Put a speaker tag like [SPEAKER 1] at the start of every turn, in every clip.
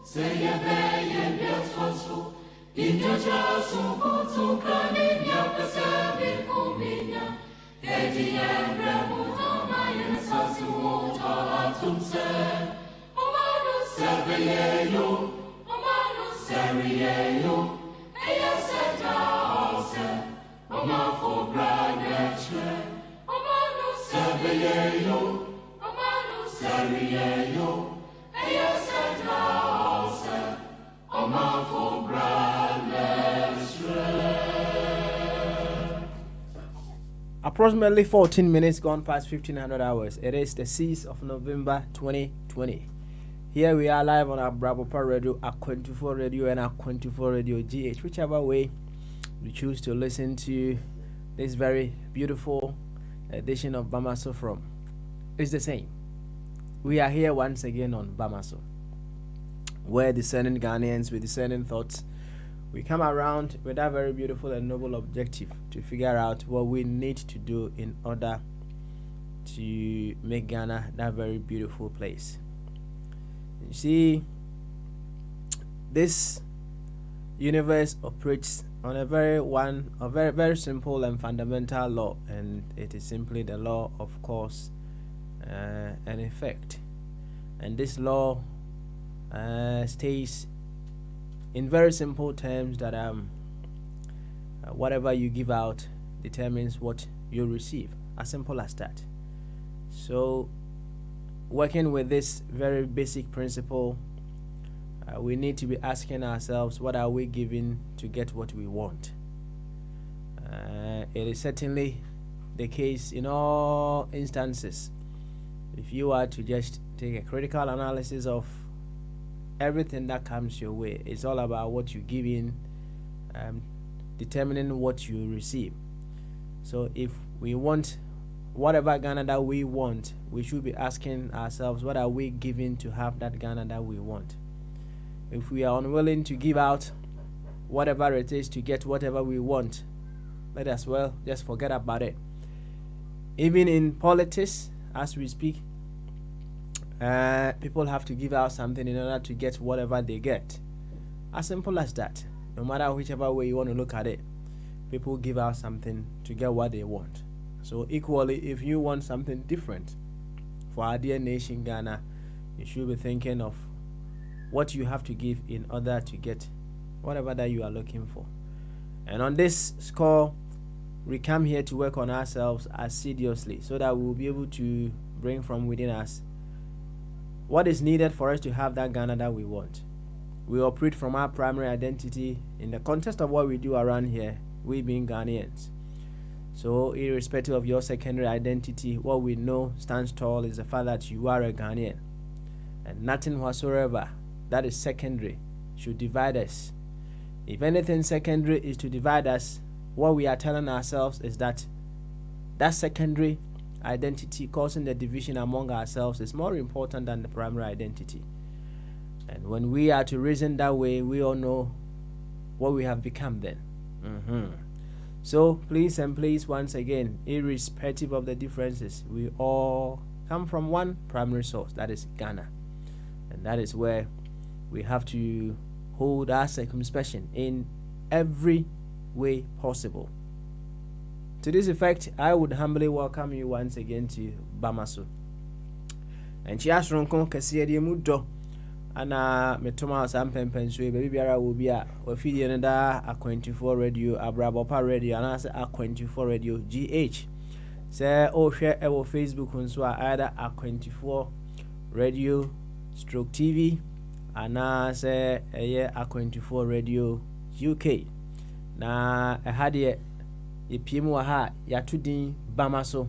[SPEAKER 1] Say a bay and yes also. In your just so can in your preserve comina. Eddie and Ramuta, my innocence, water to say. Omano Saviayo, Omano Saviayo, Ayasata, Oma for Brad, Omano Saviayo, Omano Saviayo.
[SPEAKER 2] Approximately 14 minutes gone past 1500 hours. It is the 6th of November 2020. Here we are live on our Brabopa Radio, our 24 Radio, and our 24 Radio GH. Whichever way you choose to listen to this very beautiful edition of Bamaso from, it's the same. We are here once again on Bamaso, where discerning Ghanaians with discerning thoughts, we come around with that very beautiful and noble objective to figure out what we need to do in order to make Ghana that very beautiful place. You see, this universe operates on a very simple and fundamental law, and it is simply the law of cause and effect. And this law states in very simple terms that whatever you give out determines what you receive. As simple as that. So, working with this very basic principle, we need to be asking ourselves, what are we giving to get what we want? It is certainly the case in all instances. If you are to just take a critical analysis of everything that comes your way, it's all about what you give in, determining what you receive. So if we want whatever Ghana that we want, we should be asking ourselves, what are we giving to have that Ghana that we want? If we are unwilling to give out whatever it is to get whatever we want, let us well just forget about it. Even in politics, as we speak, people have to give out something in order to get whatever they get. As simple as that. No matter whichever way you want to look at it, people give out something to get what they want. So equally, if you want something different for our dear nation Ghana, you should be thinking of what you have to give in order to get whatever that you are looking for. And on this score, we come here to work on ourselves assiduously so that we will be able to bring from within us what is needed for us to have that Ghana that we want. We operate from our primary identity in the context of what we do around here, we being Ghanaians. So irrespective of your secondary identity, what we know stands tall is the fact that you are a Ghanaian. And nothing whatsoever that is secondary should divide us. If anything secondary is to divide us, what we are telling ourselves is that that secondary identity causing the division among ourselves is more important than the primary identity. And when we are to reason that way, we all know what we have become then. So please and please, once again, irrespective of the differences, we all come from one primary source, that is Ghana. And that is where we have to hold our circumspection in every way possible. To this effect, I would humbly welcome you once again to Bamaso. And she has Ronko Kasiadi Mudo. Ana metoma sampempen so baby biara wo bia ofidie ne da A24 radio Abrabopa radio anase A24 radio GH se o hwe e wo Facebook nso a either A24 radio stroke TV anase eye A24 radio UK na ehade epiem wa ha yatudin Bamaso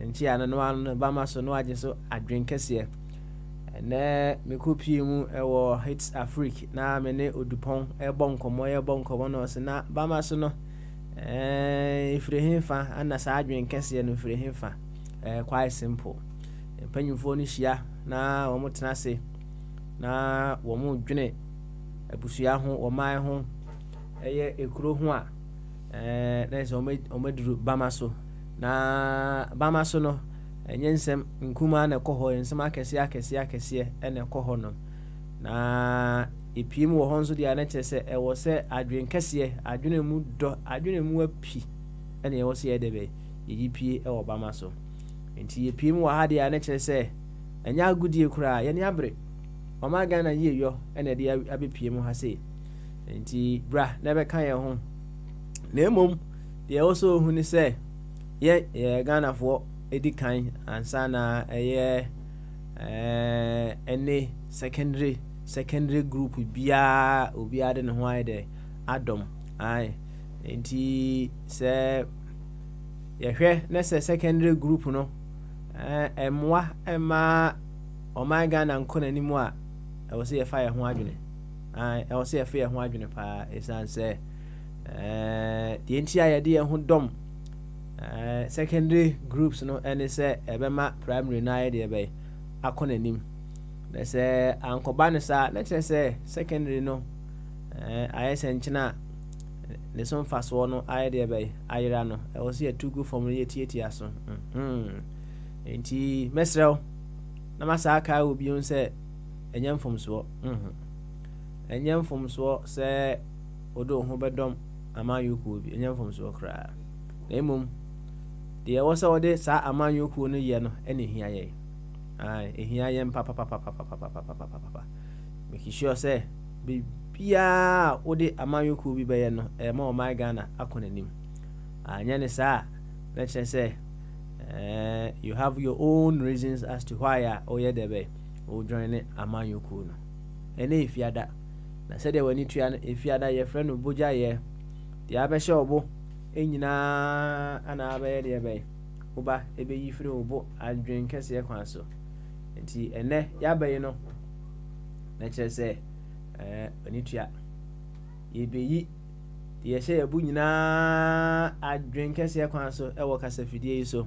[SPEAKER 2] nchi anano Bamaso no age so adwen kese na mekupi mu ewo hits Africa na mene odupon ebonkomo no se na Bamaso no ifrehinfa ana sa adwen kese no ifrehinfa quite simple empanyimfo no hia na wo mutena se na wo mu dwene abusua ho wo man ho eye ekuro ho a na se o meduru Bamaso na Bamaso no ensem nkuma na ekoho ensem akese ene ekoho no na epiem wo honso dia na kyese ewo se adwen kese adwene mu do adwene mu api ene ewo se yedebe yipie ewo bama so enti epiem wo ha dia na kyese enya agudie kura ye ne abre mama Ghana ye yo ene dia abepiem ha se enti bra na be kan ye ho na emom dia also hu ni se ye Ghana fo edikan ansa na ene secondary group bia obi ade ne ho ayde adom ai enti se ye hwe na se secondary group no emwa ema o my Ghana nkona nimu a e wo se ye fa ye ho adwene ai e wo se ye fa ye ho adwene pa esan se die enti ayede ye ho dom secondary groups no ene se ebema primary na ayede be akona nim na se ankoba ne sa na kire se secondary no ayese nchina ne so mfaso no ayede be ayira no e wo se ye tugu form ye tietia so enti mesrew na masa aka obi on se enyam fomso enyam fomso se odo ho bedom amanyoku obi enyam fomso kra na emom de wo se wode sa amanyoku no ye no ene hia ye ehia ye papa make sure say bibia wode amanyoku bi be ye no ma o my Ghana akona nim anya ne sa na kire say you have your own reasons as to why oyedebe o join amanyoku no ene ifiada na said wani tua no ifiada ye friend no Bogyae de abehye obo enyina ana abaye de be oba ebe yifiri obo adwen kese kwan so enti ene ya baye no na kire se wani tua yebeyi de ye hye ebu nyina adwen kese kwan so ewo kasafidie yi so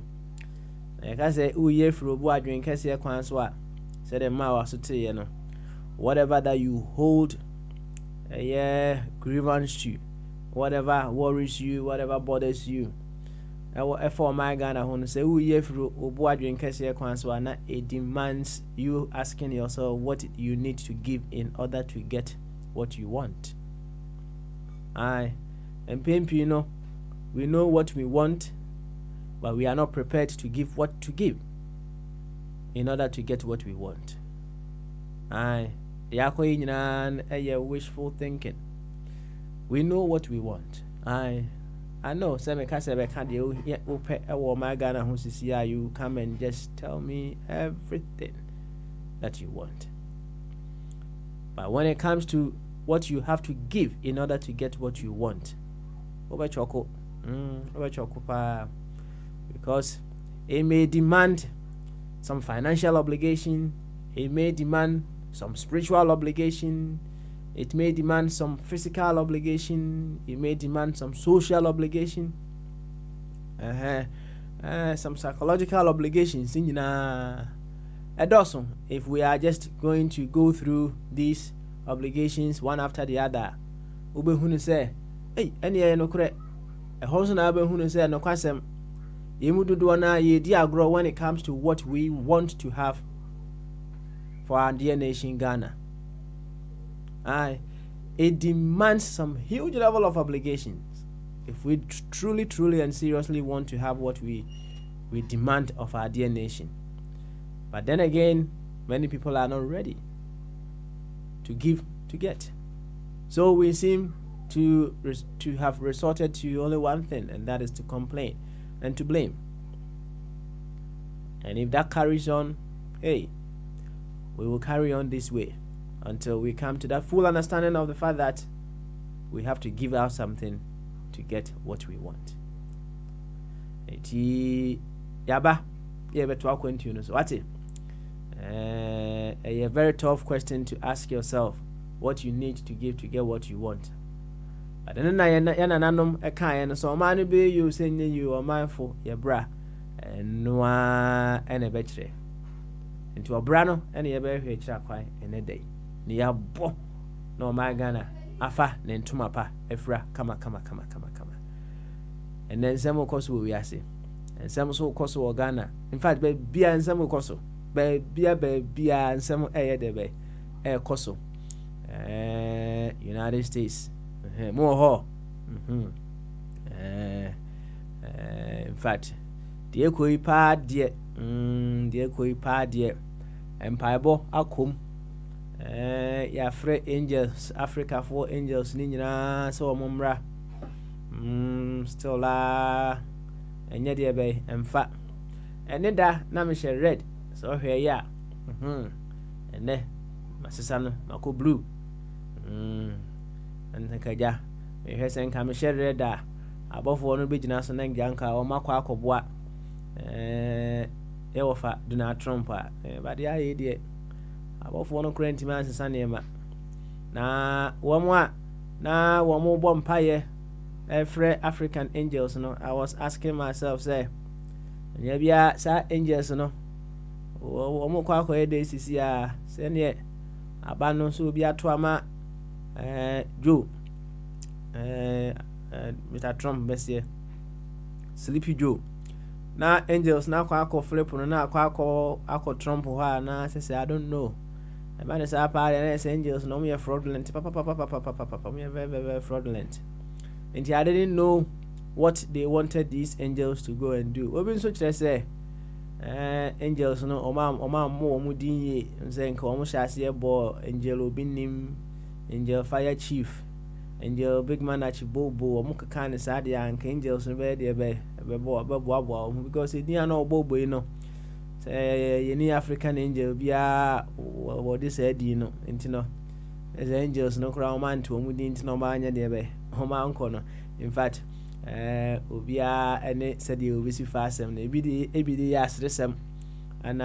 [SPEAKER 2] na kase uye firi obo adwen kese kwan so a said the ma wa so teye no whatever that you hold grievance to, whatever worries you, whatever bothers you, for my Ghana who say who ye fru obo adwen kese kwan so na it demands you asking yourself what you need to give in order to get what you want. And pempi no, we know what we want, but we are not prepared to give what to give in order to get what we want. Wishful thinking. We know what we want. I know some can't my Ghana who see you come and just tell me everything that you want. But when it comes to what you have to give in order to get what you want, because it may demand some financial obligation, it may demand some spiritual obligation, it may demand some physical obligation, it may demand some social obligation, some psychological obligations. If we are just going to go through these obligations one after the other, ube say, hey, any no kure, a house na ube say no kwasem. When it comes to what we want to have for our dear nation Ghana, it demands some huge level of obligations if we truly and seriously want to have what we demand of our dear nation. But then again, many people are not ready to give to get, so we seem to have resorted to only one thing, and that is to complain and to blame. And if that carries on, hey, we will carry on this way until we come to that full understanding of the fact that we have to give out something to get what we want. Yaba, a very tough question to ask yourself, what you need to give to get what you want. But then a kind, so man be you saying you are mindful, your bra, and no and a betray. Into a brano and a very quite in a day. Near bo no my Ghana, afa, nen to my pa, efra, kama. And then some of course we are saying, and some so cost or Ghana. In fact, be and some coso. Be and some air debe air coso. United States. More ho. In fact, dear koi pa dear, dear koi pa dear, Empire bo akum. Ya free angels, Africa 4 angels, Nina, so mumra. Still la, and yet, dear bay, and fat. And neda, Namisha red, so here ya. And ne, my son, Mako blue. And the Kaja, we have sent Kamisha red. Above one business and then Yanka or Makwa Bois. Eofa do not trump, but the idea above one current man's son. Na one more, na one more bonfire. Every African angels, no. I was asking myself, say, and yeah, sir, angels, no. One more quack days is ya, send yet. Abandon so be a trauma, Joe. Mr. Trump, Monsieur Sleepy Joe. Now, angels now quack flip on now quack Trump or now say, I don't know. A man is up and angels no me fraudulent, papa, me very fraudulent. And I didn't know what they wanted these angels to go and do. What been such as say, angels no, or ma'am, more mudini, and saying, almost as a boy, angel obinim, angel fire chief. Angel big man at Bobo or Muka kind of sad young angels and very because it near no Bobo, you know. Say any African angel be what this said, you know, into no as angels no crown man to who didn't know mania dear home uncle. In fact, Ubia and it said you will see fast and ABD asked the same and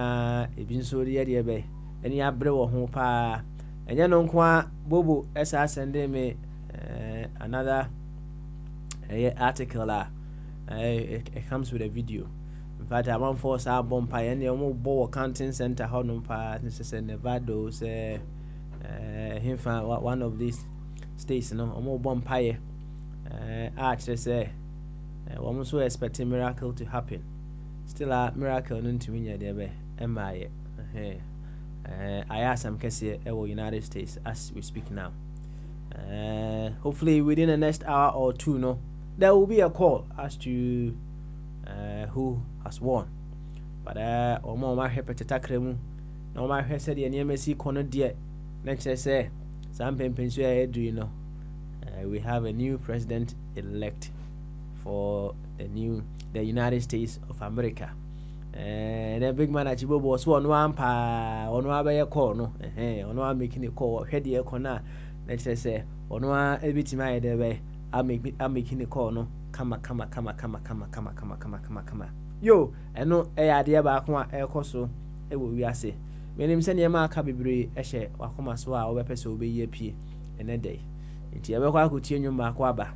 [SPEAKER 2] it been so dear bay. And ya brew home pa and ya no qua Bobo as I send me. Another article it comes with a video. In fact, I want force our bomb pie and the Bow Accounting Center Honum Pa this is Nevada say him one of these states no more bomb pie actually say one so expecting miracle to happen. Still a miracle no to win there be MI I ask some case here United States as we speak now. Hopefully within the next hour or two, no, there will be a call as to who has won. But or more my happy to tackle no my hair said the NMC corner dear. Let's say some pension do you know we have a new president elect for the United States of America. And the big man at Chibo was one pa on one call no on one making a call head the corner. Let's say, on one every time I way, I'm making a call. No, come. Yo, and no idea about one air coso. It will be a say. When him send your mark, I be a share, or come as well, or peso be ye pee in a day. It's a work could change your mark waba.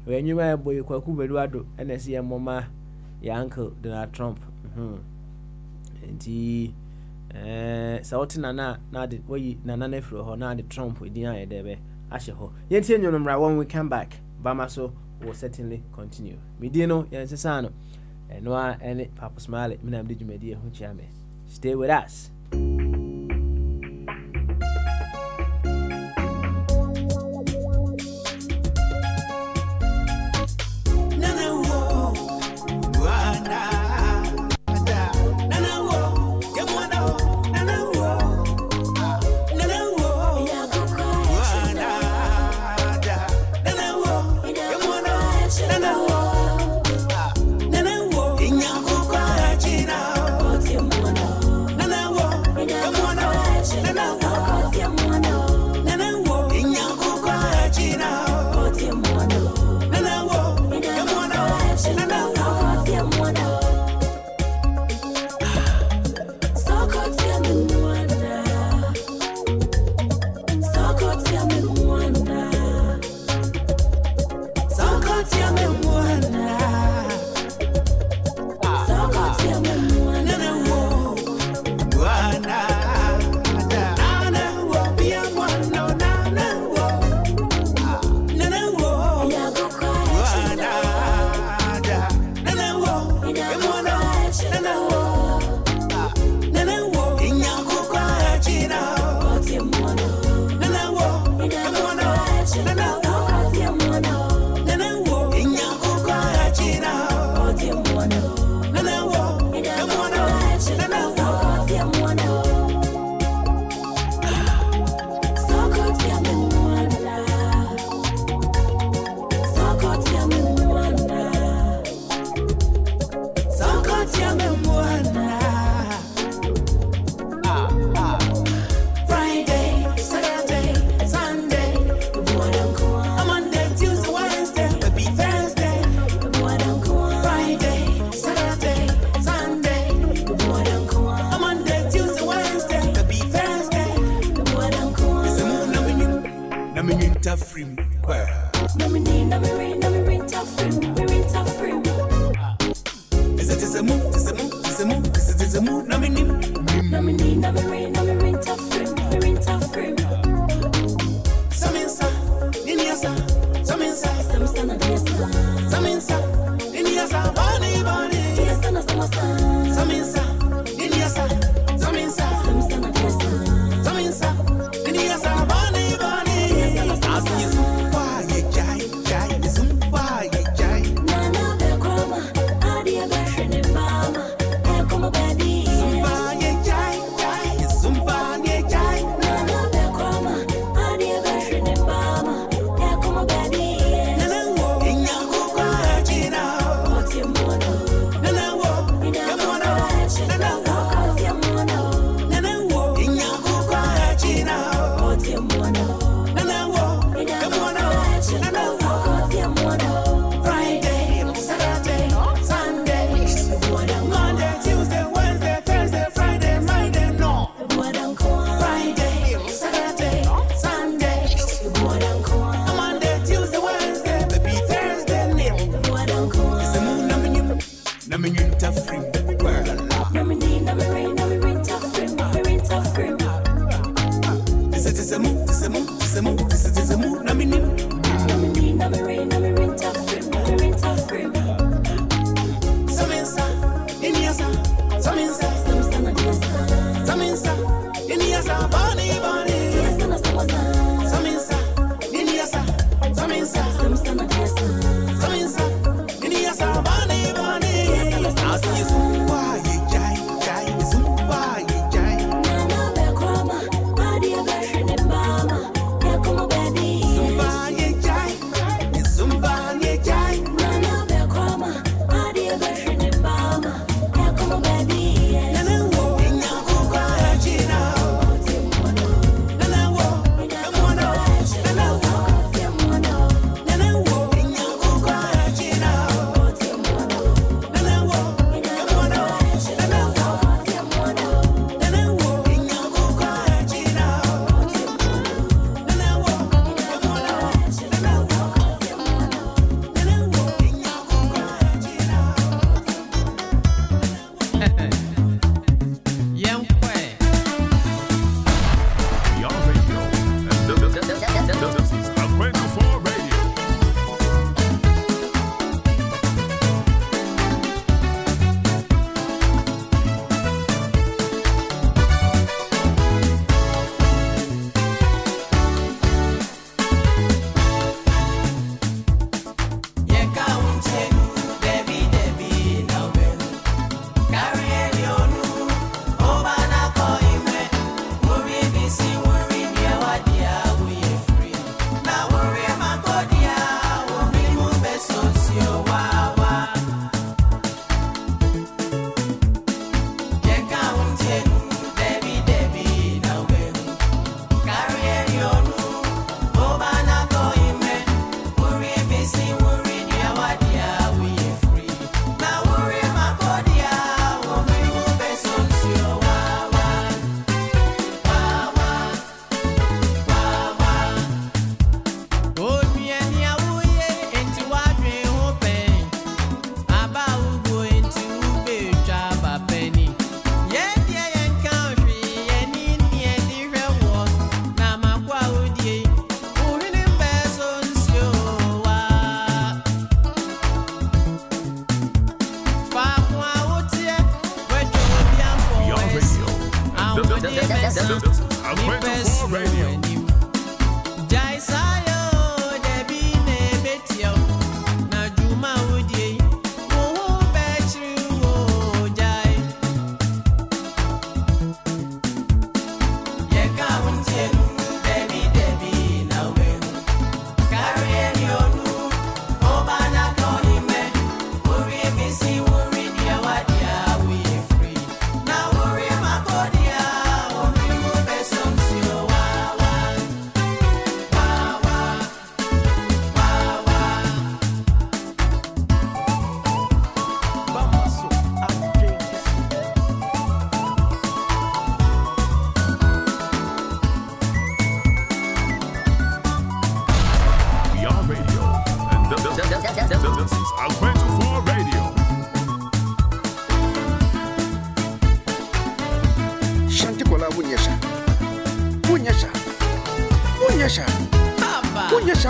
[SPEAKER 2] When you were boy, Quacubeduado, and I see a mama, your uncle, Donald Trump. And he. Sautina na the way Nana Nefro or now the Trump with the eye there. Ashaho. Yet, when we come back, Bamaso will certainly continue. Medino, Yansano, and no any Papa Smiley, Minam did you, my dear Hunchame. Stay with us.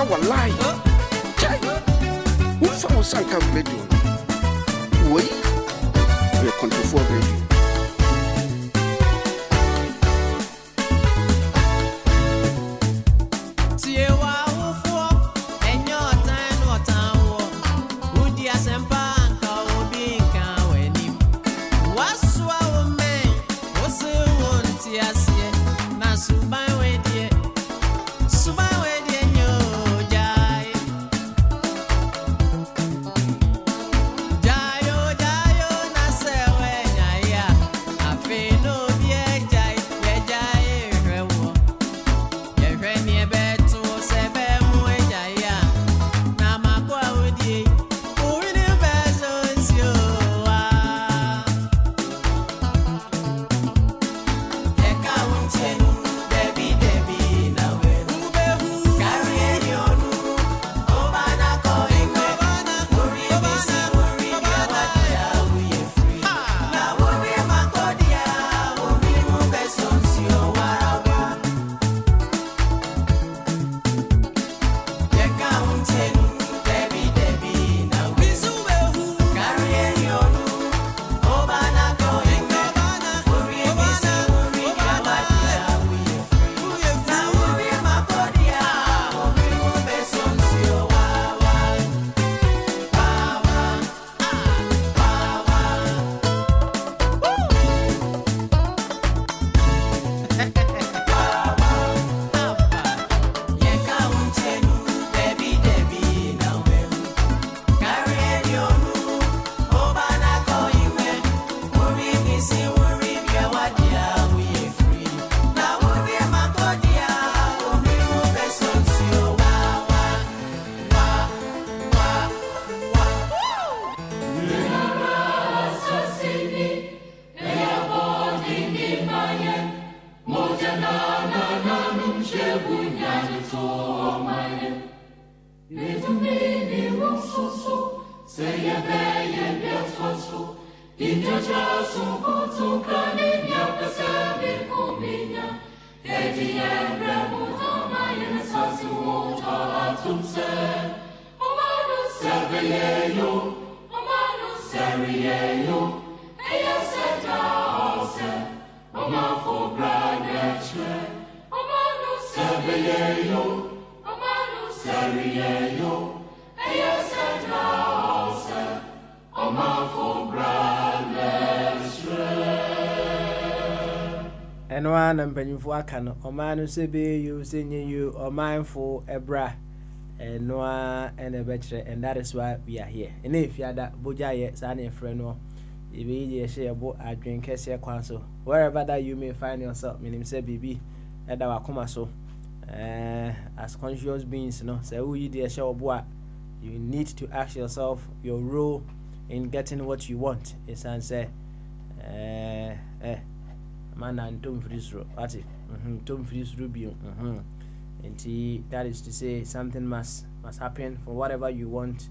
[SPEAKER 3] wallahi. Chai. Who found some kind of radio? Wait. We are control for radio.
[SPEAKER 2] And one and Pennyful Akan, or man who say be you, singing you, or mindful a bra, and noa and a bachelor, and that is why we are here. And if you are that Bogyae, Sani friend, or if you share a boat, I drink Cassia Council, wherever that you may find yourself, meaning say BB, and our comma so. As conscious beings, say who you dear show boy, you need to ask yourself your role in getting what you want. It's and say, man and Tom Frisro, Tom Frisro bio. And that is to say, something must happen for whatever you want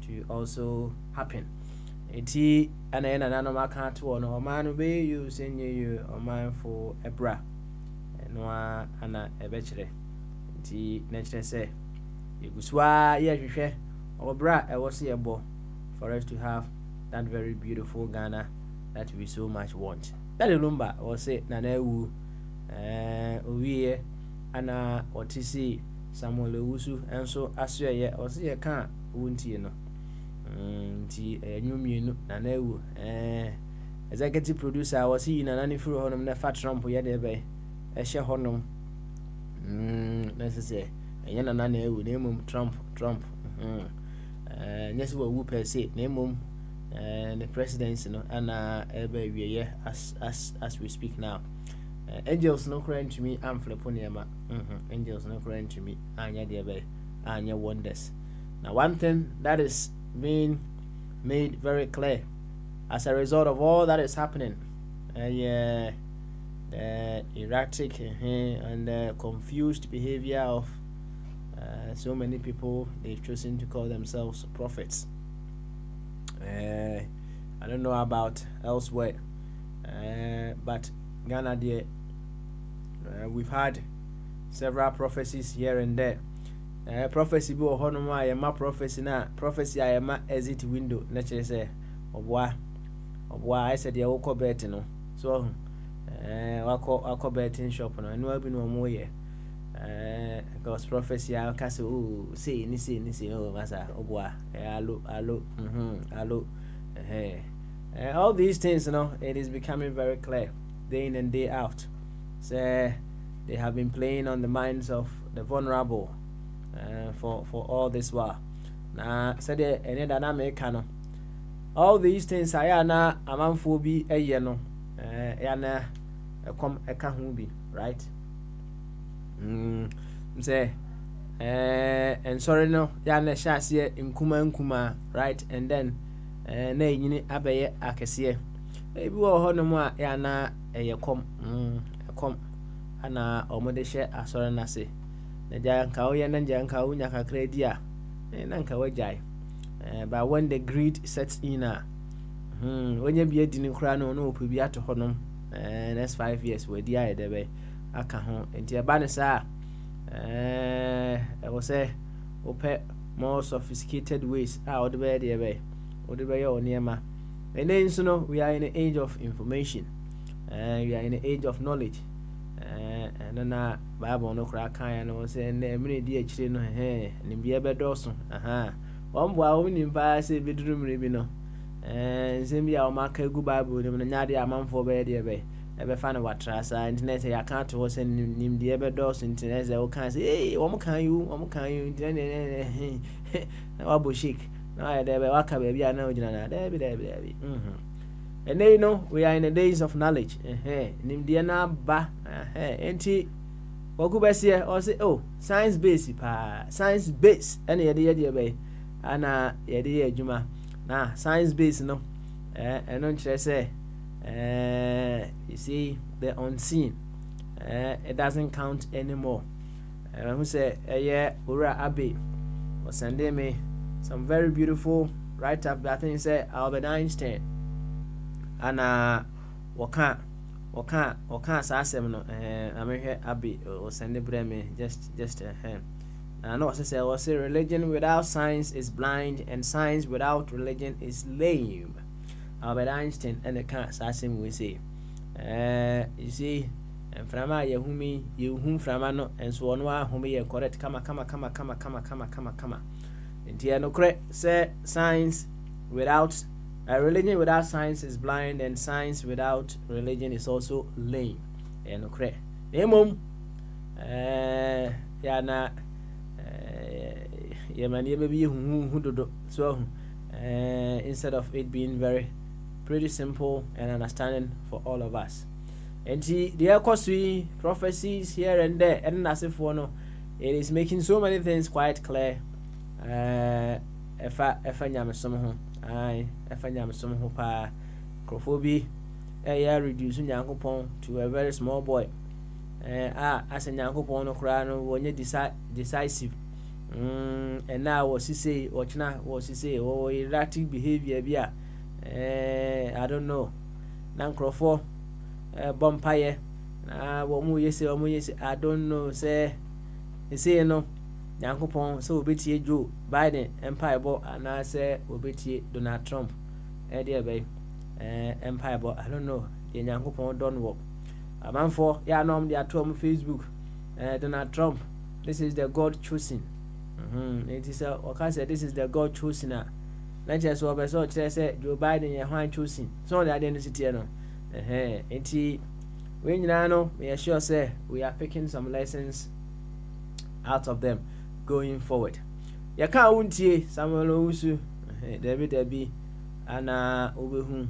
[SPEAKER 2] to also happen. And then another can't one or man obey you, send you or man for a bra. Noa ana ebechere nti next say iguswa ye hwehwe obra e was yebo for us to have that very beautiful Ghana that we so much want. That remember was say na ewu owie ana otisi Samuel Ewusu enso aso ye was ye kan wuntie no nti enwumienu na ewu executive producer was yi na nani furu honom na fa Trump ye de be ehye honom necessary enya na ewu na emum Trump nyesi wo wu per se na emum the presidency no ana ebe wiye as we speak now. Angels no crying to me am fleponiema angels no crying to me anya de be anya wonders. Now one thing that is being made very clear as a result of all that is happening, the erratic and confused behavior of so many people, they've chosen to call themselves prophets. I don't know about elsewhere, but Ghana there, we've had several prophecies here and there. prophecy bi wo hono ma yema prophecy na prophecy ayema exit window na kire say obwa I said ya woko bet no so wako betting shop no enu abi no mo ye because prophecy I can say oh say ni oh masa obwa alo all these things, you know, it is becoming very clear day in and day out. So they have been playing on the minds of the vulnerable for all this while. Now, said any dynamic no. All these things I na amanfo bi eye no yana come eka ho bi, right? Say and sorry no yana hyase nkuma, right? And then na enyini abeye akese ebi wo ho no mu a ya na eyekom ana omode hye asore na se na ja nka wo ye na ja nka wo nya kakra di a na nka wajai but when the greed sets in onye bi edi ni kra no no opu bi ato ho no next 5 years we di aye debe aka ho enti e ba ne sa e wo say ope more sophisticated ways o de be de be and then so no we are in an age of information we are in an age of knowledge and then Bible no crack kan no say na emre di akire no ni bia be doso won bo a woni mpa say be duru mre bi no say bia o maka gu Bible ni no nyaade amanfo be de be fa na watrasa internet ya kan to say nim de be doso internet e o kan say hey wo kan you internet na wabo shik na there be waka baby na ojina na there be and then you know we are in the days of knowledge nim dia na ba enti wogu besie or say oh science base and ye be ana ye de adwuma na science base no and on kire say you see the unseen it doesn't count anymore who say ora abe was sending me some very beautiful write up that thing say Albert Einstein and waka asem no amehwe abi o send breme just and no say was religion without science is blind and science without religion is lame. Albert Einstein and the can asem we say you see and frama yehumi yehum frama no and so on wa humi ye correct kama Intia no correct say science without religion without science is blind and science without religion is also lame. No correct. Emom ya na ye man ye be hu dodo so instead of it being very pretty simple and understanding for all of us. And the costly prophecies here and there and nasifo no it is making so many things quite clear. Efa nyame som ho efa nyame som ho pa crofobia reduce nyankopon to a very small boy as nyankopon no kra no wonye decisive and now what she say erratic behavior bia I don't know nan crofo bompaye na wo mu yesi I don't know say no Yankopon so obetie Joe Biden empire bo and say obetie Donald Trump there be empire bo I don't know the Yankopon don't work amanfo ya nom dia to Facebook Donald Trump this is the God chosen it is okay say this is the God chosen na just so be so say Joe Biden ye hwan chosen so the identity no enti we nyina no we are sure say we are picking some lessons out of them going forward. Ya ka wuntie Samuel Owusu David ana obehu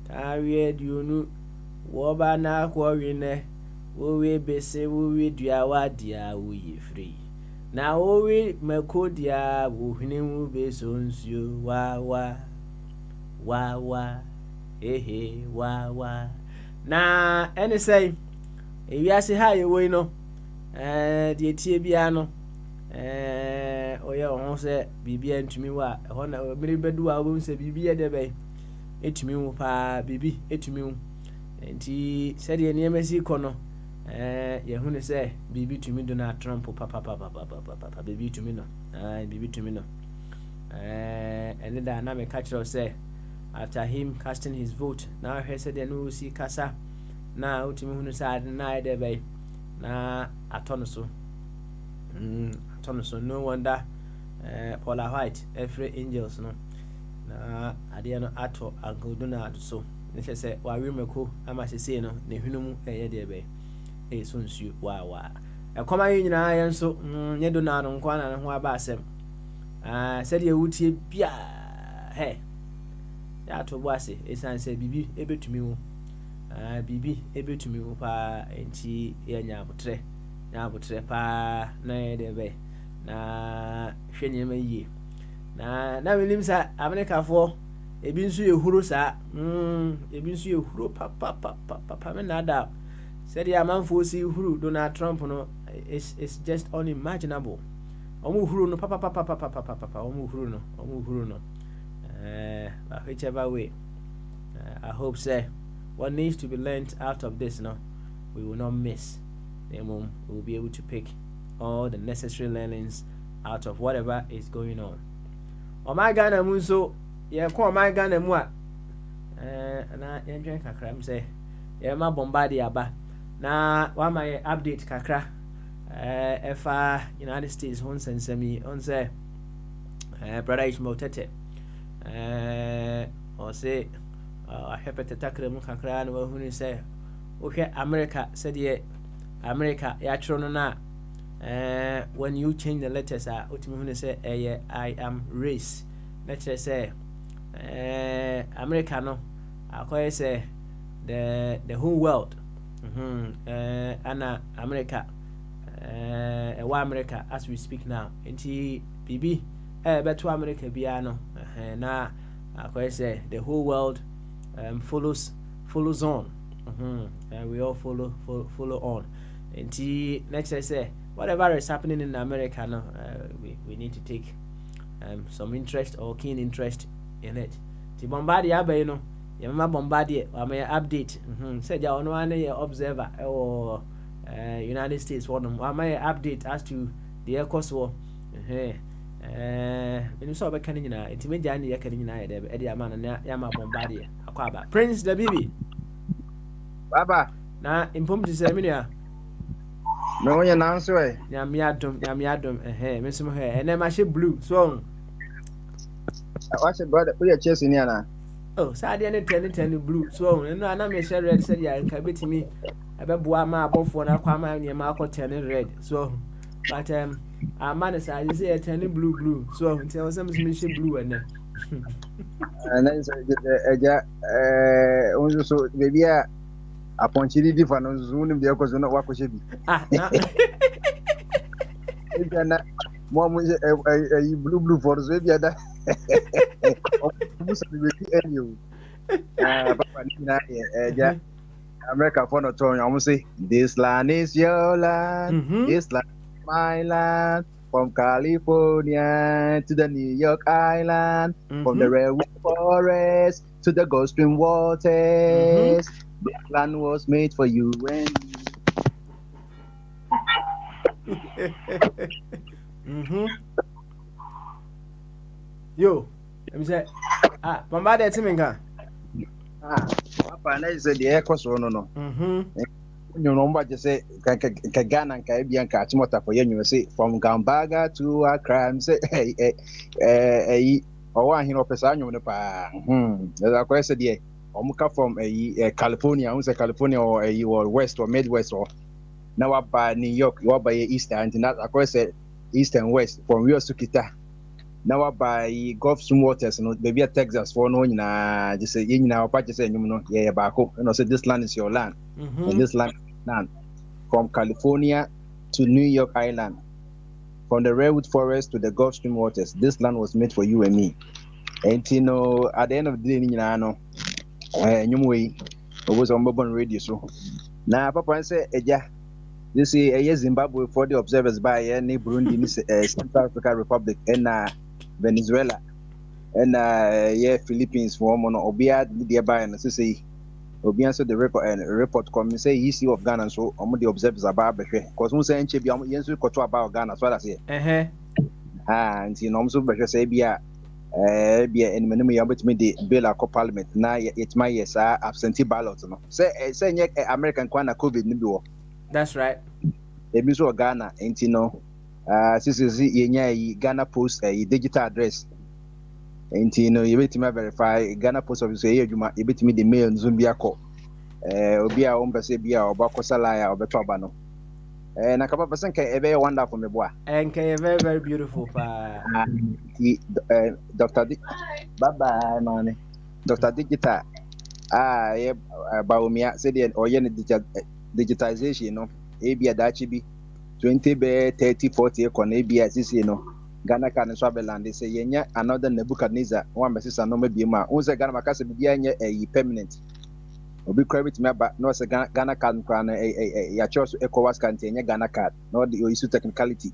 [SPEAKER 2] ka wie dionu wo ba na kwa wine wo we bese wo we dua wa dia wo ye free na wo we makodia wo hene wo be so nsuo wa na ene say ewiase ha ye we no die tie bia no oye ho se bibia ntumi wa ho na mmiri bedu a wo se bibia de be etumi wo pa bibi etumi wo enti se de ne emesi ko no yɛhunu sɛ biribi tumi Donald Trump papa biribi tumi no biribi tumi no ɛne da na meka kyerɛw sɛ after him casting his vote na ahwɛ sɛ deɛ no wosi kasa na wotumi hunu sɛ ade na ayɛ dɛ bɛyɛ na atɔ no so no wonder Paula White every Angels no na adeɛ no atɔ Uncle Donald so ne hyɛ sɛ wawe mako ama sesei no ne hwene mu ɛyɛ deɛ bɛyɛ so nsuo waa ɛkɔma yi nyinaa yɛn nso nyɛ Donald nko na ne ho aba asɛm sɛdeɛ wotie bia yɛato bo ase ɛsiane sɛ biribi ɛbɛtumi wo biribi ɛbɛtumi wo paa nti yɛnya abotrɛ paa na yɛ deɛ bɛyɛ na hwɛ nneɛma yie na menim sɛ Amerikafoɔ ebi nso yɛ huro saa ebi nso yɛ huro papa me nada sɛdeɛ amanfoɔ si huro Donald Trump no is just unimaginable ɔmo huro no papa ɔmo huro no whichever way I hope say what needs to be learned out of this no we will not miss we will be able to pick all the necessary learnings out of whatever is going on. My Ghana mu so yɛkɔ my Ghana mu a na yɛntwɛn kakra m sɛ yɛma bombardie aba na wama yɛ update kakra ɛfa United States ho nsɛnsɛm yi on sɛ brother Ishmael Tete ɔse ahwɛ pɛtɛtakra mu kakra na wahunu sɛ wohwɛ America sɛdeɛ America yɛatwerɛ no na when you change the letters utimi hunu sɛ I am race na kyerɛ sɛ America no akɔyɛ sɛ the whole world ana America America as we speak now nti bibi beto America biara no na akɔyɛ sɛ the whole world follows on and we all follow on nti na kyerɛ sɛ whatever is happening in America no we need to take some interest or keen interest in it. The bombardie abai no yɛmama bombardie ama update said ya ono ane ye observer or United States one ama update as to the course war enu so be kan nyina ntime gya ne ye kan nyina ye de e de ama na ya ma bombardie akwa aba Prince da bibi
[SPEAKER 4] baba
[SPEAKER 2] na impom ti se menua
[SPEAKER 4] me wonya nanso
[SPEAKER 2] nyame adom me nsem ho ene ma hye blue so
[SPEAKER 4] watch brother we are chasing here na
[SPEAKER 2] oh saade ne 10 blue so no na me share red said ya nka betimi abeboa ma abofo na kwa ma ne ma akọ 10 red so but man is I say 10 blue so until some me blue ene
[SPEAKER 4] and then eja onzo so baby aponchiri di fa no zunu bi ekozo na wakoshe bi na mo blue for so bi ada musa bi enyo papa ni na eja America for no turn am say this land is your land this land is my land from California to the New York Island from the redwood forest to the Gulf Stream waters this land was made for you and
[SPEAKER 2] me. Yo, let me say, bombarded Timinga.
[SPEAKER 4] Papa, na is the air course no. You know, but you say, Kagana and Caribbean Kachimota for you say, from Gambaga to Accra, say, hey, or one hero Pesano, there's a question there. Omuka from California, who's a California or a west or Midwest or now up by New York, you are by East and that across East and West from Rio Sukita. Now up by Gulf Stream waters, and maybe Texas for no just say in our patches and you know, yeah, back home. And I said this land is your land. And this land from California to New York Island, from the redwood forest to the Gulf Stream waters. This land was made for you and me. And you know, at the end of the day, you know. Anyway, it was on Bourbon Radio. So now, Papa said, this is Zimbabwe for the observers by Burundi, Central African Republic, and Venezuela, and Philippines for Obia, dearby, and say obi answer the record and report come say history of Ghana so omo the observers about behwe cause who say enche bia yenso koto about Ghana so that say nti no so behwe say bia bia enmenem ya betimi de bill akọ parliament na it my yes absentee ballot no say nye American kwa na covid ni bi wo.
[SPEAKER 2] That's right.
[SPEAKER 4] Ebi so Ghana nti no sisi yenya yi Ghana Post digital address nti no yebetimi verify Ghana Post Office ye adwuma yebetimi de mail nzo bi akọ obi a ompese bi a obakọ salaya obeto aba no na kapa person ka ebe wonderful me boa
[SPEAKER 2] and very very beautiful pa
[SPEAKER 4] Dr. Bye bye man. Dr. Digital ye baumia say the oye digitization no ebi adachi bi 20 be 30 40 ekon ebi asisi no Ghana kan so abelande say yenya another Nebuchadnezzar one mesisa no ma bi ma unse Ghana makase bi anya permanent obi credit me ba no say Ghana card kwa na ya choose ECOWAS kan anya Ghana card no the issue technicality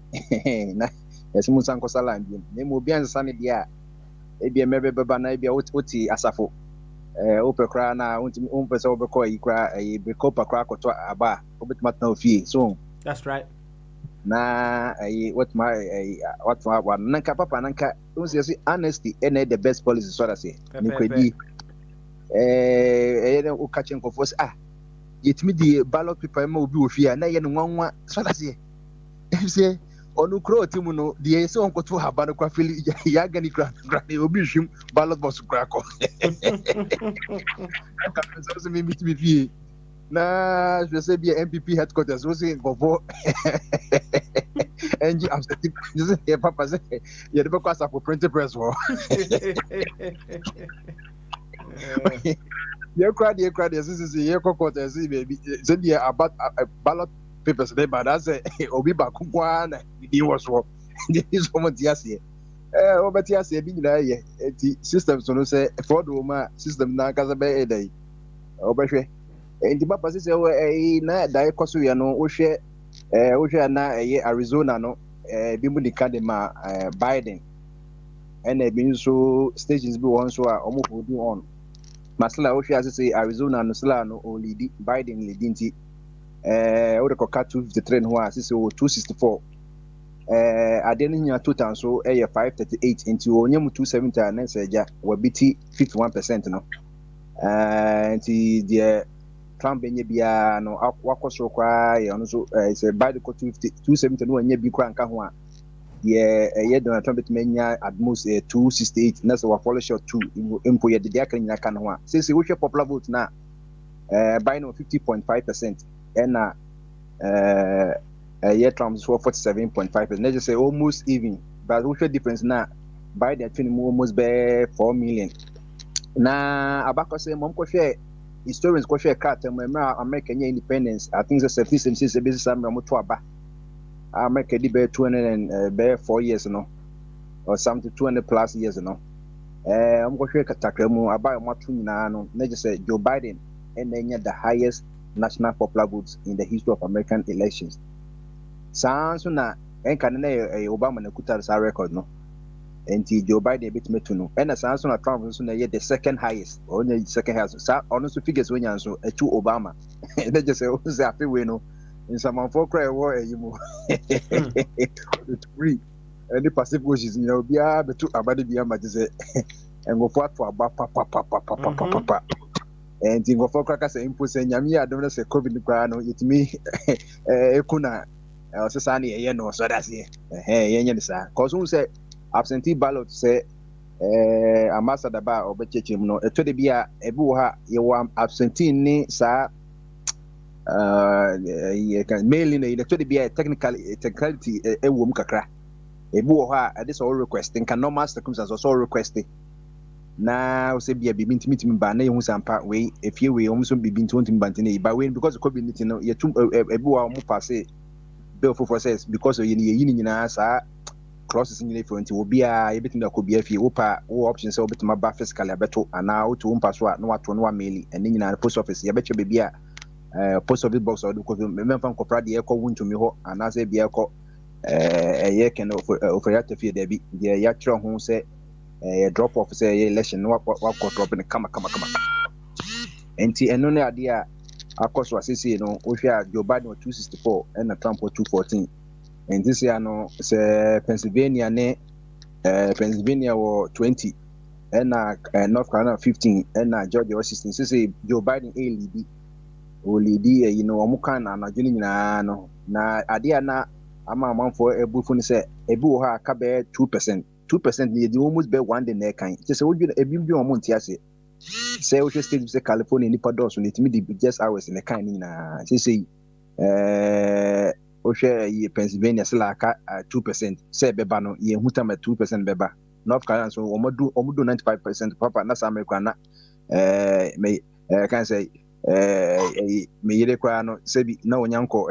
[SPEAKER 4] na esimu sanko sala mbi na mo bi ansa ne dia ebi mebe baba na ebi oti asafo ope kra na unpe se obekọ yi kra bekopa kra koto aba obetima na ofie so
[SPEAKER 2] that's right
[SPEAKER 4] na what my nanka papa nanka don't say honesty and the best policy so that say ni kwedi o catching ko force yetimi di ballot paper ma obi ofie na ye no nwanwa so that say onu kro timu no di say on koto aba no kwa feel ya gani kra obi hwim ballot box kra ko so me meet me fie na je sais bien MPP headquarters aussi govo NG absentee je sais papa say you dey pass for printing press wo you crowd this you court see baby say there about ballot papers dey but that say obi ba kukwa na di was wo this woman dia say obeti ase bi nyina ye enti system so no say for do ma system na kaza be dey obehwe enti papa say na dai koso ye no wo hwe na Arizona no bi mu dika de ma Biden and bi nso stations bi won so a omo holding on masala wo hwe say Arizona no sala no o lead Biden lead nti wo de koka 253 no a say 264 ade no nya total so 538 nti onye mu 270 na seja wabiti 51% no nti the Trump enye bia no wakosoro kwa ye no so say Biden ko 270 no enye bi kwa nka ho a ye Donald Trump betmenya at most 268 na so wa follow short 2 impo ye de aka nyina kan ho a say we hwe popular vote na Biden 50.5% and Trump is 47.5%. Let's just say almost even, but what's the difference now? Biden between almost by 4 million. Now, Abako say, Mom, historians go share cut and American independence. I think that's a system since the business I'm Mutuaba. America did 204 years, or something 200 plus years, I'm going to share Katakremu about Matuna. Let's just say Joe Biden and then the highest national popular votes in the history of American elections. Sounds na enka na Obama na kuta sa record no enti Joe Biden bit metu no and sounds na Trump so na ye the second highest or the second highest sa ono so figures when yan so etu Obama na just say o say afi we no in some for cry war eyimu three and the Pacific Ocean you know bia betu abade bia ma just say engofo ato aba pa and in for crack say impo say nyame adom na say covid kwa no yetimi ekuna Sasani no so that's it yenye sa cause who say absentee ballot say ambassador ba obechechim no eto de bia ebu ha ye wa absentee ni sa ye kan mail ni eto de bia technicality ewo mu kakra ebu ha this all requesting can normal circumstances also requesting na o say bia bibi ntimi ba na ye hu sampa we efie we o so bibi ntimi bantene ba we because covid no ye tum ebu wa mu pass for says because you nyina sa crosses in for nti obi a yebetim da ko bia fie wopa wo option say obetima ba fiscal abeto ana wo to umpa so a na wato no wa mail ene nyina post office yebeche be bia post office box or ko memfa nkopra de ekọ wuntumi ho ana say bia ekọ ye ken offer fie da bi de ya kire ho say drop off say election no wa drop ne kama enti eno na ade a akɔso asese no wohwɛ a Joe Biden was 264 and Trump was 214 enti se ano se Pennsylvania ne Pennsylvania was 20 and North Carolina 15 and Georgia was 16 se Joe Biden lead you know omo kan na anadwo nyinaa no na ade a na ama amanfo ebufu ne se ebi wo ha ka be 2% ne di almost be one day na kan je se wodwe ebi bi omo ntiase say we state say California nipa dɔɔso na etimi di just hours in the kind na say o hwɛ Pennsylvania say like 2% say beba no ye huta ma 2% beba North Carolina so omodo 95% papa na sa America na me can say me yere kwa no say bi na onyanko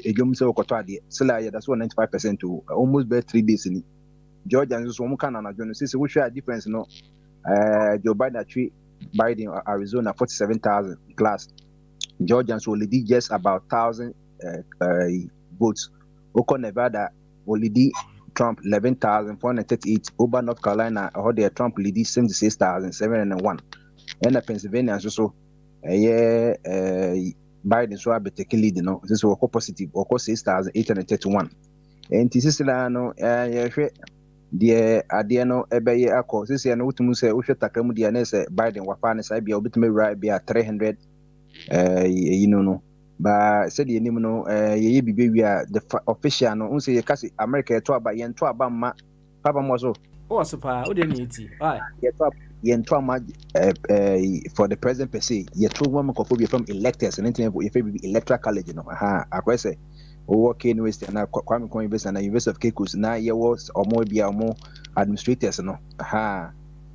[SPEAKER 4] edwom say okoto ade say la ye that's 95% to almost be 3 days ni Georgia so mo kan na adwo no say we hwɛ difference no Joe Biden actually Biden Arizona 47,000 plus Georgians will lead just about 1,000 votes. Oko Nevada will lead Trump 11,438 over North Carolina or the Trump lead 76,701 and Pennsylvania also Biden so be take lead no this was positive or 6,831 and this is no the ade no ebeye akọ sisi no wutumu se wo hwetakamu dia na se Biden wafa ne sai bia obetumi right bia 300 no ba said the name no ye bibe wi a the official no unse ye kasi America to aba ye nto aba ma papa mo so
[SPEAKER 2] o so pa o de ni eti why
[SPEAKER 4] ye nto ama for the president per se ye to woman kofobia from electors and anything ye fe be electoral college no akwese working university na Kwame Nkrumah University na University of Cape Coast na ye was omo bia omo administrators no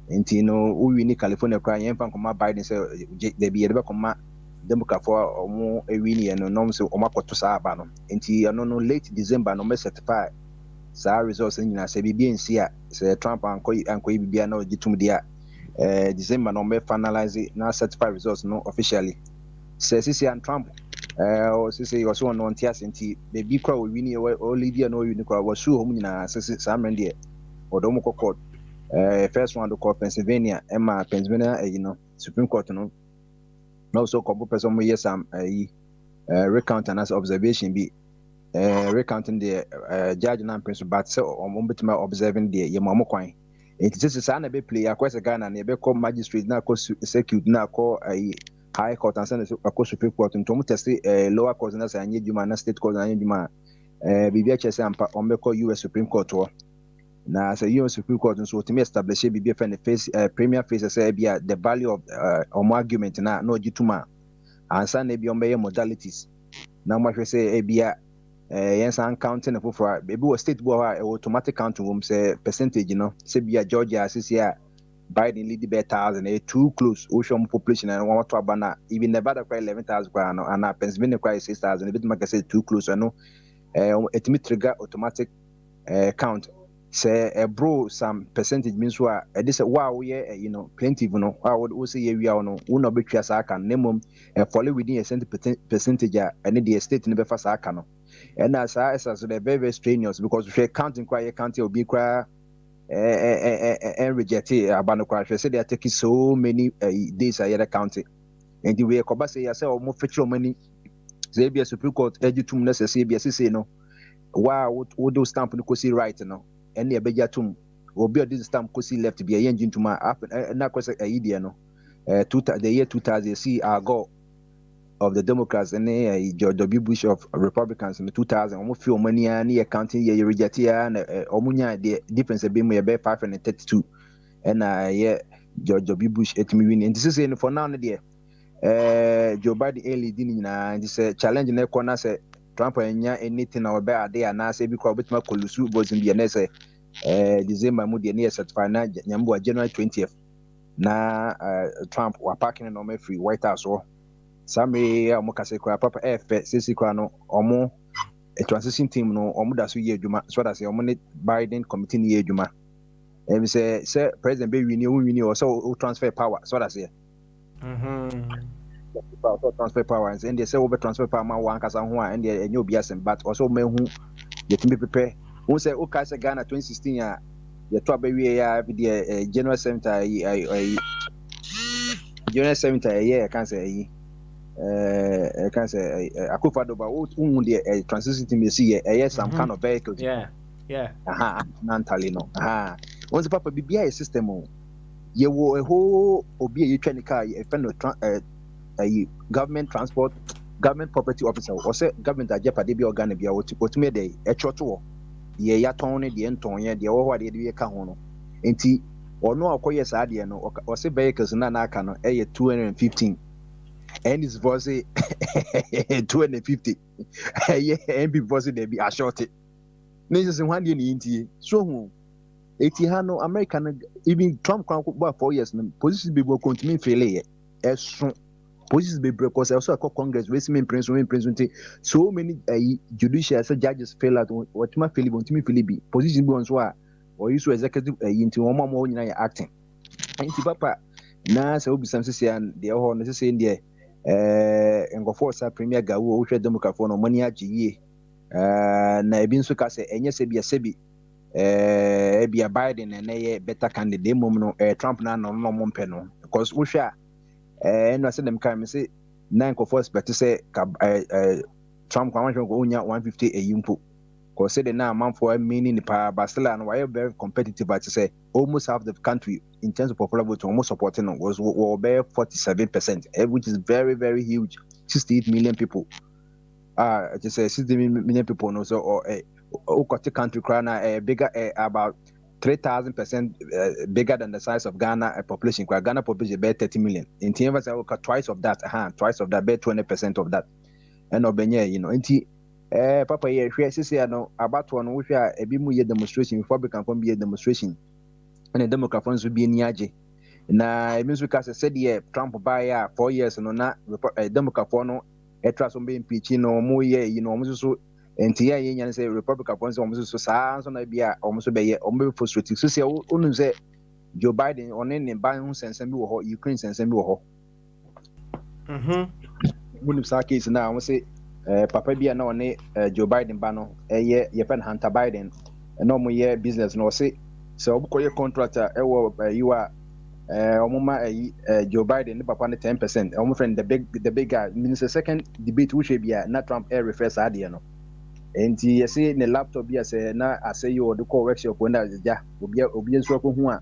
[SPEAKER 4] enti no we ni California kwa yen fan koma Biden say they be ebe koma Democrat for omo ewini no no so omo akoto sa aba no enti no late December no me certify sa results nyina say bibia nsi a say Trump anko bibia na ogitum dia December no me finalize na certify results no officially say sisi and Trump o sisi was one on tias enti baby kwa we win o leader no win kwa was so hom nyina sisi samren de odo mo kokot first one to call Pennsylvania Emma Pennsylvania you know Supreme Court no no so couple person mo yes am recount and as observation be recounting the judge na principal but so o betima observing the ye mo kwan enti sisi sa na be play akwese Ghana na be call magistrate na call circuit na call High Court and Senate across Supreme Court and to test lower court na say juma na state court na juma bibia chese ampa ombeko US Supreme Court na say US Supreme Court so to establish bibia fa face premier face say bia the value of argument na no gituma ansa na bia ombeye modalities na mo hwe say bia yes an counting for maybe was state go automatic counting room say percentage say bia Georgia asisia Biden lead by 1,000 too close ocean population and one to abana even Nevada quite 11,000 and Pennsylvania quite 6,000 a bit make say too close I know it may trigger automatic count say bro some percentage means what this wow yeah plenty no I would say we are no no betwa sa kan nemum follow within a certain percentage and the state in be fa sa kan no and as the very strenuous because we counting quite county will be quite and rejected abano crash say they are taking so many days a year county and the way koba say yourself more feature money say be a Supreme Court edutum necessary be say no wow would do stamp no see right no and the beja tum obi o this stamp see left be a engine to my up na kwese idea no the year 2000 see our goal of the Democrats and George W. Bush of Republicans in 2000 almost feel money and accounting ye reject and omunya the difference be me about 532 and George W. Bush at me winning. This is for now there Joe Biden leading na this challenge na corner say Trump enya anything or better there na say because bit ma kolusu boys in the say December mu the near certify na nyambo January 20th na Trump wa parking no me free White House so Sammy Mokase kwa papa sisi kwa no omo a transition team no omo da so ye adwuma so that say omo ne Biden committee ne ye adwuma em say president be wini or so transfer power so that say so transfer power and they say over transfer power ma wan kasa ho and they enyo bi asem but also mehu ye timi prepare won say o ka say Ghana 2016 ya to abawie ya be the general center Jonas Center I can say can say Akufado ba the transit system you see some kind of vehicles.
[SPEAKER 2] Yeah.
[SPEAKER 4] Nantali no. Once papa bibia system ye wo a whole obi you train car a friend government transport government property officer or say government ajepa de bi organ bia otime dey e choto ye yaton ne de nton ye de wo de ye ka ho no enti ono akoye saa de no o say vehicles na aka no 215 and is for say 250 ye MB for say they be a short ne say one dey ni ntie so hu eti ha no American even Trump kwan ko 4 years no position be go continue fail ye eso positions be break because also Congress we see prince so many judicial judges fail at what ma fail be position be on so or use executive into one nyina acting anti papa na say obi sam say and the ho no say there ngofo sa premier gawo wo hwe democrat for no mani agiye na ebi nso ka say enye se bi bia Biden na ye better candidate mom no Trump na no mo mpe no because wo hwe and I said them come say 9 for expect to say Trump kwa go unya 150 a yimpo because say the now man for meaning the but still and why very competitive but to say almost half the country in terms of popular vote almost supporting was 47%, which is very very huge. 68 million people just say 60 million people no so or the country crana bigger about 3,000% bigger than the size of Ghana population. Ghana population about 30 million. In terms of twice of that, about 20% of that. And obenye, you know, inti papa ye hwe sisi no about one we hwe a bi mu ye demonstration before become be a demonstration. And the Democrat funds will be ni age. Na e means because said ye Trump buy 4 years no na Democrat for no e trust on be impeach no mo ye, you know, so enti ya ye nyan say Republican bonds almost so saa so na bia almost be ye almost frustrating so say onu say Joe Biden on ne ban hu sense bi wo ho Ukraine sense bi wo ho bunu sa case na almost say papa bia na one Joe Biden ba no ye pen Hunter Biden no mo ye business no say so obukoye contractor e wo you are omuma Joe Biden ne papa ne 10% omo friend the big guy means the second debate which bia na Trump refers ade no enti yesi ne laptop bia say na asay you the call workshop na ja obi enso ko hu a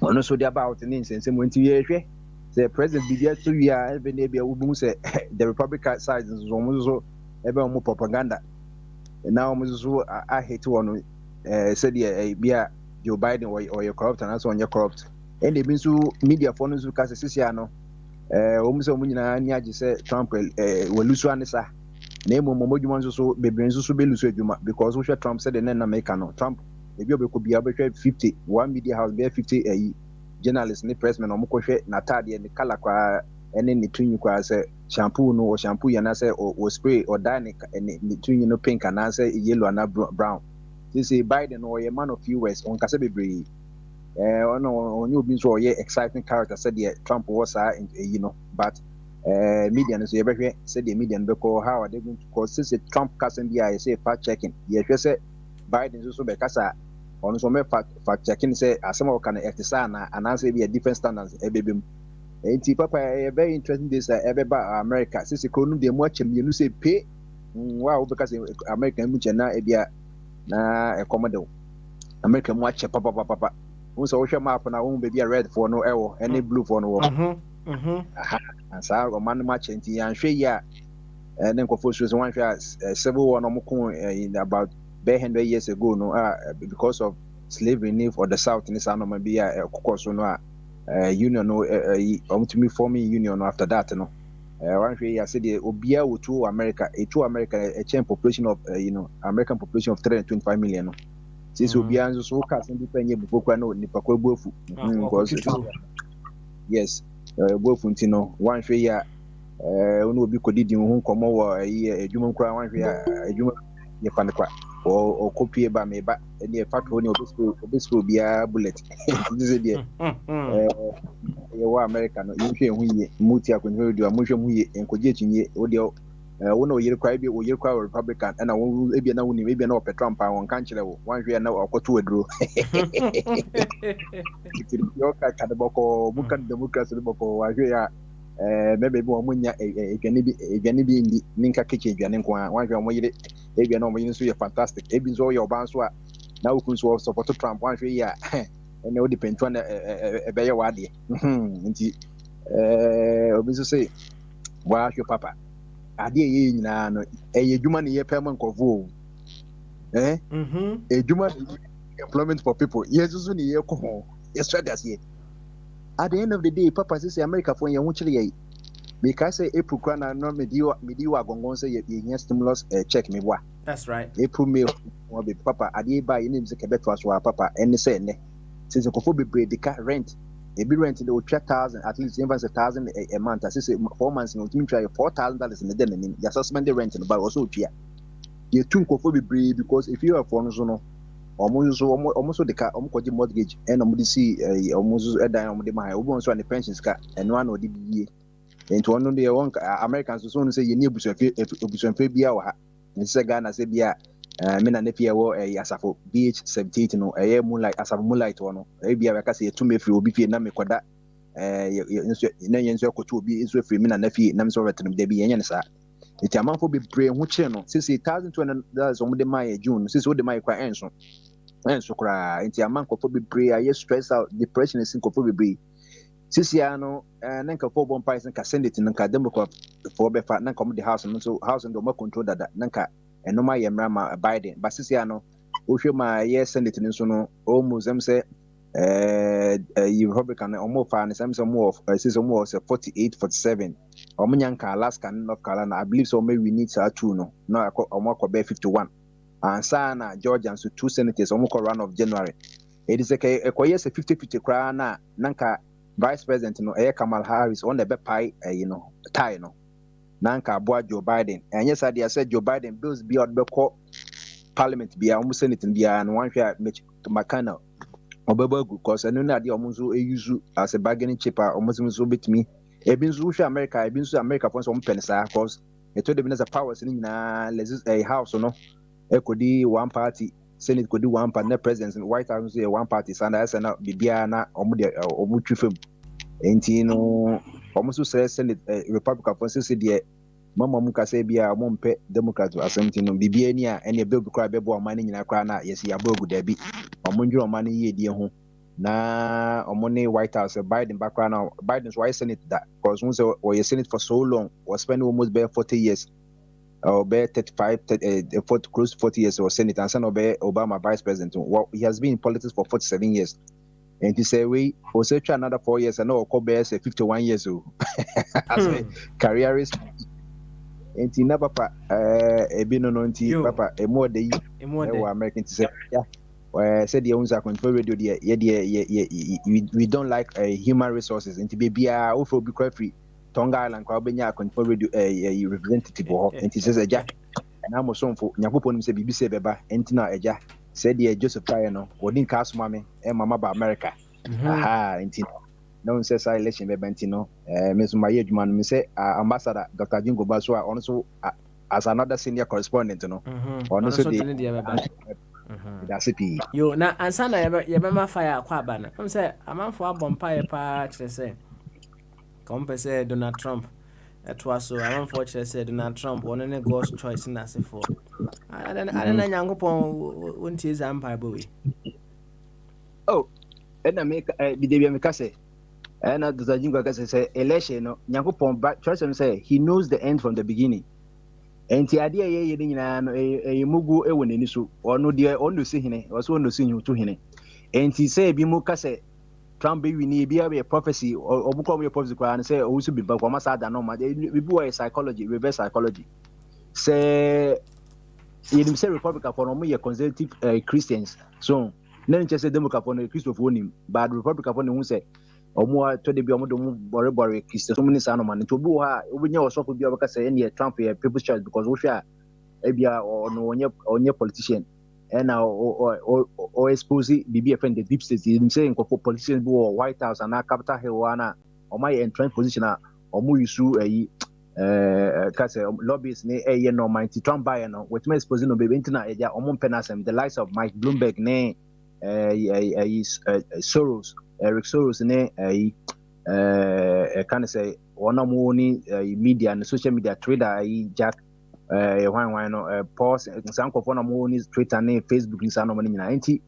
[SPEAKER 4] ono so dey about ne nsensem enti ye hwe the president bia to we are even dey bia obu say the Republican side so omo so ebe omo propaganda na omo so a hate one say the bia Joe Biden or your corrupt and so on your corrupt and they been so media for no so ka sisia no omo so omo nyina ni age say Trump walusu anisa na emo modwuma nso so bebre nso so belusu adwuma because we Trump said na America no Trump ebi obeko bia obehwe 50 one media house be 50 journalist ni pressman no mokɔhwɛ na tade ne kala kwa ene ne tunyi kwa sɛ shampoo no o shampoo ya na sɛ o spray o dye ne tunyi no pink na sɛ yellow na brown this is Biden no ye man of few words on kasa bebre ono onye obi nso ye exciting character said the Trump was you know but media no so you behwe said the media no beko how are they going to cause since Trump casting the say fact checking ye hwe say Biden so be kasa on so me fact checking say asem o kan etisa na ananse be a different standards ebebem enti papa very interesting this ebeba America since ko no de mo achem ye no say pay wow because America mu chena ebia na ekomodo America mu ache papa so we map na won be a red for no ewo any blue for no so man match enti yan hwe ya then ko for so one hwe civil war no mo in about 100 years ago no because of slavery for the south in Sano be a kokoso no union no to me forming union after that no one hwe ya said obia wo to America a chain population of American population of 325 million no since obia nso so ka sen bi penye bukokwa no nipa kwa buafu yes buafu ntino one hwe ya ono obi kodidi hu nkomo wo adwuma nkura one hwe ya adwuma ye panekwa o copy ba me ba e fato ni obisco bia bullet this is there ye wa America no you hwe hu ye muti akonwe do amohwe hu ye enkoje chinye o de wo no yiri kwa bi wo yiri kwa Republican na wo ebi na wo ni ebi na o Trump a won kan kire wo wan hwe na okoto aduro yo ka ka de boko mu kan democracy de boko wa hwe ya maybe bi wo munya edwane bi ndi ninka keke edwane nko a wan hwe mo yiri ebi na mo yiri so ye fantastic ebi so ye oban so a na wo kun so support Trump wan hwe ya ene o depend on ebe ye wa de nti obi so say wa hwe papa ade ye nyina no edwuma ne ye pema nkofo edwuma employment for people yesu so ne ye ko ho yes strategy here at the end of the day papa say America for ye ho kire ye because say April kwa na no medio agongon say ye stimulus check me boa.
[SPEAKER 2] That's right.
[SPEAKER 4] April May wo be papa ade ba ye nim say kebeto aso papa ene say ne since nkofo be break the rent a be rent the 3,000 at least even 1,000 a month as say 4 months no timi try $4,000 in the den nim ya suspend the rent no but also tua ye tun nkofo be break because if you are for no so no almost the car almost mortgage and see almost a dime on the my own so and pensions car and one or the year and to one the one Americans so say you need busuan bia wa in say Ghana say bia me na nepia wo asafo BH78 no moonlight asafo moonlight no bia we ka say to me free obi fie na me koda na yenso akoto obi enso free me na nafie na me so retenum da bi yenye ne sa iti amanfo be pray ho kire no say $1,200 on the my June say so the my kwa enso kra enti amanfo be pray aye stress out depression is nkofo be pray sisi ano na nkofo bon price nka send it nka democrat for be fa na come the house no so house ndo ma control dada nka enoma ye mra ma Biden but sisi ano o hwe ma ye send it nso no almost them say Republican almost fa and some more of 48-47 Omunyanka Alaska North Carolina I believe so maybe we need two no omako be 51 and sana Georgia and so 2 senators omako run of January it is a yes 50-50 kra na nanka vice president no Kamala Harris on the be pie tie no nanka boa Joe Biden and yes I said Joe Biden bills be out be call parliament be almost senate be and one share McConnell obabagu cause enu na de omunzo use as a bargaining chip omunzo so betimi ebi nso hwe America ebi nso America for some pensa cause eto de binasa powers ni nyina let's a house no ekodi one party senate kodi one party na president white house one party sanda asa na bibia na omutwi fam enti no omunzo senate republican for say de mama mu ka say bia omompe democrat assembly no bibia ni a ene be kura be bo amane nyina kura na yesi abogu da bi omunjuro amane yedie ho na omone White House Biden background Biden's why Senate that because once or Senate for so long was spending almost bare 40 years or bare 35 40 close to 40 years or Senate and son Obama vice president well he has been in politics for 47 years and he say we also try another 4 years and no bear say 51 years old as a careerist and he never papa a more day American to say yeah said the owners are control radio we don't like human resources and to be also be quite free Tonga Island kwa benya control radio representative and he says eja na mo so mfo nyakopon se bibi se beba entina eja said the Joseph Tayo no odin ka asoma me mama ba America aha entina no say say election beba entino me so maye adwuma no me say ambassador Dr. Jingo Baso on so as another senior correspondent no on so that's it.
[SPEAKER 2] Yo na ansana ye bema fire kwa aba na am say amanfo abompa ye pa kire say kompe say Donald Trump etwa so amanfo kire say Donald Trump one ne God's choice na say for ada na nyankopon wontie zampa bowe
[SPEAKER 4] oh na make bidebia me ka say na Dr. Jingo ka say election no nyankopon choice say he knows the end from the beginning. Enti ade ye nyina no mugu ewo nani so ono de ono si hene oso ono si nhutu hene enti say bi mu ka say Trump be wini bi a prophecy obuko mo prophecy kwa na say o su bi ba kwa masa da no ma bi wa psychology reverse psychology say yedim say Republican for no mo ye conservative Christians so na nche say Democrat for no Christopher onim but Republican for no hu say omo to de bi omo do mo bore Christians so many sa no man to bi ha obenya osofo bi obaka say any Trump here people's choice because we share ebia no onye politician and or expose bibi offend the deep state him saying for politicians bi White House and Capitol Hill na o my entrenched position omo use kase lobbies ne no mighty Trump buyer no which may expose no baby internet eja omon penasem the likes of Mike Bloomberg ne Soros Eric Soros ne can say one of money media and social media trader Jack why no pause some of one of money Twitter ne Facebook ni sa no money na enti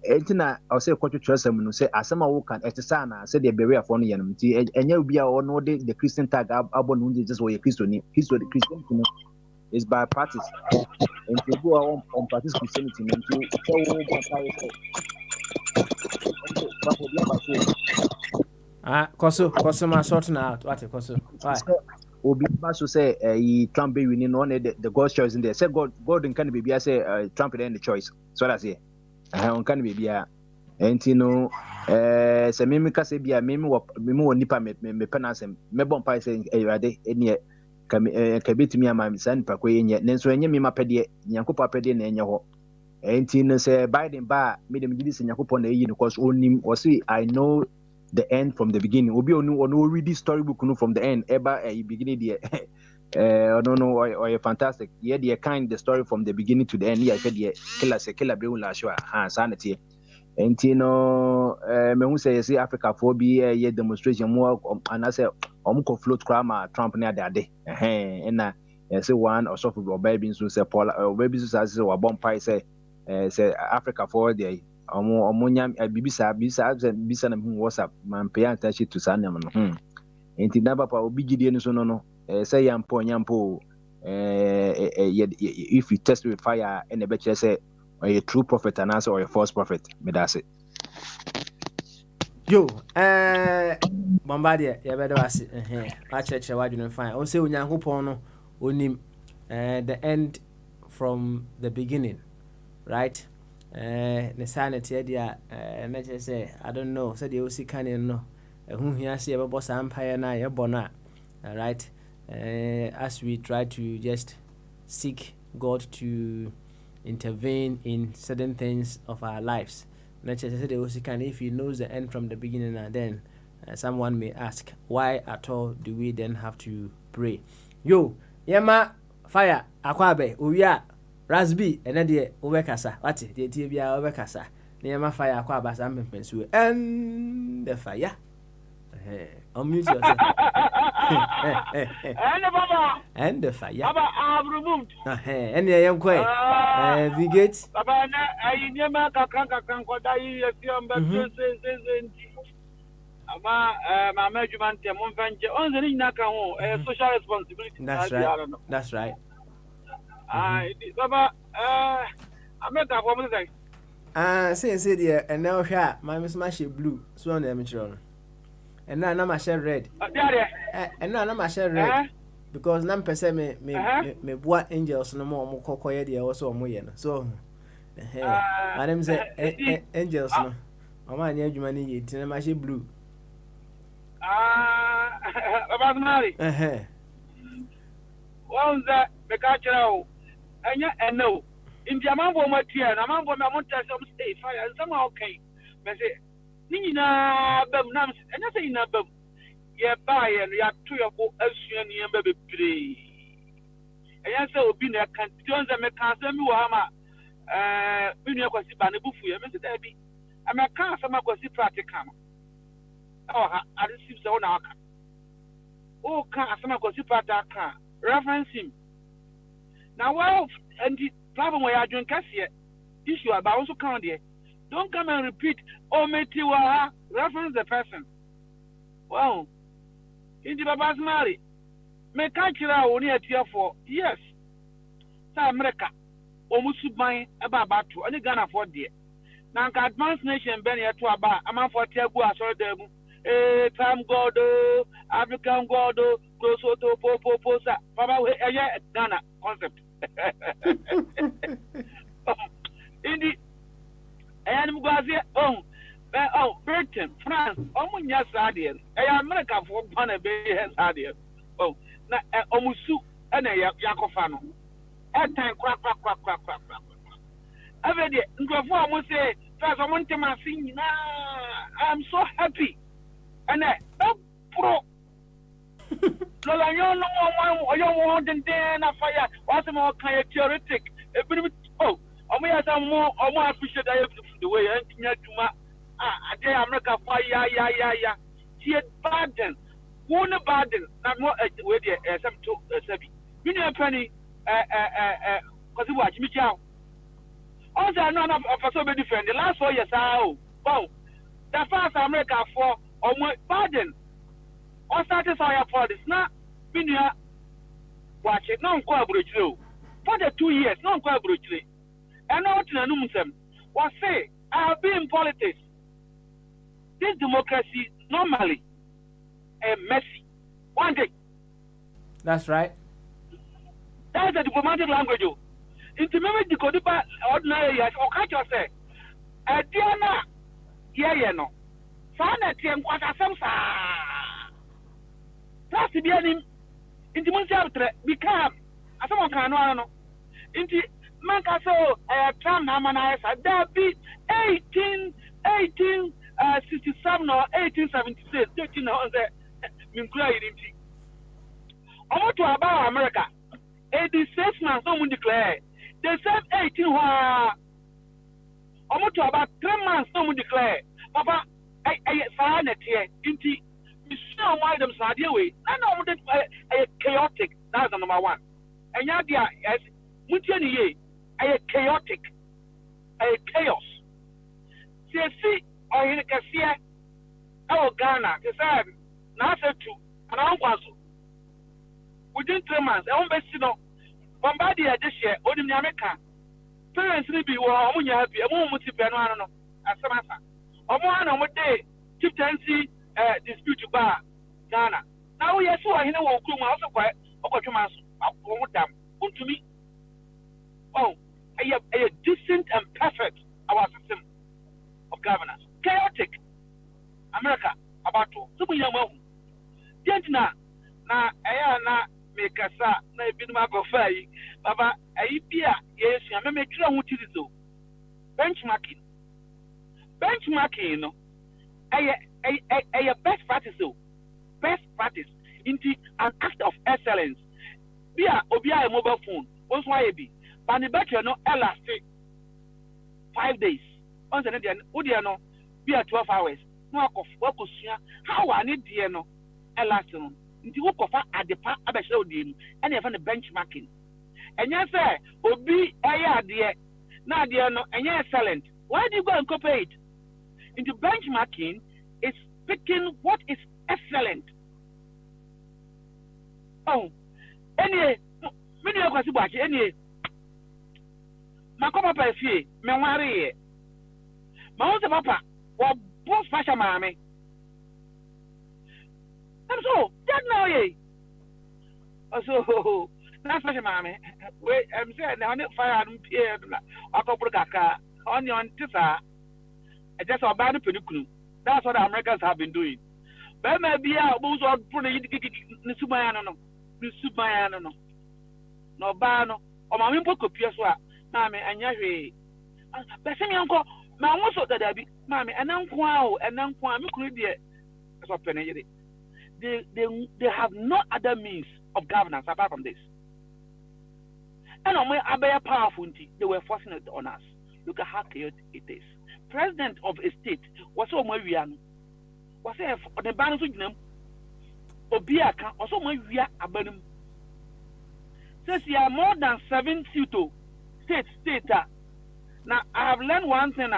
[SPEAKER 4] entina I say kwatu trust no say asema wo kan etisana say the barrier for no yanum ti enya obi a ono the Christian tag abo no just we Christian no is by practice and to go on practice Christianity into so
[SPEAKER 2] koso ma sorting out what koso why
[SPEAKER 4] obi ba so say Trump be winning on the God's choice in there say God can be say Trump then the choice so that's it on can be enti no se meme ka se bia meme wo nipa me penasem me bon pai se awade enie ka betumi ama san pa koyenye nenso enye me mapede nyankopɔ apede na enye ho enti no se Biden ba me dem gidi se nyankopɔ na eyi no cause onim o say I know the end from the beginning obi onu read the storybook no from the end eba beginning there no or fantastic yeah the kind the story from the beginning to the end yeah killer be la show sanity enti no me hu say yes Africa for be ye demonstration more and I say ko float crama Trump na ade na say one or so for baby so say Paul baby so say wa bomb pie say Africa for there omunya bibisa na hu WhatsApp man pay attention to sanam no enti na papa obi gidie no so no say yampo if you test with fire and be say a true prophet and answer or a false prophet me that's it
[SPEAKER 2] yo bombardier ya bedo ase a cheche wadwene fine o say onyankopon no onim the end from the beginning right the sanity dia na che say I don't know say the osi kan no hu hia se be boss empire na ye bona right as we try to just seek God to intervene in certain things of our lives. If he knows the end from the beginning, and then someone may ask, why at all do we then have to pray? Yo, yema fire akwabe uya rasbi enede obekasa wati de tie bia obekasa yema fire akwaba sampempensu and the fire unmute yourself. And the fire.
[SPEAKER 5] Baba, I have removed.
[SPEAKER 2] And I am quite. Vigate.
[SPEAKER 5] Baba, I never can go die if you are my management, on the Naka, social responsibility.
[SPEAKER 2] That's right. That's right.
[SPEAKER 5] Baba, I met that woman.
[SPEAKER 2] Say, dear, and now here, my Miss Mashy blue, swan amateur. And now I'm share red. And now I'm share red because nam pese me boa angels no more mo kokoye de also mo ye no so my name say angels no mama anya adwuma ni ye tin ma she blue
[SPEAKER 5] about marry one that me ka kira anya eno india mambo matia na mambo me monta some stay fire and some okay me say nina bam nam anya say ina bam ye buy and ya to your go asuan ye be pre anya say obi na kan don't me kan say mi wo ama binu akwasi ba na bufu ye me say da bi ama kan say makwasi practical oh ha I receive so na aka oh kan asema akwasi practical reference him now well and the problem we are doing kase issue about also count there don't come and repeat oh meti wa reference the person well in the Baba's marry me can't kira oni atia for yes sa America omusu ban aba to ani Ghana for there na nka advanced nation ben yeto aba am for tiagu asoro dem time God African God close to po sa baba we Ghana concept in the and Mugazi Britain, France, Omunya Sadia, America for Pana Bay Sadia. Oh, Omusu and a Yakofano. At time crack. Every day, Ngafo must say, First, I want to sing now. I'm so happy. And pro. No, I know no one, you want and then a fire, what's more kind of theoretic. Oh, I may have some more appreciate the way I think to my America fire, yeah. She had burden. One burden, not more with some to Sabi. You know, Penny, because you watch me out. Also, none of us so different. The last 4 years, oh, the first America for almost burden. Or satisfy for this now. Minia watch it, non collaborative. For the 2 years, non collaborative. And out in a numsum was say, I have been in politics. This democracy normally a messy. One day.
[SPEAKER 2] That's right.
[SPEAKER 5] That's the diplomatic language. Intimate the Kodiba ordinary years or catch yourself. A Diana, yeah, no. Sanity and what are some. That's the beginning. Into Munchautre become as someone can know. Into Mancaso, Tram Namanais, there be 1867 or 1876, 13 on the Minklay. I want to about America. 86 months, someone declare. They said 18. I want to about 3 months, someone declare. Papa, I found it here. Into so why them Sadia way? I know that chaotic. That's the number one. And Yadia, as Mutiani, a chaotic, a chaos. See, or in a cassia, oh, Ghana, the same, Nasa two, and I was within 3 months. I won't be seen. Bombardier this year, Odim America. Parents will be warm, you happy. I won't put Peruano as Samasa. Or one on what day, chieftaincy. Dispute to bar Ghana. Now we are so I know also quite to me. Oh, a decent and perfect our system of governance. Chaotic America about to super young. Gentina na ayana make us na been my buffet. Baba, a beer, yes, I may make sure what it is. Benchmarking, you know. A best practice, into an act of excellence. Be a mobile phone. What's why it be? But the battery no elastic 5 days. Once an Indian, would you know? Be a 12 hours. No, what was how I need the no elastic. Into work of at the part of a show, and even the benchmarking. And yes, sir, will be a dear. Now, dear, no, and you're excellent. Why do you go and cooperate? Into benchmarking is picking what is excellent. Oh, any many of us watch any. My papa fee, me worry. My own papa, or both fashion mammy. And so, that now ye. So, that's fashion mammy. Wait, I'm saying, now, fire and peer, or couple caca, on your tissa. Just about the pedicure. That's what the Americans have been doing. But maybe I was on Nisumayano, no Bano, or my people could pierce what, Mammy, and Yahi. But send me uncle, my also that I be, Mammy, and Uncle, and Uncle, I'm they have no other means of governance apart from this. And on my Abaya powerful, they were forcing it on us. Look at how chaotic it is. President of a state was so much was the balance with them. Obiaka also my via abanum. Says you are more than 7 states. Now I have learned one thing.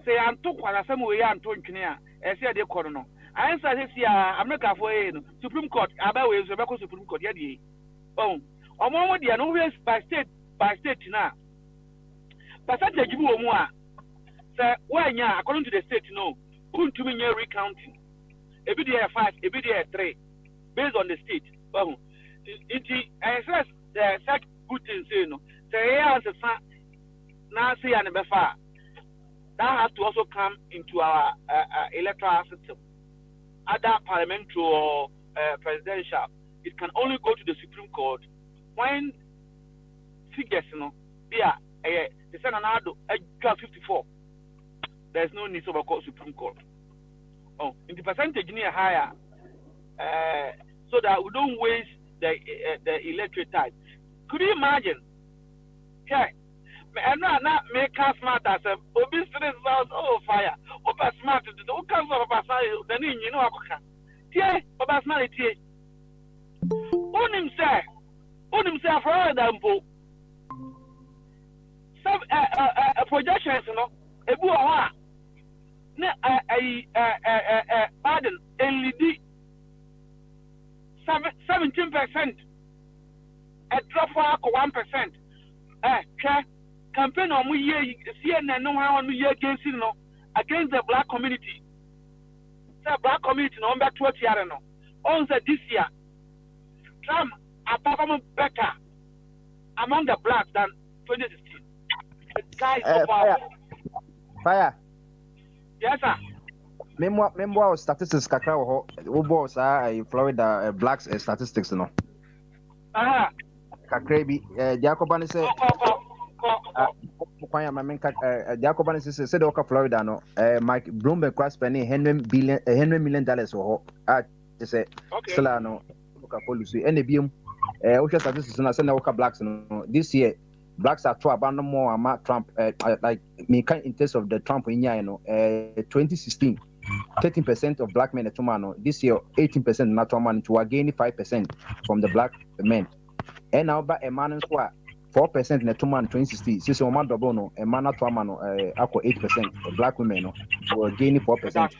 [SPEAKER 5] Say I'm took one some way and to engineer. I said the coroner. I answer this year America for Supreme Court. About ways Supreme Court. Yadi. Oh, or more than always by state now. Percentage you more. Why, according to the state, no, couldn't to me recounting. Every day 5, every day 3, based on the state. Oh, it says the such good things, you know. Say, answer Nancy and Befa. That has to also come into our electoral system. Other parliamentary or presidential, it can only go to the Supreme Court when figures, you know, the Senado 54. There's no need of a court Supreme Court. Oh, in the percentage near higher, so that we don't waste the electric time. Could you imagine? Okay. And not make us smart as a obese house, oh fire. Opa smart to the cancer of a fire, then you know, yeah, Opa smart. On himself, rather than some projections, you know, a boa, pardon, LED 17%, a drop for 1%. Campaign on we year CNN no how we year against against the black community. The black community number 20 year no. On the this year, Trump are performing better among the blacks than 2016. The guy is
[SPEAKER 4] Fire.
[SPEAKER 5] Yes, sir.
[SPEAKER 4] Member statistics kakra wo bo sa Florida blacks statistics no. Kakra bi Jacoban say kwanya mamenka Jacoban say the oka Florida no Mike Bloomberg was spending $100 million ho say sala no oka policy and biom which statistics na say na oka blacks no this year blacks are to abandon more ama Trump like me kind in terms of the Trump in year no 2016 13% of black men at Tomano. This year, 18% not Tomano to again 5% from the black men. And now, by a man and square 4% in the Tomano 2016. Since a man double a man at Tomano, 8% black women were gaining 4%.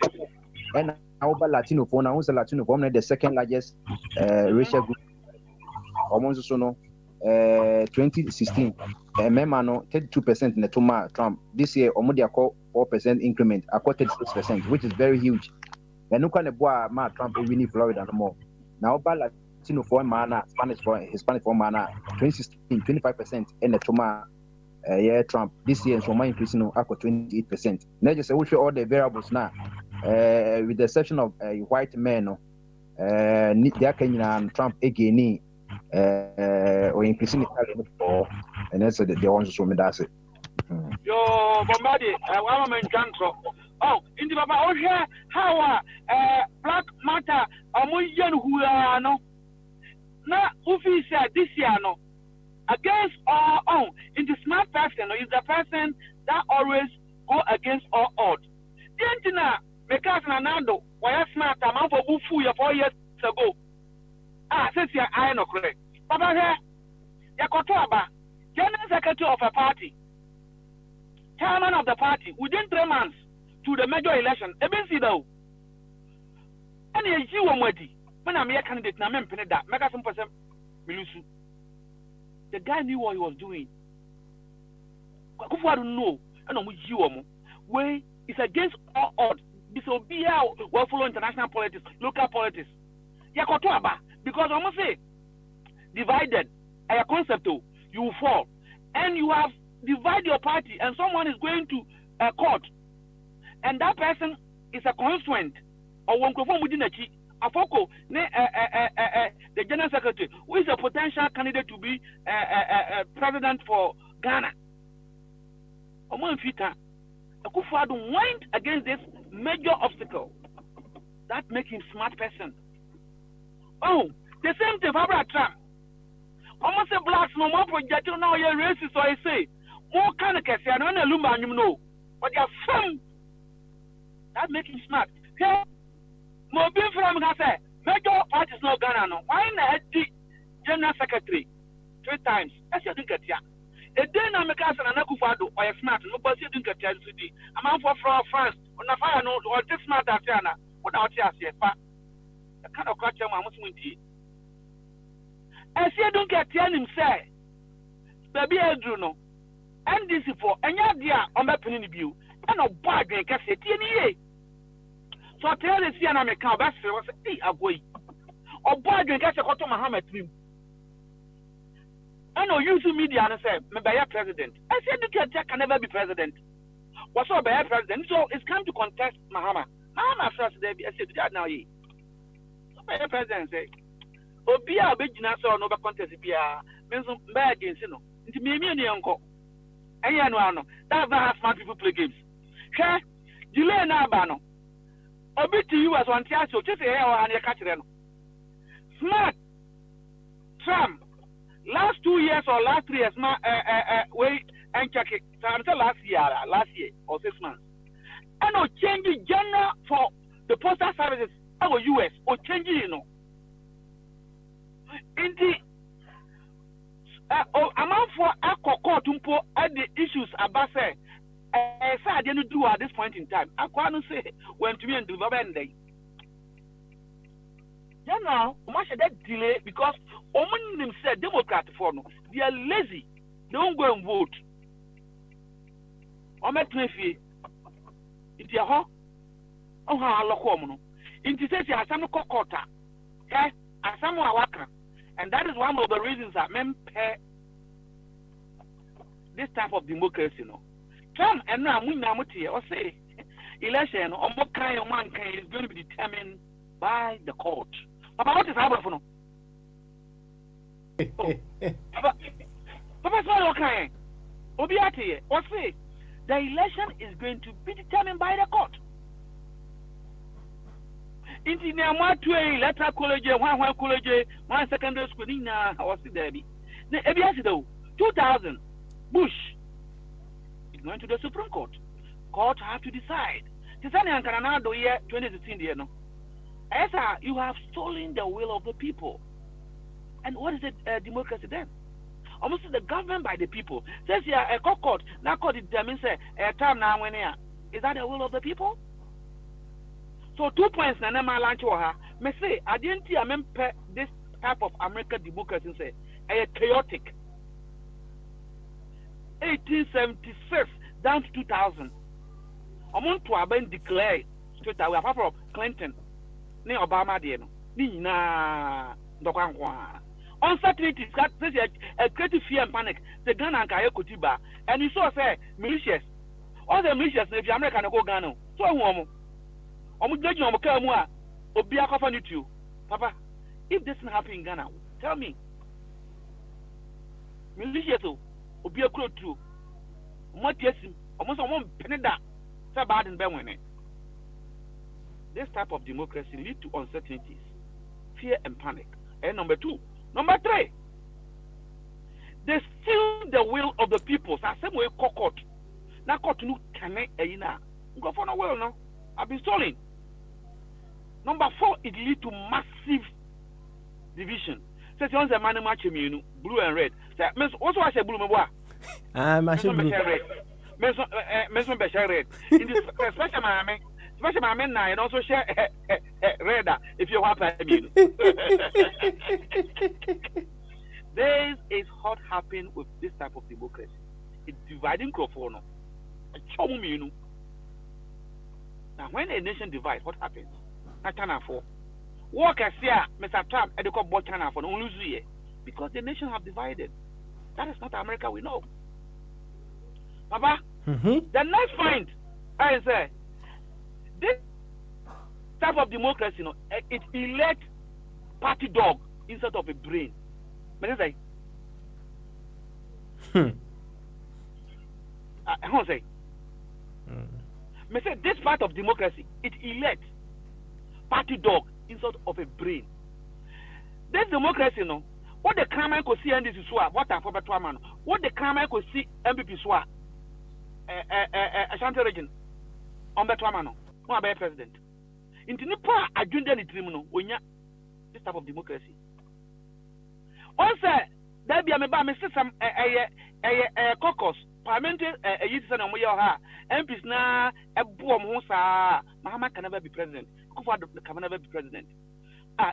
[SPEAKER 4] And now, by Latino phone, I was a Latino phone, the second largest racial group. Almost so 2016, Memano 32% in the Toma Trump. This year, Omodia call 4% increment, I quoted 6%, which is very huge. And no kind of boy, Trump, we need Florida no more. Now, by Latino for mana, Spanish for Hispanic for mana, 2016, 25% in the Toma Trump. This year, so my increasing up 28%. Now, just we show all the variables now, with the exception of white men, their Kenyan and Trump again. Or increasing it for and that's the ones who that's it.
[SPEAKER 5] Yo, Bombadi, I'm a control. Oh, in the Baba, oh, yeah, how Black Matter, who are no. Now, Ufi said this year, no, against all own. In the smart person, is the person that always go against all odds. The engineer, because Nando, why smart, I'm for Ufu 4 years ago. Since I know correct. Papa here, Yakotoaba, General Secretary of a party, Chairman of the party, within 3 months to the major election, ABC though. And you were ready. When I'm a candidate, I'm a that, make some percent, Milusu. The guy knew what he was doing. I don't know. I know which you where it's against all odds. This will be how we follow international politics, local politics. Yakotoaba. Because I'm going to say, divided, a concept, you will fall. And you have divided your party, and someone is going to court, and that person is a constituent, or one conform within a Afoko, the General Secretary, who is a potential candidate to be president for Ghana. Omo Fita, Akufo-Addo went against this major obstacle. That makes him smart person. Oh, the same thing for Trump. Almost a blacks no more project now you're racist, so I say more kind of case, I don't know, you know, but they are some that make him smart. Here, more being from Gasa, major parties no Ghana, no. Why not the General Secretary 3 times? That's your think at ya. A dynamic as an Akufo-Addo or a smart, no, but you think at ya. I'm out for France, on a fire note, or this smart as Yana, without ya, I kind of catch him, I must win tea. I say, don't get him say, baby, I do know. And this is for any idea on my penny view, and a bargain can say, so I tell the CNA, I'm a cow, that's was a boy. Or bargain can say, what Muhammad dream. I know you to media and say, maybe a president. I said, the cat can never be president. What's up, by a president? So it's time to contest Mahama. Mahama first, I said, that now, ye. The president say, Obia Bejina saw no contest Bia, means bad against you. It's me and uncle. And you know, that's how smart people play games. Okay? Delay now, Bano. Obi to you as one tiaso, just a hair and a catcher. smart Trump last 2 years or last 3 years wait and check it last year or 6 months and no change the general for the postal services our US or change in the amount for court at the issues about say I didn't do at this point in time. I can't say when to me and do the now, much that delay because women said Democrat for no, they are lazy. They don't go and vote. I'm at 20. It's your home. Oh, how I look in the city, I some cockota. Okay, I some waka. And that is one of the reasons that men pay this type of democracy. Trump and now we or say election or what kind of man is going to be determined by the court. Papa, what is happening for no? Papa, so okay. Obiati, or say the election is going to be determined by the court. In the Namatue, electoral college, one college, one secondary school, or see there be. The ABS though, 2000, Bush is going to the Supreme Court. Court have to decide. Tisani and Canada year 2016 year no. Esa, you have stolen the will of the people. And what is it democracy then? Almost the government by the people. Says here a court, now court determines a time now when here. Is that the will of the people? So 2 points na ma launch her. Me say I didn't see this type of American democracy say a chaotic. 1876 down to 2000. Among to have been declared straight away apart from Clinton. Ni Obama de no ni na ndokwankwa uncertainty that says a creative fear and panic the Ghana and Kaya Kotiba and you saw say militias all the militias if America no go Ghana so omo judge omo ka mu a obi akofa ni tu papa if this not happen in Ghana tell me militias obi akuro tu omo tiesim omo so omo peneda say bad and be winning. This type of democracy leads to uncertainties, fear and panic. And number 2. Number 3, they steal the will of the people. So same way court. Now court no can go for no will no. I've been stolen. Number 4, it leads to massive division. So you want the man match me blue and red. So also I say blue me what?
[SPEAKER 2] I say blue.
[SPEAKER 5] Mention red. In this special man. Especially my men now, and also share red if you want to mean. This is what happened with this type of democracy. It's dividing Crofono. Now, when a nation divides, what happens? Not China for. Work as here, Mr. Trump, and the call bought China for no year because the nation have divided. That is not America we know. Papa, the next point, I say, this type of democracy, it elect party dog instead of a brain. But it's like, I want to say, me say this part of democracy, it elect party dog instead of a brain. This democracy, what the crime could see and this is what I'm for better man. What the crime could see MPP swap, Ashanti region, on better man. No about president. Into Nipa agenda ni tribunal onya this type of democracy. Also, there be me some caucus parliamentary youth na mo ha MPs na ebo mo sa Mahama can never be president. Kufa can never be president.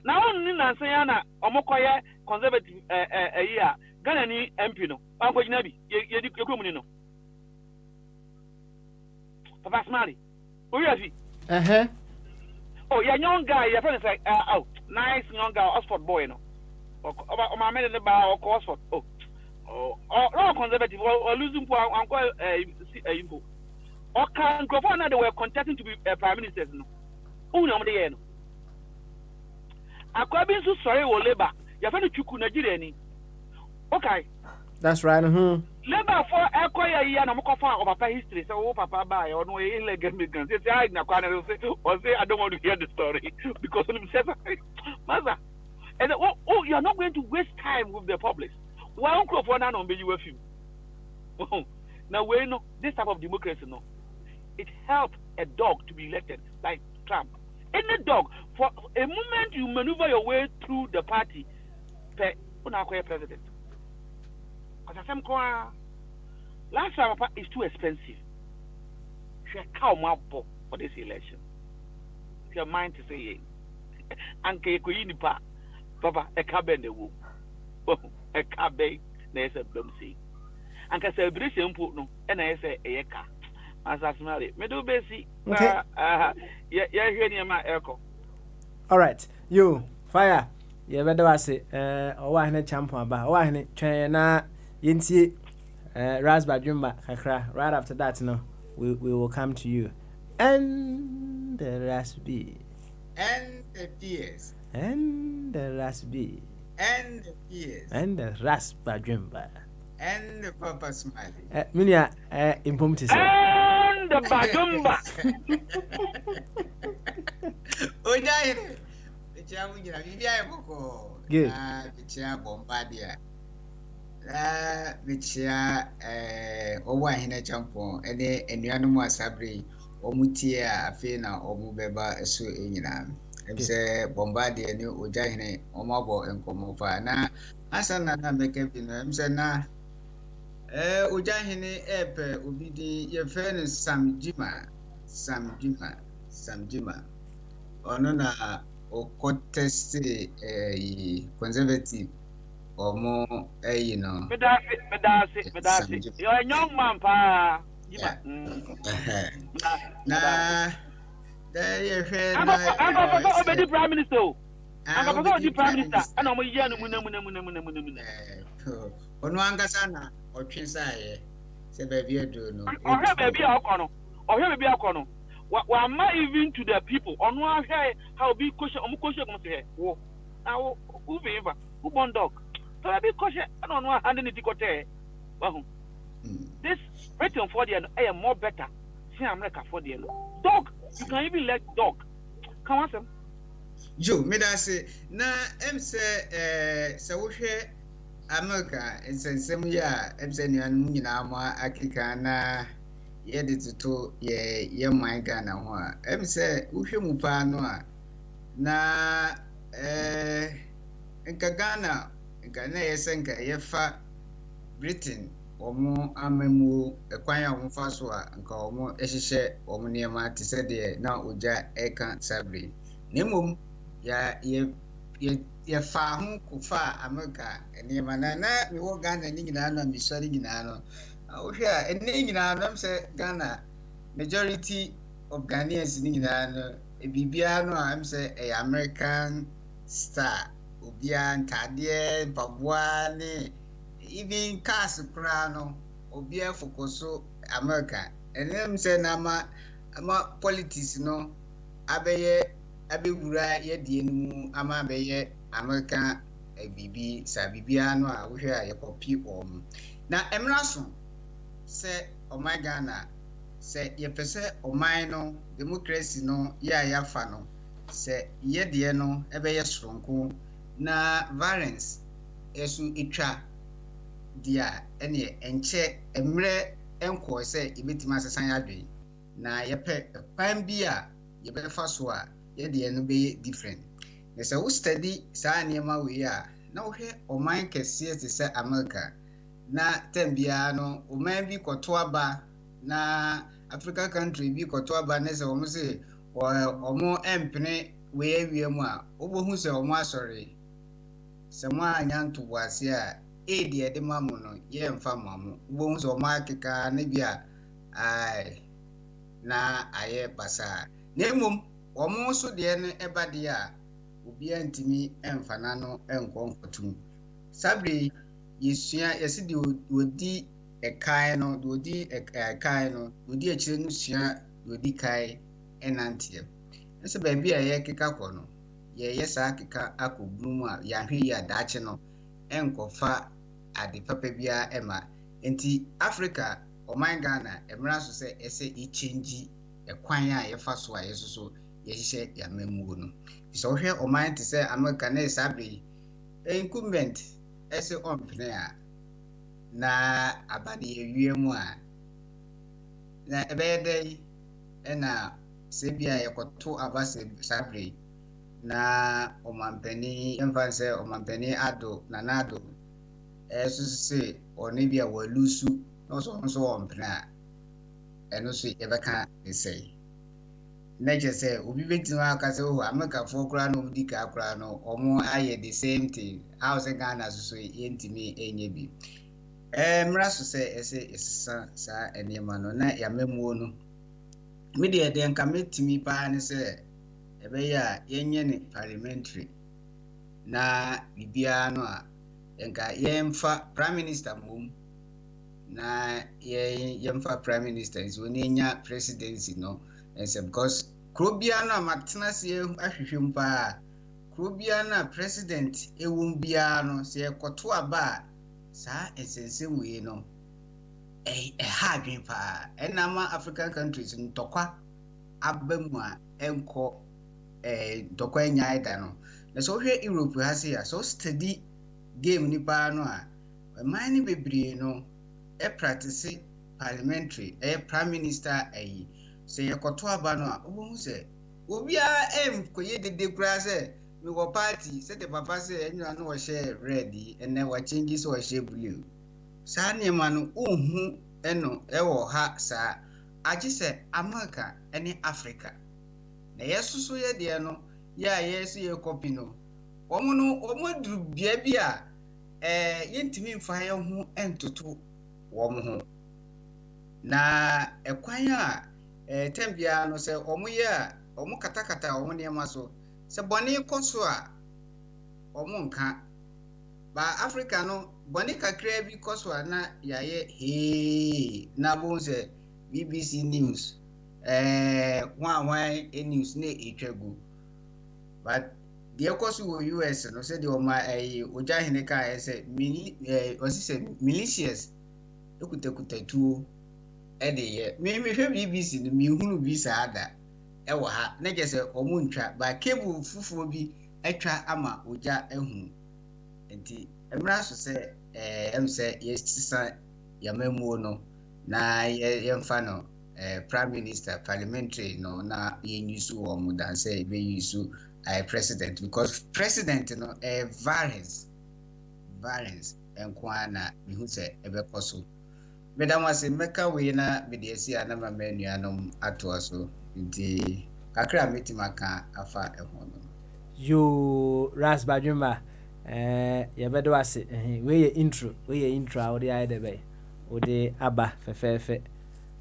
[SPEAKER 5] Now only na say na omokoye conservative here Ghana ni MP no. Anko jina bi ye di komuni no. Papa Smari. Oyafi. Oh, yeah, young guy, your friend is like, nice young guy, Oxford boy, my man in the bar or Oxford. Oh, conservative or losing for uncle info. Or can go for another way contesting to be prime minister. Oh, no, the end. I could be so sorry, or labor. Your friend Chuku Nigeria. Okay.
[SPEAKER 2] That's right.
[SPEAKER 5] Labor for acquire a year and I'm of papa history. So, papa buy or no illegal migrants. Say, I don't want to hear the story because of himself. Mother, And you're not going to waste time with the public. Why don't for now on you with you? Now we know this type of democracy. No, it helps a dog to be elected, like Trump. Any dog, for a moment you maneuver your way through the party, president. Because I'm last time is too expensive. She cow for this election. If your mind to say it, and Kayako Papa, a cabin the womb. A cabin, there's a blum see. And can say British input no, and I say a car. As I smell it, me do basic. Yeah, here near my echo.
[SPEAKER 2] All right, you fire. You better say, why not champion ba? Why not China? Yinti, Raspberry Jumba, Kakra. Right after that, no, we will come to you. And the raspberry.
[SPEAKER 6] And the tears.
[SPEAKER 2] And the raspberry.
[SPEAKER 6] And the tears.
[SPEAKER 2] And the Raspberry Jumba.
[SPEAKER 6] And the Papa Smiley.
[SPEAKER 2] Minia, impumptis.
[SPEAKER 5] And the Bajumba.
[SPEAKER 6] Oh, die. The Champion, good. The chair Bombardier. The chair, over in a champion, and the animal sabri, or mutia, fena, or mubeba, so in say Bombardier new Ujahine, or mobile and Comofa. Now, as another make up in them, say na. Ujahine epe ubidi ye friend Sam Jima ono na okotesti conservative omo you know
[SPEAKER 5] medasi you're a young man pa
[SPEAKER 6] Jima na ye friend
[SPEAKER 5] I'm the prime minister I'm the prime minister and I'm muna
[SPEAKER 6] ono anga sana otwensaye se baby edo no
[SPEAKER 5] baby akono wa ma even to the people ono ahwe how be koshe omo say wo now who favor who born dog so be koshe and ono hand ni tikote wahu this rating for the more better see America for the dog you can even let dog come on some
[SPEAKER 6] Joe me da say na em se wo hwe America nsensem ya ebsenian nyina ma akika na ye de tuto ye man Ghana ho a em se uhwe mu pa no a na nka Ghana ye senka ye fa Britain omo amemu ekwan ya omo fa so a nka omo ehihye omo niema te se de na oja eka sabre nemom ya ye fa hu ku fa America niema na mi wo Ghana ni nyina na mi sori nyina no o hwe a eni nyina no se Ghana majority of Ghanaians ni nyina no bibia no am se American star obia ntade babua ni even cars kura no obia fokoso America enem se na ama politics no abewura ye die nu ama beye America bibi sa bibia no a wo hwe a ye copy na emraso se my Ghana se ye pese oman no democracy no ya fa no se ye de no ebeye soronko na violence esu etwa dia ene enche emre enko se ibetima sesan adwe na ye pe pan bia ye be fa so a ye de no be different na se wo study sa niema we a na wo hwe oman kese se America na tembia no oman bi koto aba na Africa country bi koto aba na se wo mo se omo empene we awie mu a obohu se omo asori se mo anyanto wase a de de mamu no ye mfa mamu obohu se omo akeka na bia ai na aye basa na emom omo so de ne eba de a obi antimi emfana no enkonkotum sabre yesua yesi de odi ekai no odi ekai no odi akire no sua odi kai enantie ese ba bia ye keka kɔ no ye yesa keka akobunu a ya hwe ya daache no enkofa ade papa bia ema enti Africa oman Ghana emra so se ese e change ekwan a ye fa so a yesoso yɛhyehyɛ yɛamamuo no sɛ wohwɛ ɔman te sɛ America na ɛsa bere incumbent ɛsɛ ɔmpene a na aba ne yɛwie mu a na ɛbɛyɛ dɛ ɛna sɛ bi a yɛkɔto aba saa bere na ɔmampani yɛmfa sɛ ɔmampani ado Nana Addo so sɛ ɔne bi a walusu na ɔsɛ ɔno nso ɔmpene a ɛno so yɛbɛka ne sɛe na kyerɛ sɛ obi bɛtumi aka sɛ Amerikafoɔ koraa na ɔmudi kaa koraa no ɔmo ayɛ the same thing a sɛ Ghana so yɛntumi ɛnyɛ bi mmara so sɛ ɛsɛ ɛsesa saa nneɛma no na yɛamamuo no medeɛ deɛ nka mɛtumi paa ne sɛ ɛbɛyɛ a yɛnyɛ ne parliamentary na biribiara no a nka yɛmfa prime minister mmom na yɛmfa prime minister nso wɔn anya presidency no ɛsɛ because kuro biara no a matena se ahwehwɛ mu paa kuro biara no a president ɛwɔ biara no sɛ yɛkɔto aba a saa ɛsɛnsɛm wei no ɛha adwen paa ɛnama African countries ntɔkwa aba mu a ɛnkɔ ntɔkwa nyae da no na sɛ wohwɛ Europe ha se a sɛ study game ni paa no a ɔman no bebree no practice parliamentary prime minister ayi sɛ yɛkɔto aba no a wobɛhu sɛ obiara ɛnkɔyɛ dede koraa sɛ mewɔ party sɛ de papa sɛ ɛnwura no wɔhyɛ red ɛnɛ wɔkyɛngye sɛ wɔhyɛ blue saa nneɛma no wohu ɛno ɛwɔ ha saa agye sɛ America ɛne Africa na yɛsoso yɛ deɛ no yɛ a yɛso yɛ copy no ɔmo aduru bea bi a yɛntumi mfa yɛn ho ntoto wɔn ho na ɛkwan a tem biara no sɛ ɔmo yɛ a ɔmo katakata ɔmo nneɛma so sɛ bɔne kɔ so a ɔmo nka ba Africa no bɔne kakra bi kɔ so a na yɛayɛ hee na bo sɛ BBC News wan news na ɛtwa gu but deɛ kɔ so wɔ US no sɛ deɛ ɔma ogya hene ka sɛ ɔsi sɛ militias ekutakuta tuo ɛde yɛ mehwɛ BBC no mehunu bi saa da ɛwɔ ha na kyerɛ sɛ ɔmo ntwa ba cable fufuo bi atwa ama ogya ahu nti mmara so sɛ sɛ yɛsisa yɛamamuo no na yɛmfa no prime minister parliamentary no na yɛnyusu wɔ mo dan sɛ yɛbɛyusu president because president no variance nko a na mehu sɛ ɛbɛkɔ so meda mo ase mɛka wei na mede asi a na mama anuanom atoa so nti kakra a mɛtumi aka afa ɛho no
[SPEAKER 2] yo ras badwemba yɛbɛdo ase wei yɛ intro a wode ayɛ dɛ bɛyɛ wode aba fɛfɛɛfɛ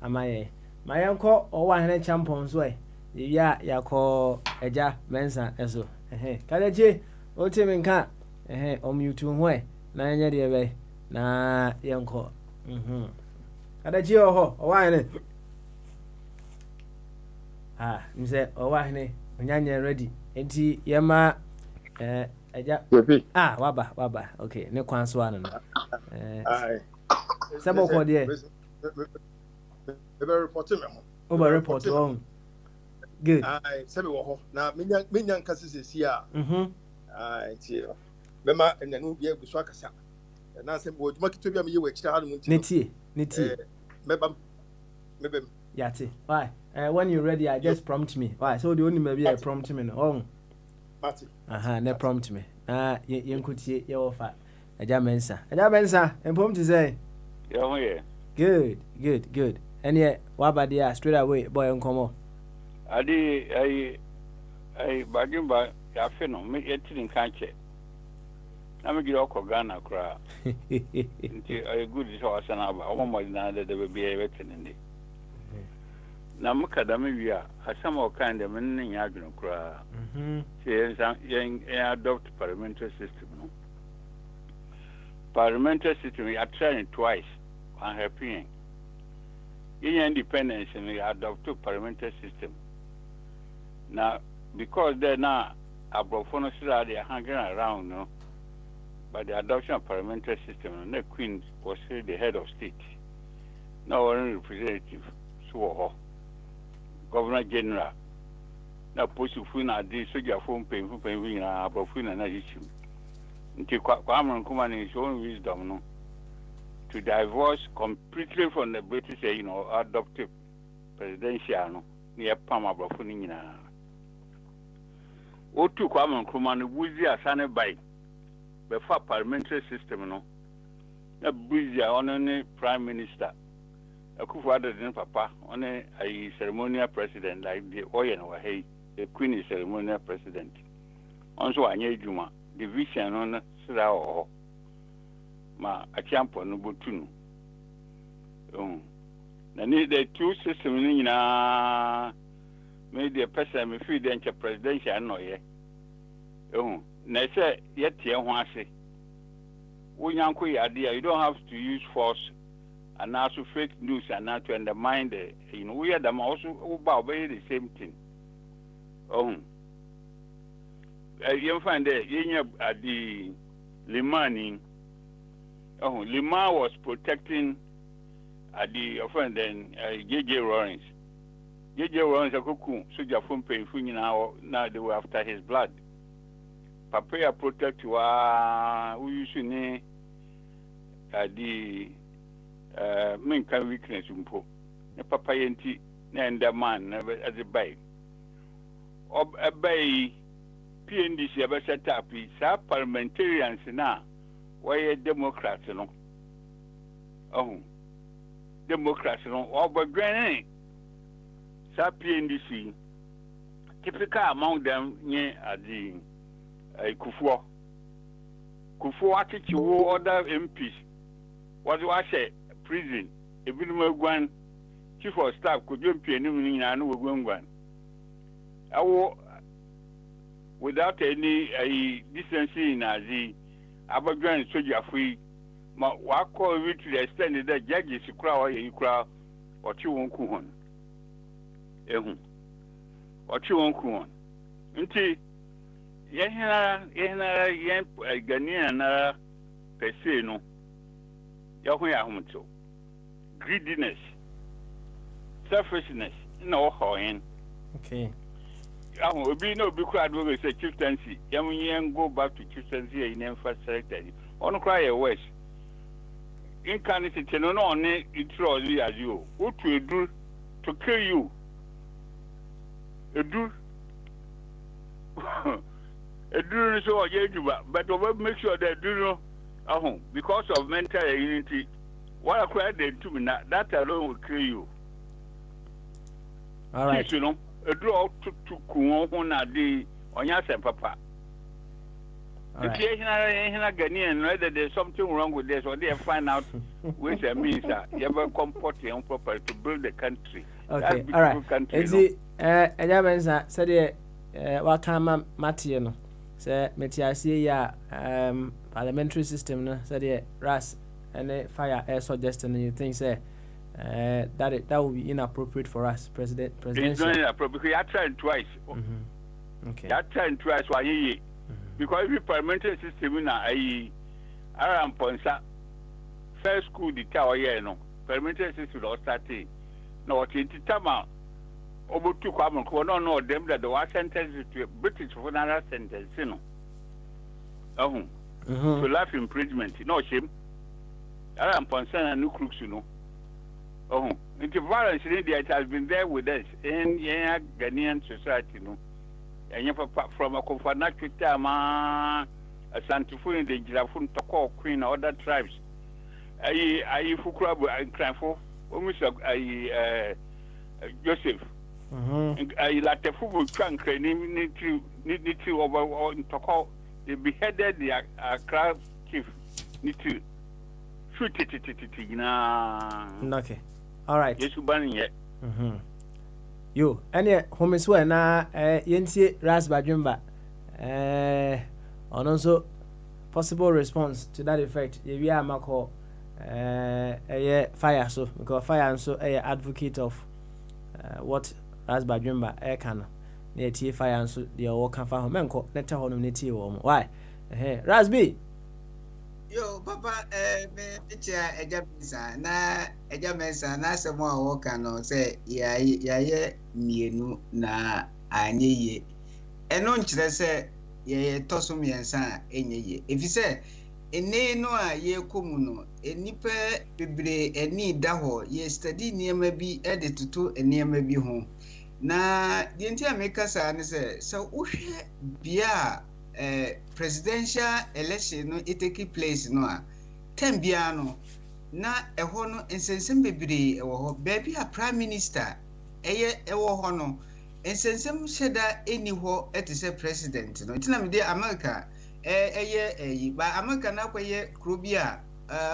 [SPEAKER 2] ama yɛ ma yɛnkɔ ɔwɔ ahene champon so yɛwie a yɛakɔ agya mensa ɛso kadakye wotie me nka ɔmyutu ho na yɛnyɛ deɛ bɛyɛ na yɛnkɔ kadakye wɔ hɔ ɔwɔ ahene m sɛ ɔwɔ ahene onyanyɛ ready enti yɛma agya waba okay ne kwan so ano no sɛ bɔkɔ deɛ over report on good
[SPEAKER 7] sɛbi wɔ hɔ na menya nkasa sɛsi a nti bɛma ɛnanu bi agu so akasa na sɛ bɔ adwuma ketewa bi a meyɛ wɔ akyirɛ ha no mu nti
[SPEAKER 2] ne tie
[SPEAKER 7] mɛbam
[SPEAKER 2] yate why when you ready I just prompt me why so the only maybe I prompt me no
[SPEAKER 7] mate
[SPEAKER 2] ne prompt me yɛnkotie yɛwɔ fa agya mensa mpom te sɛ good ɛneɛ waba deɛ a straight away bɔyɛ nkɔmmɔ
[SPEAKER 8] ade ai badwemba yɛafe no yɛtiri nka kyɛ na megyere ɔkɔ Ghana koraa nti ɔyɛ good sɛ ɔsane aba ɔmɔmmɔdena dɛdɛ baabiaa yɛbɛte ne nde na meka da me wie a asɛm a ɔkan dɛ mene ne nyɛ adwene koraa sɛ yɛn adopt parliamentary system no parliamentary system yɛatra ne twice anhappy yɛn independence no yɛadopt parliamentary system now because they're now abrɔfo no still are hanging around no by the adoption of parliamentary system the queen was still the head of state now one representative so governor general na posifu na de soja phone pen na abafu na issue nti kwa Nkrumah in his own wisdom no to divorce completely from the British adoptive presidential no near Pam abafu ni nyina otu kwa Nkrumah no buzi asane bai be fa parliamentary system no na buzi on prime minister Akufo-Addo din papa on a ceremonial president like the Oyen wa hey the queen is ceremonial president onso anya adwuma division on sira o ma achiampo no botunu na ni the two system ni nyina me the person me feel the presidential no ye na say yete ho ase wonyanko yade you don't have to use force and also fake news and not to undermine the we are them also about the same thing. You find that at the Limani. Lima was protecting at the offending J.J. Lawrence. J.J. Lawrence a cuckoo, soldier from Payfuni now they were after his blood. Papaya protect you who used to name the men can weakness umpo na papa yenti na enda man na as a bay a bay PNDC aba set up sa parliamentarians na why democrats no democrats no obagran sa PNDC typical among them nye adi Kufuor atichi wo other MPs what do I say prison ebinum agwan chief of staff kodwom pianim ni nyina no wogwan awo without any decency in azi abagwan soldier free ma wa call it to the extent that judges kura o ye kura ochi won ku hon ochi won ku hon nti yehina yen Ghanaian na pese no yahu ya humto greediness, selfishness, no hoin.
[SPEAKER 2] Okay.
[SPEAKER 8] I will be no big crowd will say chieftaincy. Young go back to chieftaincy in first selected. On cry a west. Incarnate no only it was as you. What will do to kill you? A do so but make sure that do no because of mental unity. What I cried to me that alone will kill you.
[SPEAKER 2] All right.
[SPEAKER 8] You know, a draw to Kuona de on your papa. Ghanaian, whether there's something wrong with this or they find out which means that you ever comport your own property to build the country.
[SPEAKER 2] Okay, all right. Is it Ejabenza said Wakama Matiano? Say Metiasi ya parliamentary system no said Ras and fire air suggestion and you think say that would be inappropriate for us, presidential.
[SPEAKER 8] It's not inappropriate. I tried twice.
[SPEAKER 2] Okay.
[SPEAKER 8] I tried twice why because every parliamentary system in Aram Ponsa first school the tower no parliamentary system will start no it's tama over to come no them that the was sentenced to British for another sentence to life imprisonment no shame Aram Ponsa and no crooks the violence in India it has been there with us in Ghanaian society and from a Kofanaki Tama, a Santifu in the Girafun Toko Queen, other tribes. I Fukrabu and Cranfo, almost Joseph. I like the football trunk, need to over in Toko. They beheaded the crowd chief, need to shoot it.
[SPEAKER 2] Okay. All right.
[SPEAKER 8] Yes, you ban yet.
[SPEAKER 2] Yo, any home swear na yentie ras badwumba on also possible response to that effect ye wi amako fire so because fire and so advocate of what ras badwumba can na tie fire and so the work can fa menko neta honum ne tie wo why rasbi
[SPEAKER 6] yo papa me etia ejamesa na asemo a woka no say ya mienu na anye ye eno nkyerɛ sɛ yɛ toso miɛnsa enye ye efi sɛ ene no a ye komu no enipa bebre eni da hɔ ye study nneɛma bi de toto nneɛma bi ho na deɛ nti a meka saa ne sɛ wohwɛ bia presidential election no take place no a tem bia no na ɛhɔ no nsensem bebre ɛwɔ hɔ baabi a prime minister ɛwɔ hɔ no nsensem hyɛda eni hɔ ɛte sɛ president no ntina me de America ba America na kwɛyɛ kuro bi a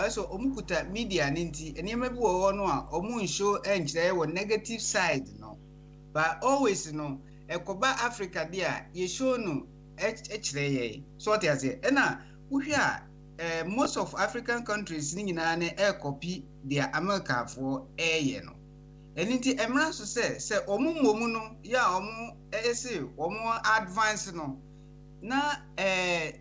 [SPEAKER 6] so omukuta media ninti enema bi wɔ hɔ no a omu nshow enkyerɛ wɔ negative side no but always no ekoba Africa dia ye show no ekyerɛ yɛ so what you say na wohwɛ a most of African countries ni nyinaa ne copy their America for no eninti emra so sɛ omu momu no ya omu say omu advance no na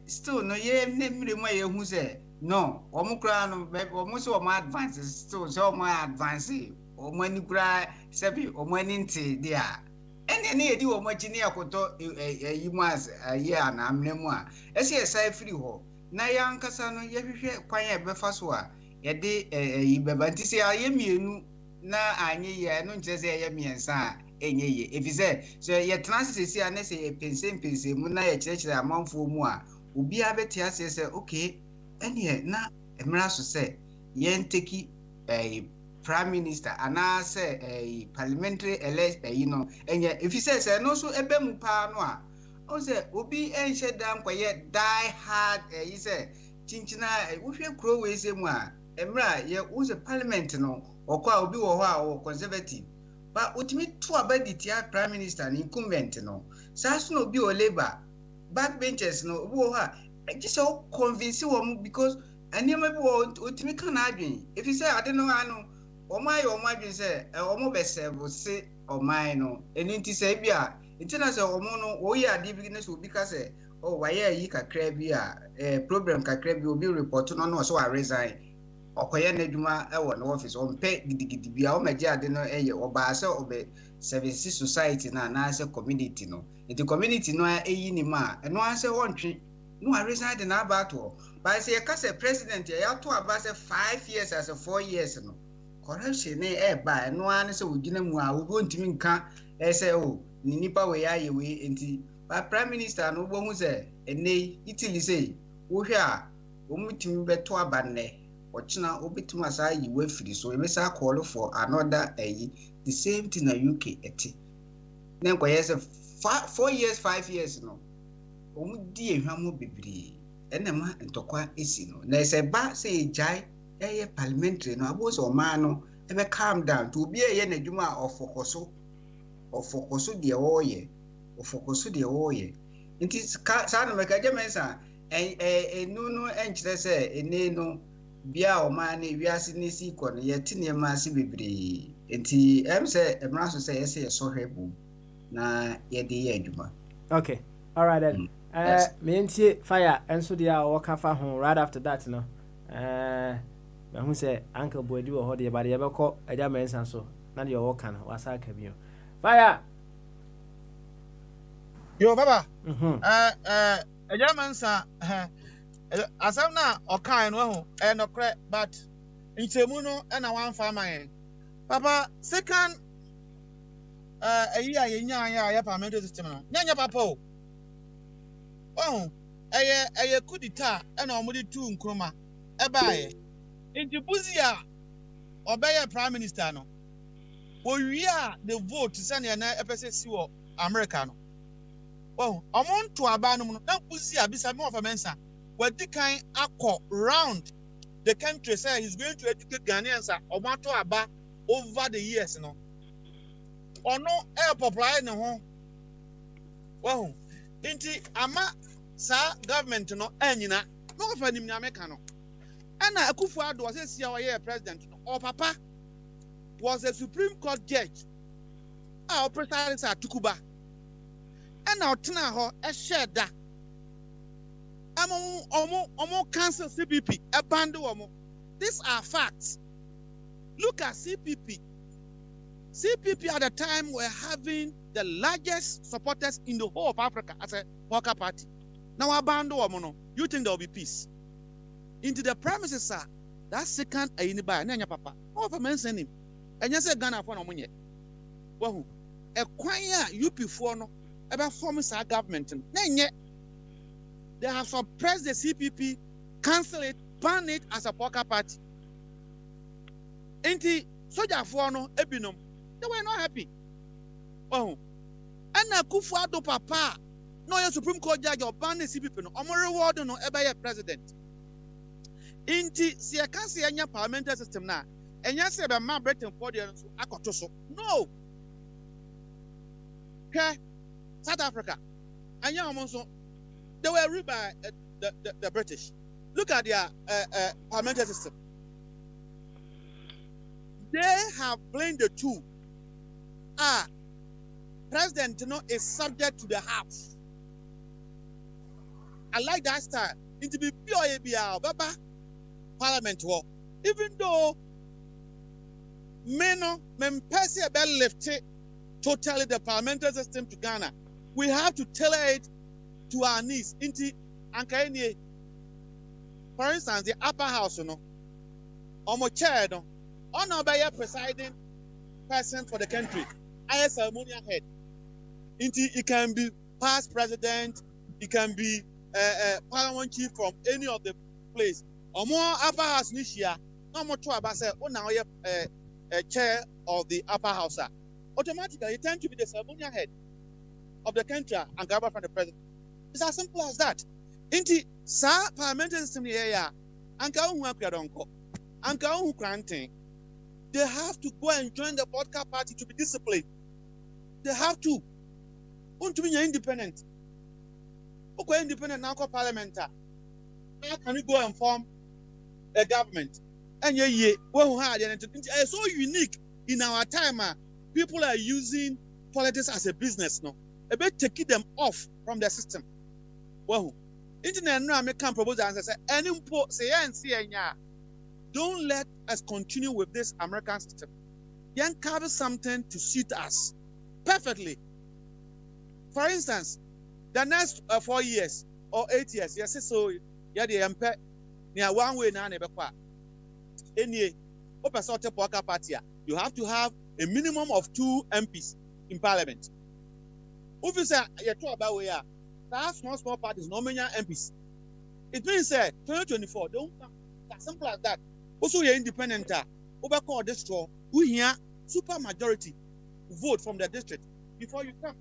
[SPEAKER 6] still no ye mmiri mu ye hu sɛ no omu kra no omu so omu advance still so omu advance omu ani kra sebi omu ani nti dia ene ye di omu achi ne akoto yi mu as ye ana amne mu a ese ye sai free ho na ya nkasa no ye hwehwe kwan e befa so a ye de yi beba nti se ye mienu na anye ye no nkyerɛ sɛ ye miensa a enye ye efize so ye transisi a na se ye pense mu na ye kyerɛkyerɛ amanfo mu a obi abeti ase sɛ okay ene na emra so sɛ ye nteki prime minister ana sɛ parliamentary elect enye efize sɛ no so ebe mu pa no a o sɛ obi enhye dan kwye die hard yi sɛ chinchina wohwe kuro we se mu a emra ye wo sɛ parliament no okwa obi wo hɔ a wo conservative but utimi to abadi tia prime minister ni incumbent no saso no obi o labor backbenchers no obi wo hɔ a just so convince wo because aniema bi wo utimi kan adwen if you say ade no ano omai adwen sɛ omo be serve se omai no eni nti sɛ bi a ntina sɛ omo no wo yɛ ade bi ne so obi ka sɛ oh wayɛ yi kakra bi a problem kakra bi obi report no no so wa resign okoye na adwuma ewo no office ompe gidigidi bia o magye ade no oba se obe service society na ase community no the community no eyi ni ma eno ase wontwe no resign de na abato ba se ye ka se president ya to aba se 5 years as 4 years no corruption ne ba eno an se wogina mu a wo ntimi nka se o ni nipa we ya ye we enti ba prime minister no bo hu se ene Italy say wo hwe a wo mutimi beto aba ne ochina obitima asa yi we free so emesa call for another the same thing na UK eti na nkoye se 4 years 5 years no omu di ehwamo bebre enema ntokwa esi no na se ba se ejai parliamentary no abo so ma no ebe calm down to obi eye na dwuma ofokoso de oye nti sa no meka je mensa enu no enkyere se ene no bia o ma na wiase ne si ko no yeti ne ma se bebre enti se emra so se yese so hwebu na ye de ye adwuma.
[SPEAKER 2] Okay, all right then. Me ntie fire enso dia wo ka fa ho right after that no me hu se uncle Boadi wo ho de ba de yebekọ aja mensa so na de wo ka no wasa ka bio fire
[SPEAKER 9] yo baba aja mensa asam na okan no ho no kre but nchemu no na wan fa man papa second ayi ayenya ya parliamentary system no nyanya papa o eye kudita na omudi tu nkroma ebaaye nti buzia obeye prime minister no owiya the vote sane na epese si wo America no omonto aba no na buzia bisa me of mensa wadikan akọ round the country say he's going to educate Ghanaians omato aba over the years no ono popular ne ho nti ama sa government no anyina no fa nim na America no ana Akufo-Addo was a president no or papa was a Supreme Court judge president Tukuba ana otena ho share da omo cancel CPP a band omo. These are facts. Look at CPP. CPP at the time were having the largest supporters in the whole of Africa as a worker party. Now, abandon, you think there will be peace? Into the premises, sir. That second, a papa. Oh, for mention him. And you say Ghana for no money. Well, acquire UP4 no about forming our government. They have suppressed the CPP, cancel it, ban it as a worker party. Inti soldier for no ebinum. They were not happy. Oh, and na Kufuor papa. No, your Supreme Court judge or ban the CPP no. Omo reward no eba president. Inti si aka se anya parliamentary system na. Enya se be ma Britain for the akoto so. No. Okay. South Africa. Anya omonso. They were ruled by the British. Look at their parliamentary system. They have blamed the two. President is subject to the House. I like that style. It be pure ABR, Baba Parliament war. Even though men Percy lifted totally the parliamentary system to Ghana, we have to tailor it to our needs. For instance, the upper house, chair, honorable presiding person for the country, I ceremonial head. It can be past president, it can be parliament chief from any of the place. Or more upper house this year, no more to about say, now chair of the upper house. Automatically, it tends to be the ceremonial head of the country and government from the president. It's as simple as that. Inti sa parliamentary system here, anka unhu akradonko, anka unhu granting. They have to go and join the vodka party to be disciplined. They have to. Want to be independent. Okay, independent now called parliament. How can you go and form a government? And it's so unique in our time. People are using politics as a business now. About taking them off from the system. Well, internet no American proposal and say any say don't let us continue with this American system. Then carve something to suit us perfectly. For instance, the next 4 years or 8 years, yes, so yeah, the MP near one way now never qua. Any open sort of worker party, you have to have a minimum of 2 MPs in parliament. If you say you're talking about where that small parties, no many MPs. It means 2024, don't come. As simple as that. Also, you're independent. Overcall this straw. We hear super majority vote from the district before you come.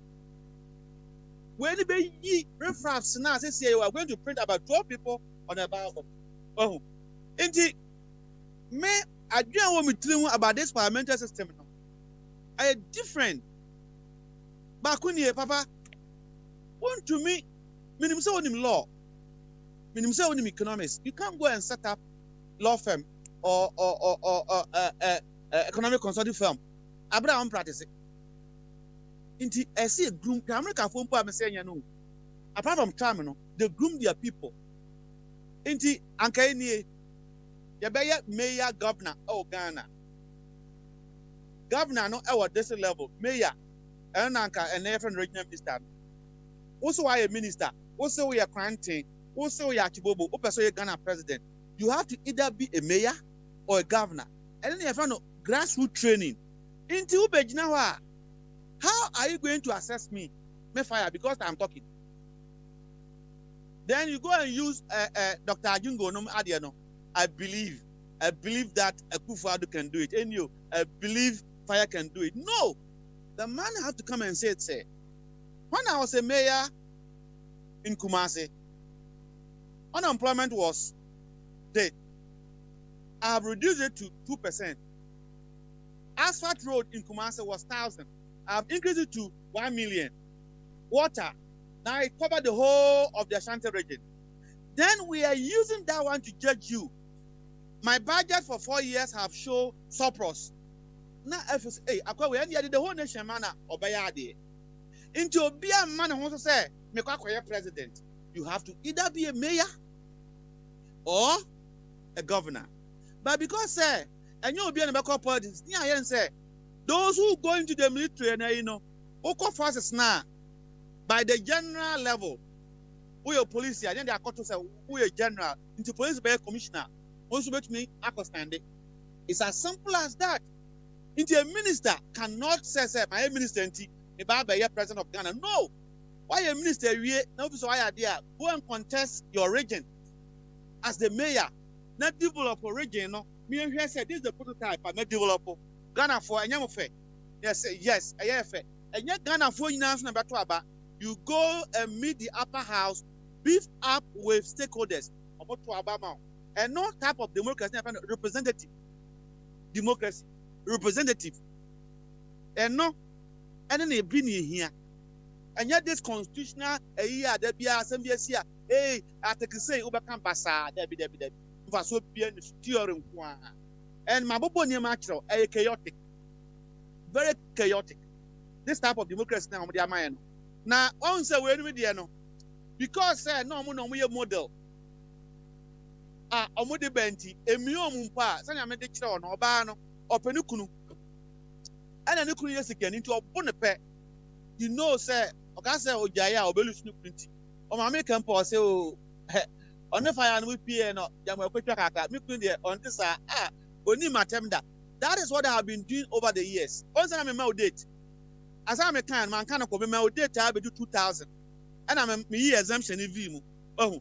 [SPEAKER 9] When you reference now, say you are going to print about 12 people on a ballot. Oh, indeed, me I don't want me to tell you about this parliamentary system. I different. But when you papa, want to me, minimum say on law, minimum say on economics. You can't go and set up law firm or economic consulting firm. Abraham practice it. Inti I see a groom. The American phone I'm saying no. Apart from terminal, they groom their people. Inti ankaini, yabaya mayor governor oh Ghana. Governor no at this level. Mayor, and anka and different regional minister. Also, I a minister. Also, we are granting. Also, we are Chibobo. Also, you Ghana president. You have to either be a mayor or a governor. And then you have grassroots training. Into Ubejinawa. How are you going to assess me? Me fire because I'm talking. Then you go and use Dr. Ajungo no Adiano. I believe that Akufo-Addo can do it. And you, I believe fire can do it. No, the man had to come and say it. Say, when I was a mayor in Kumasi, unemployment was dead. I have reduced it to 2%. Asphalt road in Kumasi was 1,000. I have increased it to 1 million. Water, now it covered the whole of the Ashanti region. Then we are using that one to judge you. My budget for 4 years have shown surplus. Now, FSA, we ended the whole nation man obayade. Into a beer man who wants to say, make a president. You have to either be a mayor or a governor. But because and you'll be in the politics, say Those who go into the military, and Oko forces now, by the general level, who are police, and then they are called to say, who are general, into police by a commissioner, also bet me, I understand it. It's as simple as that. Into a minister cannot say, my minister, if I be president of Ghana. No. Why a minister, no, so I idea, go and contest your region as the mayor, not develop a region. No, me and here said, this is the prototype, I may develop Ghana for a young affair. Yes, a year affair. And yet, Ghana for you go and meet the upper house, beef up with stakeholders about to Obama, and no type of democracy, representative democracy, representative, and no, and then they bring here, and yet this constitutional a year there be assembly here, hey, I take say overcome basa, there be for so be in steering one, and my bobo near natural, a chaotic, very chaotic. This type of democracy now, with mind. Now, on say we no, because no we a model. Omode benti emiyo mumpa sanya me de kire ono oba no openukunu ana ne kunu yesika nti obone pe you know say oka say ojaye a obelu sunu kunti o ma me kan pa say o on fire no pie no jam akwatwa kaka me kunu de on this oni matemda. That is what I have been doing over the years. Once I me date as I me kan man kan ko me date I be do 2000 and I'm me exemption in mu oh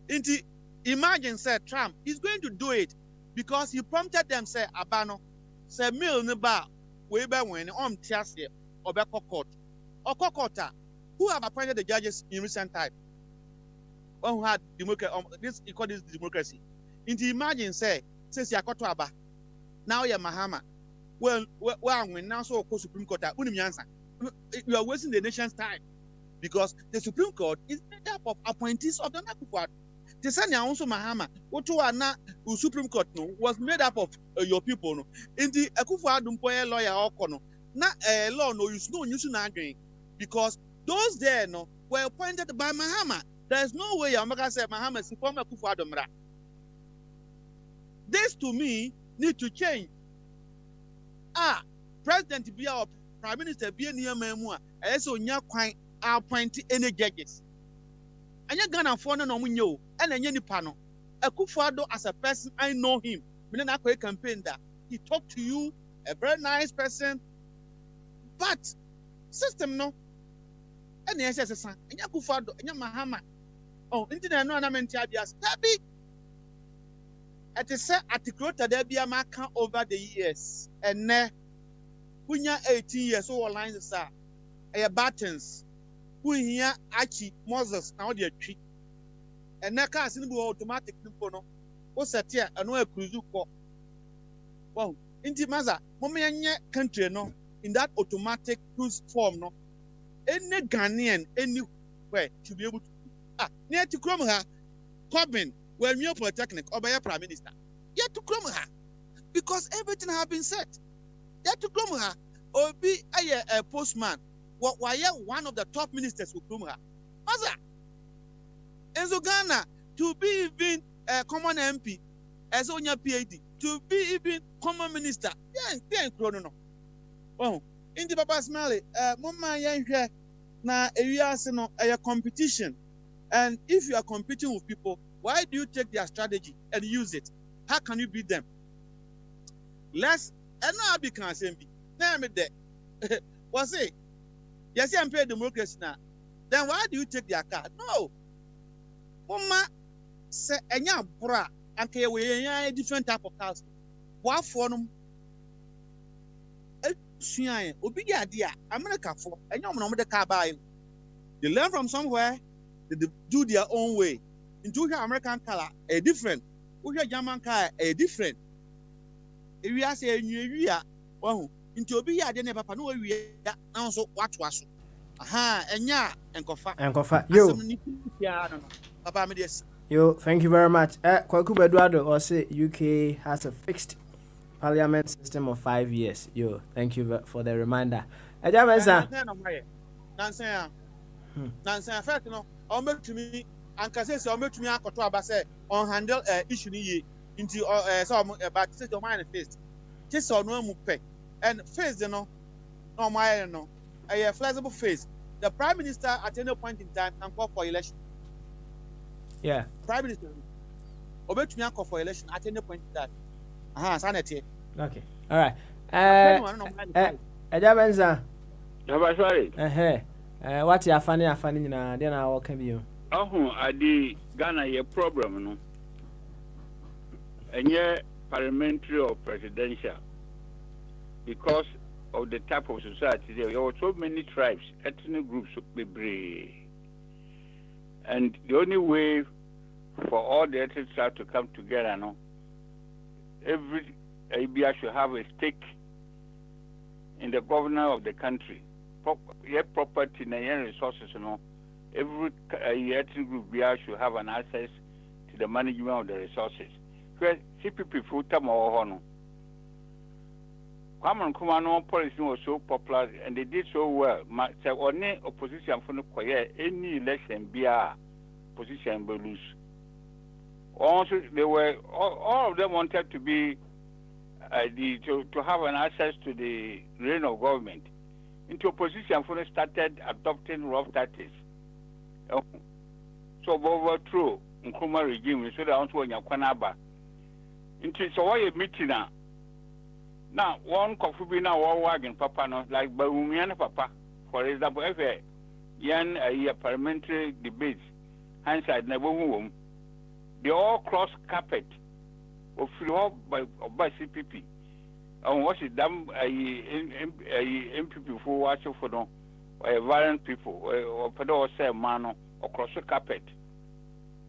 [SPEAKER 9] inti. Imagine, say Trump is going to do it because he prompted them, say Abano, say Mill Neba, Weber when Tiasia, or Court, or Kokota, who have appointed the judges in recent time, who had democracy, this democracy. Into imagine, say Yakotoaba, now you're Mahama, well, when now so Supreme Court, you are wasting the nation's time because the Supreme Court is made up of appointees of the Nakukwad. Tisanya also Mahama, what na Supreme Court no was made up of your people no. In the Akufo-Addo lawyer okono, na law no use no use na adwen because those there no were appointed by Mahama. There is no way Amaka say Mahama is former Akufo-Addo mra. This to me need to change. President be our Prime Minister be near Memua, so nya kwan appoint any judges. And you're gonna phone no munyo and then any panel. Akufo-Addo as a person, I know him. We didn't have a campaign that he talked to you, a very nice person, but system no. And yes, yes, son, and Akufo-Addo, and Mahama. Oh, internet no ornament ideas. Tabi. At the set at the growth there be a mark over the years, and ne, when you're 18 years old, lines are a buttons. Who here actually Moses now the tree and that car in automatic no what's that here and no cruise for well into maza mommy country no in that automatic cruise form no any Ghanaian anywhere should be able to near to come her Corbin when you're polytechnic or by a prime minister yet to come her because everything has been set yet to come her or be a postman. Why one of the top ministers will come here? Maza, Enzo Ghana to be even a common MP as on your PhD to be even common minister. Yeah, no. Oh, in the Papa Smiley, Mama Yanke, na areas no a competition, and if you are competing with people, why do you take their strategy and use it? How can you beat them? Let's and now be can't be. Name it there. What's it? Yes, I'm paying democracy now. Then why do you take their card? No. Mama say enya bra and we a different type of cards. What for them? Obi the idea America for enya mo the car buy. They learn from somewhere, they do their own way. Into your American color a different. Your German car a different. If we are saying you are into obi ya de ne papa no we ya na so watwaso enya enkofa
[SPEAKER 2] yo
[SPEAKER 9] papa me des
[SPEAKER 2] yo thank you very much Kwaku Eduardo or say UK has a fixed parliament system of 5 years. Yo, thank you for the reminder. Ejamensa
[SPEAKER 9] nansa first no o metumi anka say o metumi akoto abase on handle issue ni ye into so but say your mind first just on no mu pe and phase no no a flexible phase. The prime minister at any point in time can call for election.
[SPEAKER 2] Yeah.
[SPEAKER 9] Prime minister obetumi call for election at any point in time. Sanity.
[SPEAKER 2] Okay. All right. Ejabenza.
[SPEAKER 8] Sorry.
[SPEAKER 2] What you afani nyina dey na waka bi o.
[SPEAKER 8] Adi Ghana ye problem no. Enye parliamentary or presidential, because of the type of society there are so many tribes, ethnic groups be, and the only way for all the ethnic tribes to come together, no, every ABI should have a stake in the governor of the country. Property and resources, you know, every ethnic group should have an access to the management of the resources. Because CPP full time or no. Kwame Nkrumah policy was so popular and they did so well. So only opposition for no any election be a position will lose. Also, they were all of them wanted to be to have an access to the reign of government. Into opposition for started adopting rough tactics. So overthrow Nkrumah regime so that also when Yakwanaba. Into so why a meeting now one coffee be now one wagon papa no like Baumian papa for example if a parliamentary debates hindsight never home they all cross carpet or flew by CPP and what is done a MPP for watching for no or violent people or pedo say man or cross the carpet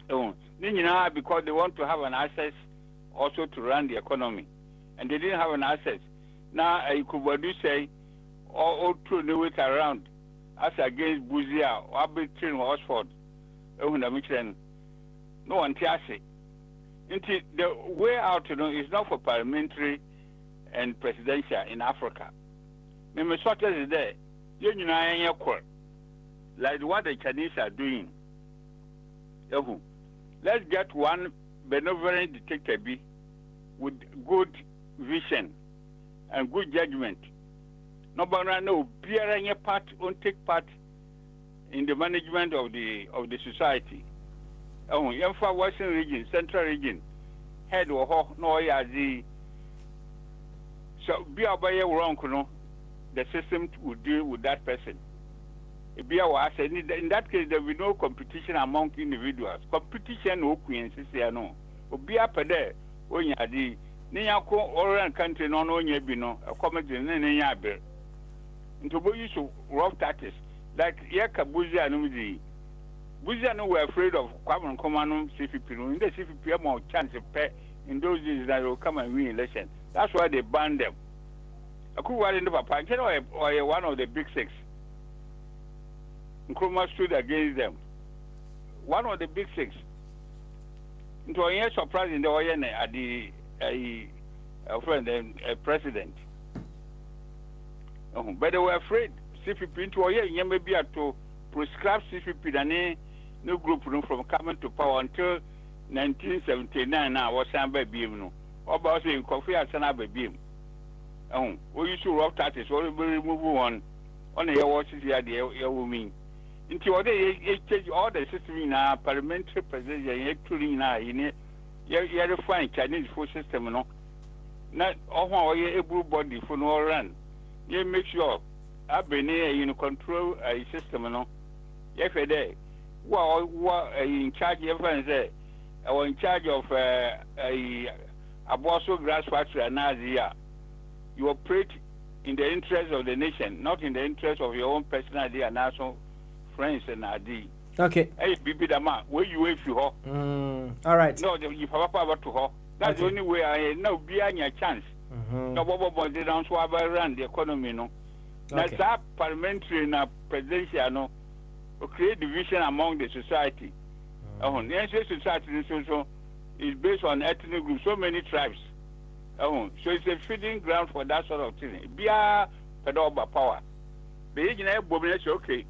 [SPEAKER 8] because they want to have an access also to run the economy, and they didn't have an access. Now I could say all through the way around as against Bogyae or Aberdeen or Oxford. No one tells it. The way out is not for parliamentary and presidential in Africa. Maybe shortage is there. Like what the Chinese are doing. Let's get one benevolent dictator with good vision and good judgment. Nobody no bearing a part or take part in the management of the society. For Western region, Central region, head or no the so be wrong, the system will deal with that person. In that case, there will be no competition among individuals. Competition no queen, no. Be up there. When you are the Niako or country, no, a comedy in any other. Into use of rough tactics like Yaka Bogyae and Bogyae were afraid of Kwame Nkrumah CPP. In the CPP, have more chance of pay in those days that will come and win election. That's why they banned them. I could in the papa, or one of the big six. Nkrumah stood against them. One of the big six. Into a surprise in the Oyene at the president. But they were afraid CPP into a maybe to prescribe CPP than no group from coming to power until 1979. Now was signed by BM. About saying coffee at Sana by BM. We used to rough tactics, or we remove one on the watches here, the woman. Into all the system in our parliamentary president, actually in you find Chinese food system, no. Not all everybody for no run. You make sure I've been here control a system, no. If a day, well, in charge, everyone say, I was in charge of a Bosso grass factory and Asia. You operate in the interest of the nation, not in the interest of your own personal idea and national friends and ID.
[SPEAKER 2] Okay.
[SPEAKER 8] Hey, Bibi Dama, where you wait for her?
[SPEAKER 2] All right.
[SPEAKER 8] No, you have power to her. That's the only way I know behind your chance. No, Bobo, they don't swab around the economy, no. That's that parliamentary and presidential, no, to create division among the society. The ancient society is based on ethnic groups, so many tribes. So it's a feeding ground for that sort of thing. Be a pedoba power. The engineer say, okay,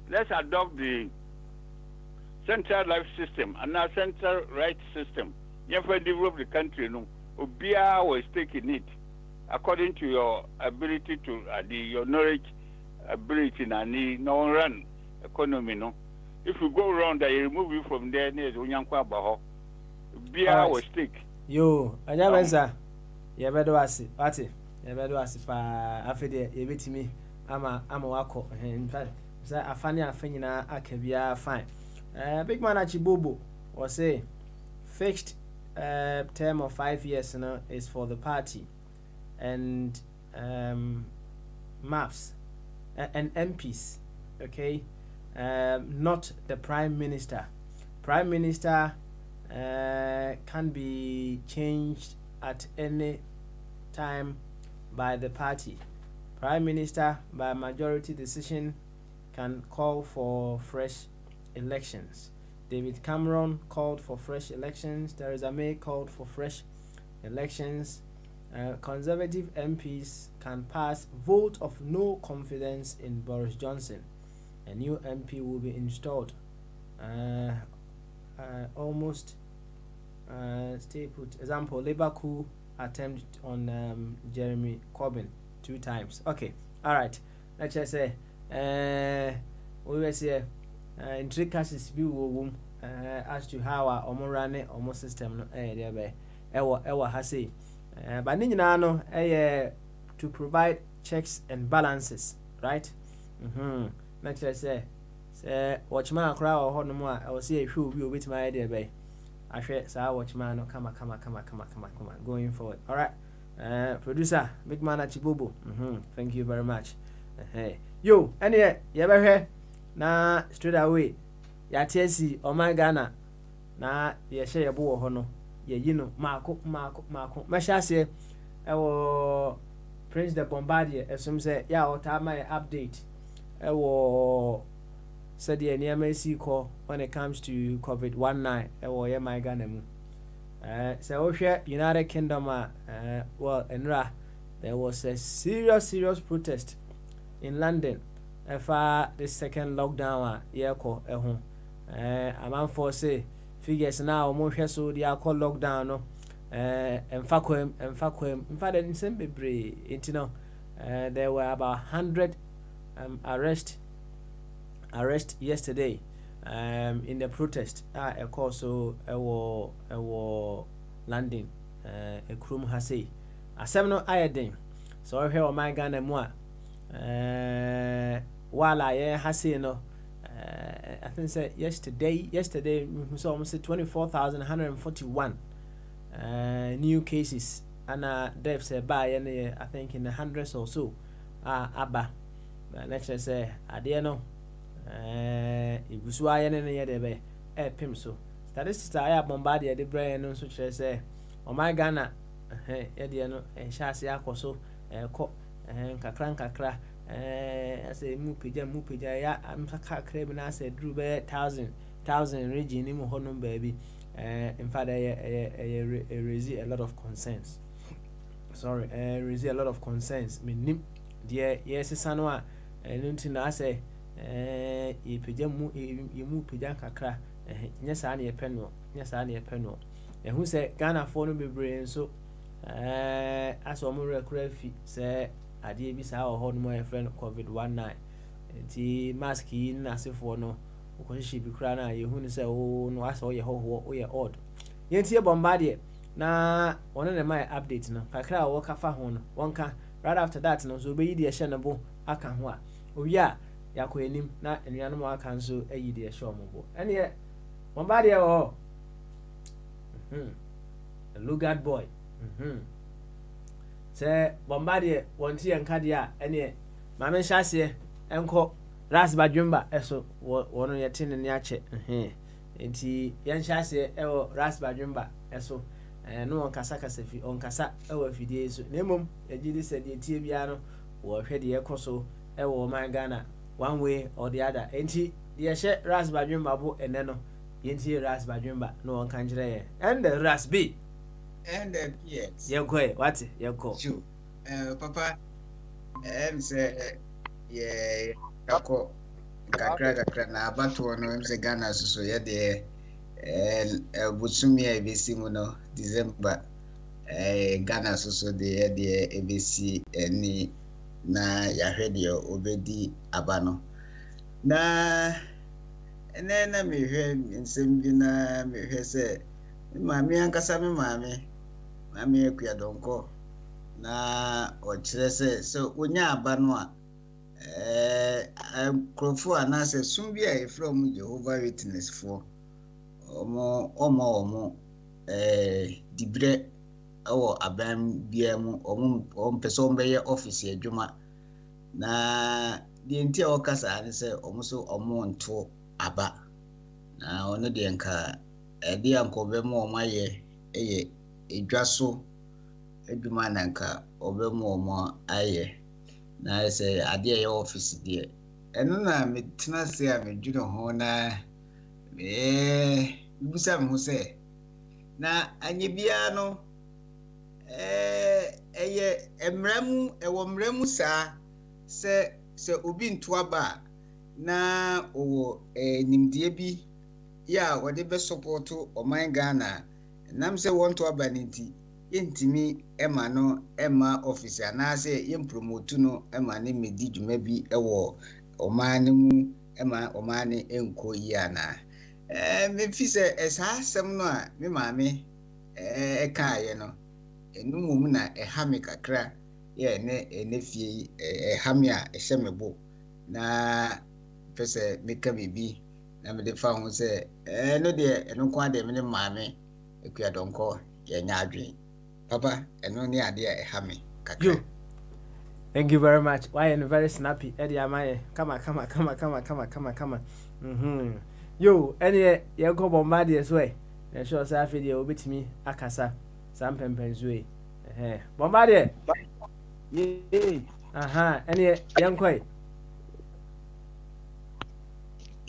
[SPEAKER 8] let's adopt the central life system and now central right system. You have to develop the country, no. Obia was taking it. according to your ability to your knowledge, ability, no run economy. No, if you go wrong, they remove you from there. Near Unyankwa Baho, be our stake.
[SPEAKER 2] Yo, Ayabenza, Yabedoasi, Ati, Yabedoasi, Afide, Yabitimi, Ama Wako, in fact, a funny affinina, Akabia, fine. Big man Achibubu was say fixed term of 5 years is for the party and MAPs and MPs, okay, not the Prime Minister. Prime Minister can be changed at any time by the party. Prime Minister, by majority decision, can call for fresh elections. David Cameron called for fresh elections. Theresa May called for fresh elections. Conservative MPs can pass vote of no confidence in Boris Johnson. A new MP will be installed. Almost stay put. Example, Labour coup attempt on Jeremy Corbyn 2 times. Okay, all right. Let's just say we were here intricacies be womb as to how our run our system no there be ewa ha say but ni nyina no to provide checks and balances, right? Let's just say watchman akra ho no mo a we say ehwe obi obetima there be ahwe sa watchman no kama going forward. All right, producer big man Achibobo, thank you very much. Yo anyway you ever hear na straight away ya TSC o my Ghana na ye share ye bo ho no ye yi no mako mashase ewo Prince the Bombardier esum say ya o ta my update ewo said the NMC call when it comes to COVID-19 ewo ye my Ghana mu so we share United Kingdom well enra there was a serious protest in London for the second lockdown ko a man for say figures now mo hwe so dia call lockdown no emfakwem in fact in Sembebre intino there were about 100 arrest yesterday in the protest a call so ewo London a krum ha say asem no ayeden so hwe o my Ghana mu while I say no I think say yesterday we saw almost 24,141 new cases and deaths by I think in the hundreds or so abba let's just say ade no igusu aye ne ye de be pim so statistics I bombarded the brain no so say o my Ghana ye de no enhase akoso ko kakra I say mupija ya amsaka crab na say drew be 1,000 region ni mo hono baby in fact raise a lot of concerns. Raise a lot of concerns menim dear yes sano a nti na say ipija mu pija kakra nya sa na ye peno ehun say Ghana for no bebre nso aso mo rekura fi say ade bi sa ho no my friend COVID-19 nti mask yi na asefo no ko hye bi kura na ye hu ni say o no asa o ye ho o ye odd yenti e Bombardier na one na my update no kakra wo ka fa ho no wonka right after that no so be yi de hye na bo aka ho a owi a yakọ enim na enuanom aka nso ayi de hye ombo ene Bombardier wo a Lugard boy say Bombardier wonti enka de a ene ma men hyase enko ras badwumba eso wono yete ne ache enti yen hyase ewo ras badwumba eso no onkasa kasafi onkasa ewo afidie so nemom agidi se de tie bia no wo hwe de ekoso ewo man Ghana one way or the other enti de hye ras badwumba bo ene no yenti ras badwumba no onka njire ye and the ras b
[SPEAKER 6] and yes
[SPEAKER 2] you go what you go
[SPEAKER 6] papa say yeah kako kakra na abatu no say Ghana so ye de busumi e besi mu no December Ghana so de ebesi eni na yahwɛ deɛ obedi aba no na ɛnɛ na mehwɛ nsɛm bi na mehwɛ sɛ maame ankasa me maame akua dɔnkɔ na ɔkyerɛ sɛ onya aba no a nkurɔfoɔ anaasɛ som bi a yɛfrɛ mu Jehovah Witness foɔ ɔmo dibrɛ ɛwɔ aban biara mu ɔmpɛ sɛ ɔmbɛyɛ office adwuma na deɛ nti a ɔkasa ne sɛ ɔmo so ɔmo nto aba na ɔno deɛ nka ɛde anka ɔbɛma ɔmo ayɛ ɛyɛ edwa so adwuma na nka ɔbɛma ɔmo ayɛ na sɛ adeɛ ɛyɛ office deɛ ɛno na metena se a medwene ho na bibusa me ho sɛ na anye biara no ɛyɛ ɛwɔ mmara mu saa sɛ obi nto aba na ɔwɔ nimdeɛ bi ya wɔde bɛsɔpɔto ɔman Ghana nam sɛ wɔnto aba ne nti yɛntimi ɛma office anaasɛ yɛmpromotu no ɛma ne medi dwuma bi ɛwɔ ɔman no mu ɛma ɔman ne ɛnkɔ yi ana mefi sɛ saa asɛm no a me maame ɛkaeɛ no ɛno mmom na ɛha me kakra yɛ ɛnɛ fie yi ɛha me a ɛhyɛ me bo na pɛ sɛ meka biribi na mede fa ho sɛ ɛno deɛ ɛno nko adeɛ me ne maame akua dɔnkɔ yɛnya adwene papa ɛno ne adeɛ a ɛha me kakra.
[SPEAKER 2] Thank you very much. Why are very snappy? Eddie, am I? Come. Yo, any you go Bombardier way. And sure, say video bit me akasa. Some pempens way. Bombardier. Any young quay.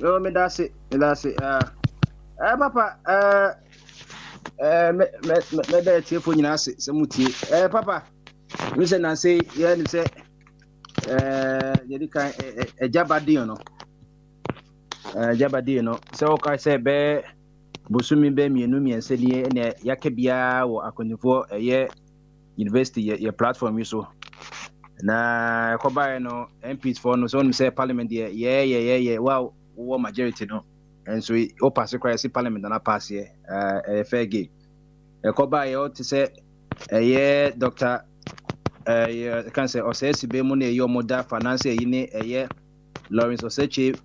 [SPEAKER 4] Oh, me that's it. Papa, me telephone you nase semuti. Papa, me say na say yeah ni say yedi kan ejabadi no. Ejabadi no. Say o kai say be bosumi be mienu miense ni na yake bia wo akonifo university ye platform yi so. Na kobae no MPs for no so say parliament yeah wow majority no. And so we pass across the parliament and I pass here fair game. Kobae o to say Dr. Can say or say be money your mother finance yine Lawrence Oseche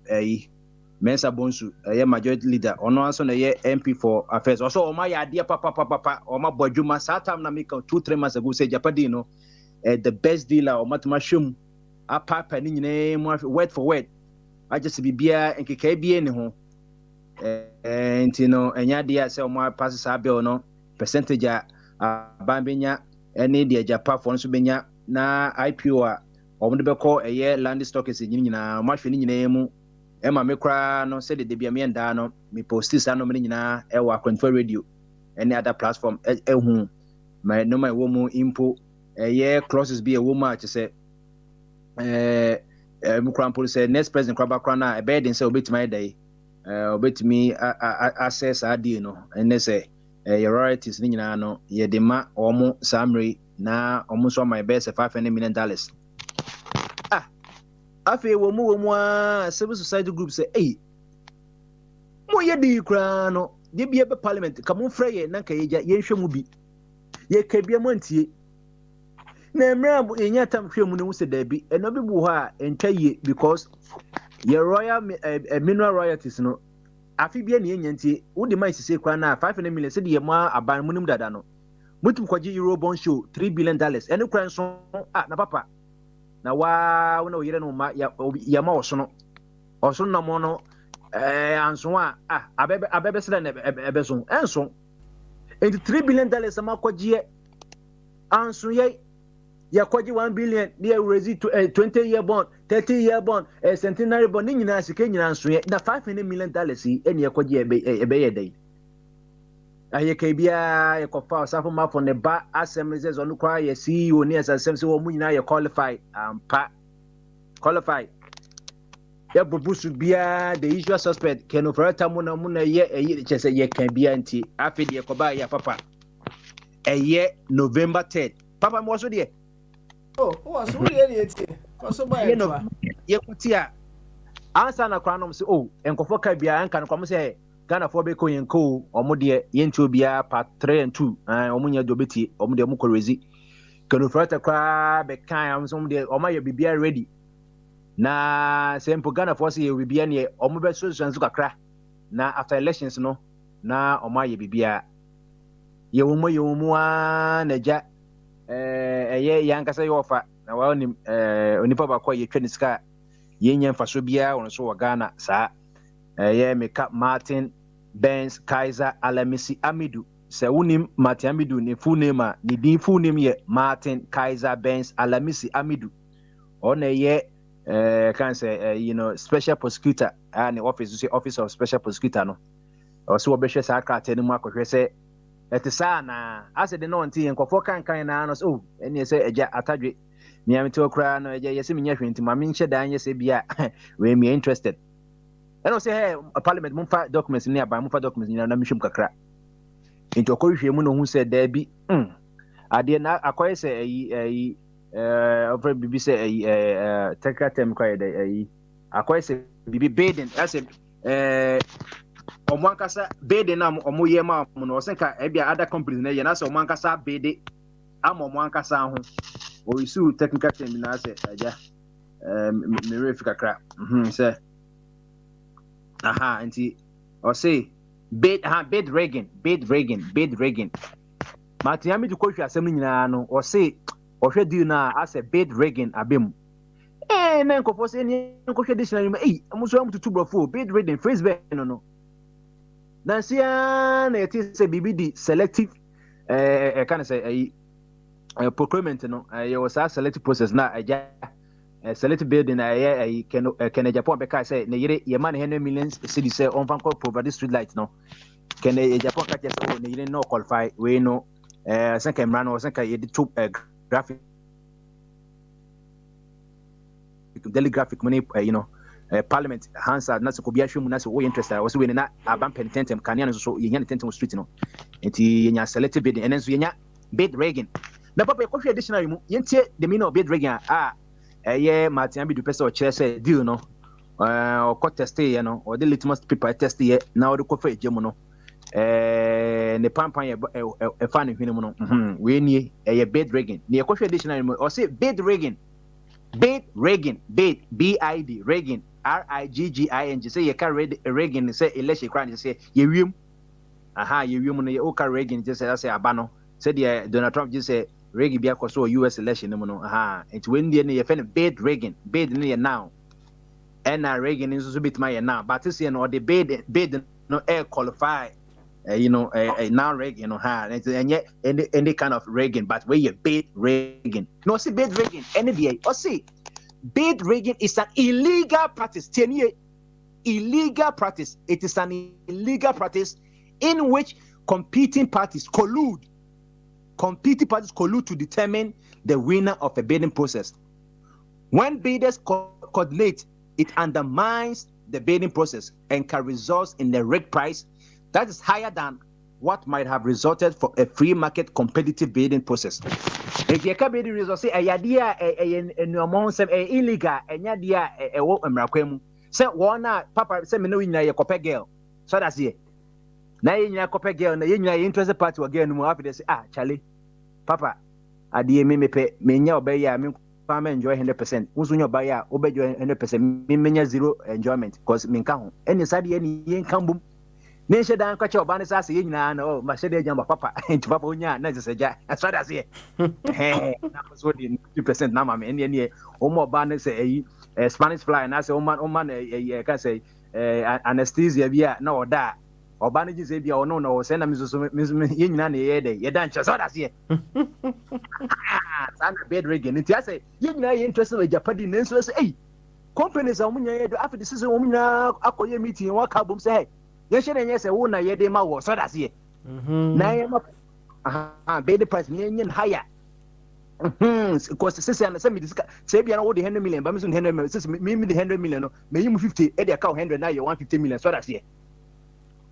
[SPEAKER 4] Mensa Bonsu majority leader ono anso na MP for affairs also o my idea papa o ma bodwuma saa time na make 2-3 months ago say Japadi no the best dealer o matuma shum apapa ni nyine word for word I just be bia nkeka bia ni ho no enya dia say o ma pass sa bill no percentage abambenya any the Japan for nso benya na IPO a o de beko land stock is nyina ma hwe ni nyina mu Emma me kra no said the bia me nda no me post this no me nyina e wa control radio any other platform hu my no my woman impo clauses be a woman to say me kra police say next president kra na e be den say obetimi day obetimi access adi no and they say your royalties ni nyina no ye de ma omo samre na omo so my best $500 million. Afi wo mu civil society group say mo ye di kra no de bia be parliament ka mo frɛ ye na ka ye hwɛ mu bi ye ka bia mo ntie na emra enya tam hwɛ mu ne wo se da bi eno bi bu hɔ a entwa ye because ye royal mineral royalties no afi bia ne enya ntie wo de mai sise kra na $500 million se de ye ma aban mu nim dada no mutum kwaji euro bond show $3 billion eno kra nso na papa na wa wona oyire no ma ya ma osono na mo no anso abebe sele na ebeso enso enti $3 billion ama kwaji anso ye ya kwaji $1 billion dey raise to 20-year bond 30-year bond centenary bond ni nyina sike nyina anso ye na $500 million yi eni ya kwaji ebe ye dai aye ka bia ye kofa osafo ma for ne ba assemblies on kwa ye CEO ni asem se wo mu nyina ye qualified ya bubusu bia the usual suspect can operate mu na ye chese ye kan bia nti afi de koba ya papa a year November 3rd. Papa was there.
[SPEAKER 2] Oh, so we are also by
[SPEAKER 4] Yakutia. Answer na crown say, oh, and Kofoka Bia and can come say, Ghana for Beko and Co. or Modia, Yentu Bia, part 3 and 2, and Omunia Dobiti, Omudia Mukorezi. Can you first cry, Bekam, some day, or my Bibia ready? Na Sempo Ghana for say, we be any Omuba Susan Zuka. Na after elections, no, na or my Bibia. Yomua, Neja, a year Yankasa offer. Now, only Unipa Quay Training Scar. Yenyan Fasobia on so Ghana, sir. Make up Martin, Benz, Kaiser, Alamisi, Amidu. Sir Unim, Martin Amidu, ni full name, ni din full name ye, Martin, Kaiser, Benz, Alamisi, Amidu. On a year, can say, special prosecutor, and the office, office of special prosecutor, no. Also, Besha Saka, Tenuma, say, at the sana, I said the no tea and Kofokan kind of, oh, and you say, Atadri. Niam to cry no yes me nyahwe nti mame nche dan yes bia we me interested and I say hey a parliament mumfa documents ni aba mumfa documents ni na mihwem kakra nti okohwe mu no hu say da bi ade na akoye say over bibi say technical term koye da akoye say bibi baden I say omwankasa baden na omoye ma mo no senka e bia other companies na ye na say omwankasa bede am omwankasa ho or you technical term na say aja me refika kra say anti or say bid Reagan Martin to coach assembly nyina no or say or hwe do na as a bid Reagan abem na nko say ni nko hwe dictionary amuso am tutu brofo bid Reagan phrase be no na sia na it say BBD selective can say procurement no you was a selective process na selective building can Japan beka say na yire ye man 100 million cedi say on van provide street light no can Japan ka just na yire no qualify we no say camera no say ye the two graphic daily graphic money parliament hansa na so ko bia hwemu na so we interested was we na aban penitentem kan ya so ye nya tentem street no enti ye nya selective building and so ye nya bid Reagan na papa ko additional mu yentie the meaning of bid Reagan Martin Abidu pese o chere say deal no o ko test ye no o the litmus paper test ye na o de ko fa ejemu no ne pampan ye fa ne hwene mu no we nie bid Reagan ne ko additional mu o say bid Reagan bid BID Reagan RIGGING say ye ka Reagan say election crime say ye wiem ye wiem no ye o ka Reagan just say abano say the Donald Trump just say Reagan be akọ so US election no no it when the ye fen bid Reagan bid no now and Reagan is so bit my now but this no the bid no qualify now Reagan any kind of Reagan but where you bid Reagan no see bid Reagan any day or see bid Reagan is an illegal practice 10 year illegal practice it is an illegal practice in which competing parties collude to determine the winner of a bidding process. When bidders coordinate, it undermines the bidding process and can result in a rate price that is higher than what might have resulted for a free market competitive bidding process. If you can bidding results say a idea illegal and yadia a wo emrakwemu say one papa say me no win na kope girl so that's it. Na yenya kope girl na yenya interested party again mu after say Charlie papa adie me mepe menya obaya me fa me enjoy 100% unso nya obaya obejo 100% me menya zero enjoyment because me nka ho eni sade eni yen kambum ne hye dan kwache obane sa se nyina na ma hye de jamba papa enti papa onya na se ja so that's it na so di 2% na ma me eni o mo obane se Spanish fly na se o man ka say anesthesia bia na oda obane ji se bia ono no se na mizo ye nyina na ye de ye dan che so that's it sana bed Reagan nti ase ye nyina ye interested with Japan ne so say companies amunya ye do after the season omunya akoye meeting wa ka bom say hey ye hye na ye se wo na ye de ma wo so that's it na ye ma bed price ne nyen higher because say say me discuss say bia na wo de 100 million ba me so 100 million say me the 100 million no me yim 50 e de account 100 na ye 150 million so that's it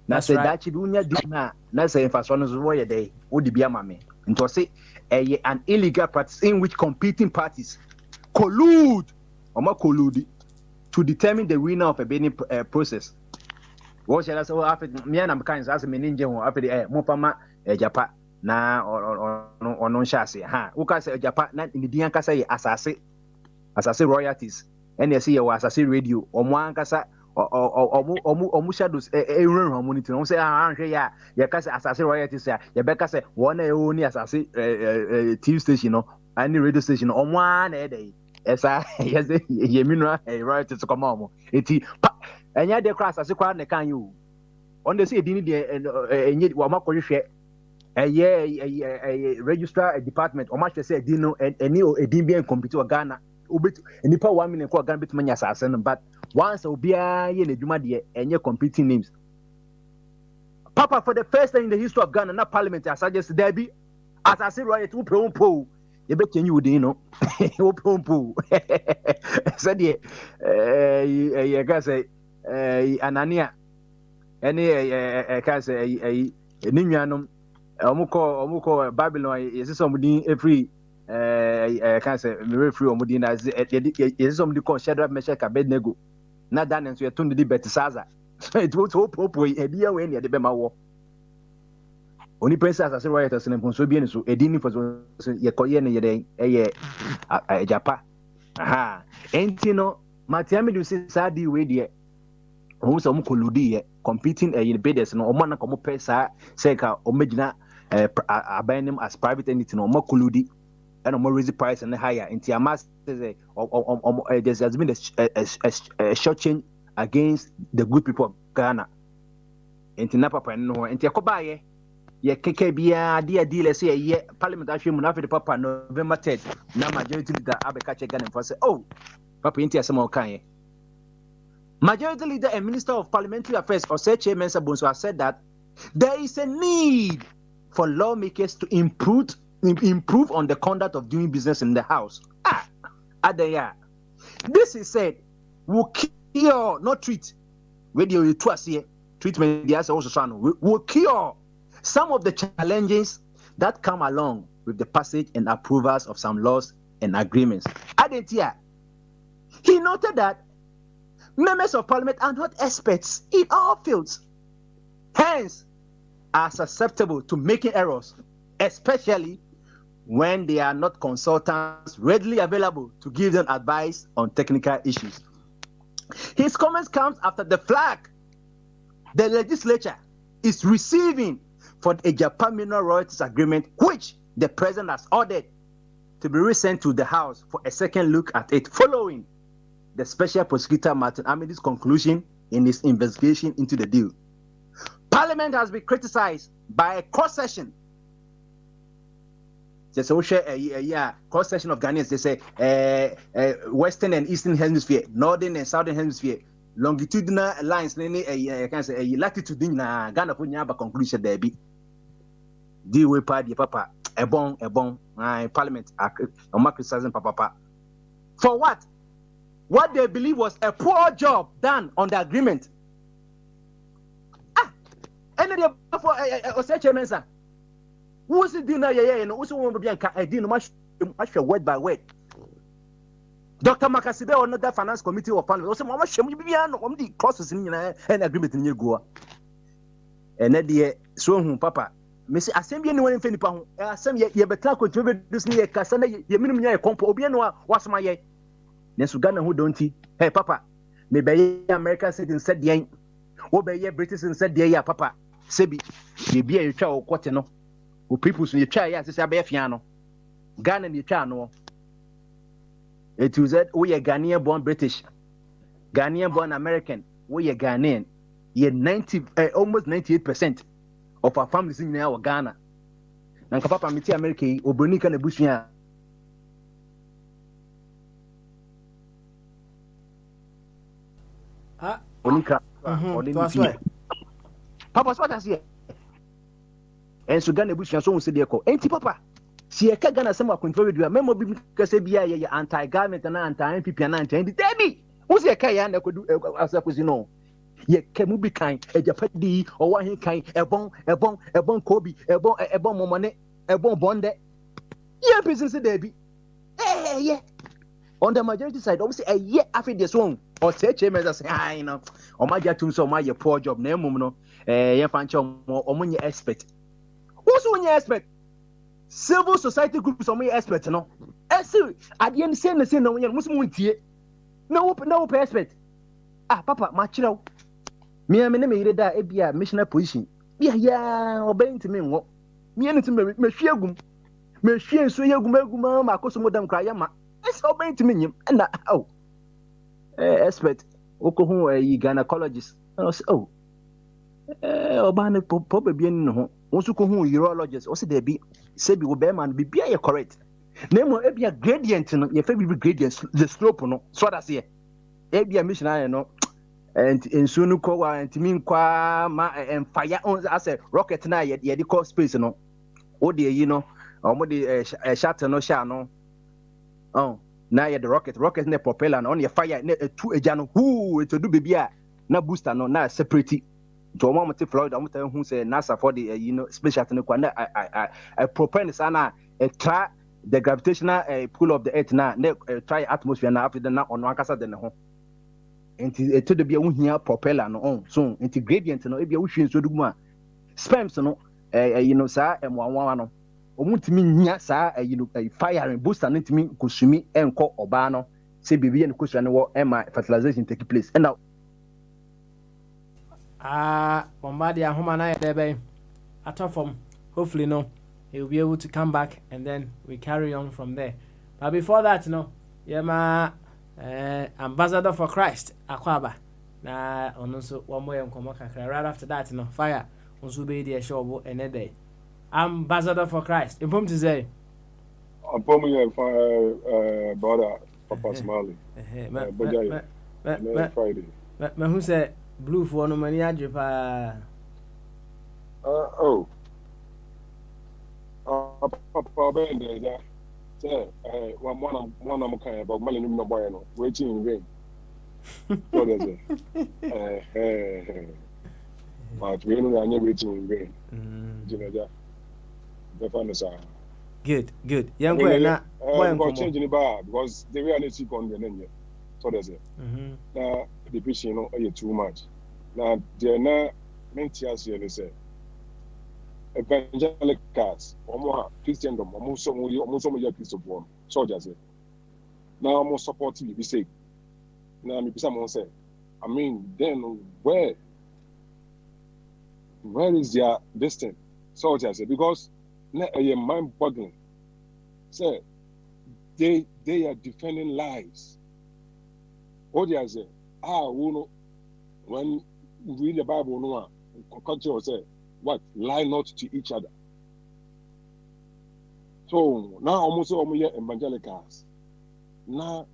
[SPEAKER 4] Na say that chidunya dina na say infrastructure no wo day wo di bia mame. Nto say an illegal practice in which competing parties collude to determine the winner of a bidding process. What shall I say? After me and I'm kind as a meninja after the Mopama Japa na or non chassis. Ha, who can say Japa not in the Dianca say assassin royalties, and you see assassin radio or Moancasa or Mushadows a run harmony. Don't say, yeah, your casa assassin royalties. Your Becca say one only assassin TV station or any radio station on one a day. Yes, yes, you mean royalties to come on. It's and yet the class as a crown can you on the say didn't and yet what Marco share a registrar department or much to say dino and a DBN computer Ghana ubit and the 1 million called Ghana bit many assassin but once Obia in the Juma and your competing names. Papa, for the first time in the history of Ghana, not parliament, I suggest there be as I say right to Pompo. You bet you know, Pompo said, you can say. Anania, any can say a Ninyanum, Omuko Babylon is somebody free. Can say very free or Modina is somebody called Shadrach Meshach Abednego. Not done and so you're tuned to the Betisaza. So it was hope a dear way near the Bema war. Only princess as a writer and Consobian, so a dinner for Yakoyan a Japa. Aha, ain't you know, Matiamidu says, Sadi, way dear. Who some collude competing in bidders no man come pesa say ka omagina abandon as private entity no more collude and more raise the price and higher into a mass there has been a short change against the good people of Ghana into Napa no into Kobaye ye keke bia deal say ye parliament actually munafi the papa November 3rd na majority leader abeka check Ghana for say oh papa into asemo kan. Majority Leader and Minister of Parliamentary Affairs, Oseche Mensah Bonsu, has said that there is a need for lawmakers to improve on the conduct of doing business in the House. This is said will cure, not treat. Radio treatment will cure some of the challenges that come along with the passage and approvals of some laws and agreements. He noted that members of parliament are not experts in all fields, hence are susceptible to making errors, especially when they are not consultants readily available to give them advice on technical issues. His comments come after the flag the legislature is receiving for a Japan mineral royalties agreement, which the president has ordered to be resent to the House for a second look at it, following the special prosecutor Martin Amidi's conclusion in his investigation into the deal. Parliament has been criticized by a cross-section. There's also a cross-section of Ghanaians. They say Western and Eastern Hemisphere, Northern and Southern Hemisphere, longitudinal lines. I can say latitudinal Ghana for nyaba conclusion there be. Deal with party papa. Ebon. Parliament are criticizing papa. For what? What they believe was a poor job done on the agreement. And then for Oseche Mensah. Who's it doing now? Who's the one to be a deal much word by word? Dr. Makasibe or not that finance committee or panel. Also, Mama Shem, you be on the process in an agreement in your go. And then the so papa. Messi assembly anyone in Fenipa. Assembly ye better contribute this near Cassandra. Ye minimum ye compo obiano was my ye. Nesugana who don't he? Hey, Papa, maybe American citizen said the ain't. What by ye British said the ya, Papa. Sebi, ye be a child or quatino. Who people in your chair, yes, it's a befiano. Ghana in your channel. It was that we are Ghanaian born British, Ghanaian born American, we are Ghanaian. Ye 90, almost 98% of our families in our Ghana. Nanka Papa Miti America, Obonika and Bushia. Papa, what I see? And so Ghana Bush and so said, Auntie Papa, see a Ghana some control with your memory because be anti-government and anti-MPP and anti-Debbie. Who's a Kayan that could do as I was, Ye kemu bi kan ejapadi o wa hin kan ebon kobi ebon momone ebon bonde. Yeah, business there be. Yeah. On the majority side, obviously a year after this one or say chairman say you know, or my get so my poor job na emum no yeah fancha o money expert. Who's when you expect? Civil society groups on my expert no. See at the end say no when muslim tie. No expert. Papa machiraw. Me me yire da e bia missioner position. Yeah obey to me wo. Me anything me hwiagum. Me hwie so yagum ma akoso modam kra yama. It's obey to me and expert okohu gynecologist. Obane pop be no ho. Wonso kohu urologist. O se there be say be wo be man be bia correct. Nemo e bia gradient no ye fa be gradient the slope no. So that's here. E bia missionary no and sunu ko wa ntimi nkwa ma fire on as a rocket na ye de call space no. O de yi no omo de shuttle no sha no. Now you the rocket ne propeller on your fire ne two ejano who to do baby na booster no na separate to mama te Florida mo tell who say NASA for the special ne kwa na I propel sana try the gravitational pull of the earth na try atmosphere na after na on akasa de ne ho enti to the bia wo hia propeller no on so enti gradient no e bia wo hwie so dugum a sperms no sa emwanwa no omutimi nya saa firing booster no ntimi kosumi enko oba no se bibie ne kosua ne wo ema fertilization take place and now
[SPEAKER 2] bombadi ahoma na yedebe atofom hopefully no he will be able to come back and then we carry on from there. But before that yema ambassador for Christ akwaba na ono so one more enkomo kakra right after that fire onso be dey show enede ambassador for Christ. Impom to say.
[SPEAKER 10] Impom here brother Papa Smiley. Bogyae. Friday.
[SPEAKER 2] Me who say blue for no money adje pa.
[SPEAKER 10] Papa Ben there. Say one am kind about money no boy no. Waiting in vain. What is it? But we know I waiting in vain. Jinaja.
[SPEAKER 2] Good. Young boy, now
[SPEAKER 10] changing the bar because the reality on the name. So that's it. Now the preaching, too much. Now they're not meant to say evangelicals, Christendom, almost some Christopher, soldiers. Now I'm more supportive. We say, now me someone say, I mean, then where is their destiny? Soldiers, because mind-boggling. Say they are defending lives. What they say? When we read the Bible, culture say what? Lie not to each other. So now almost all evangelicals. Now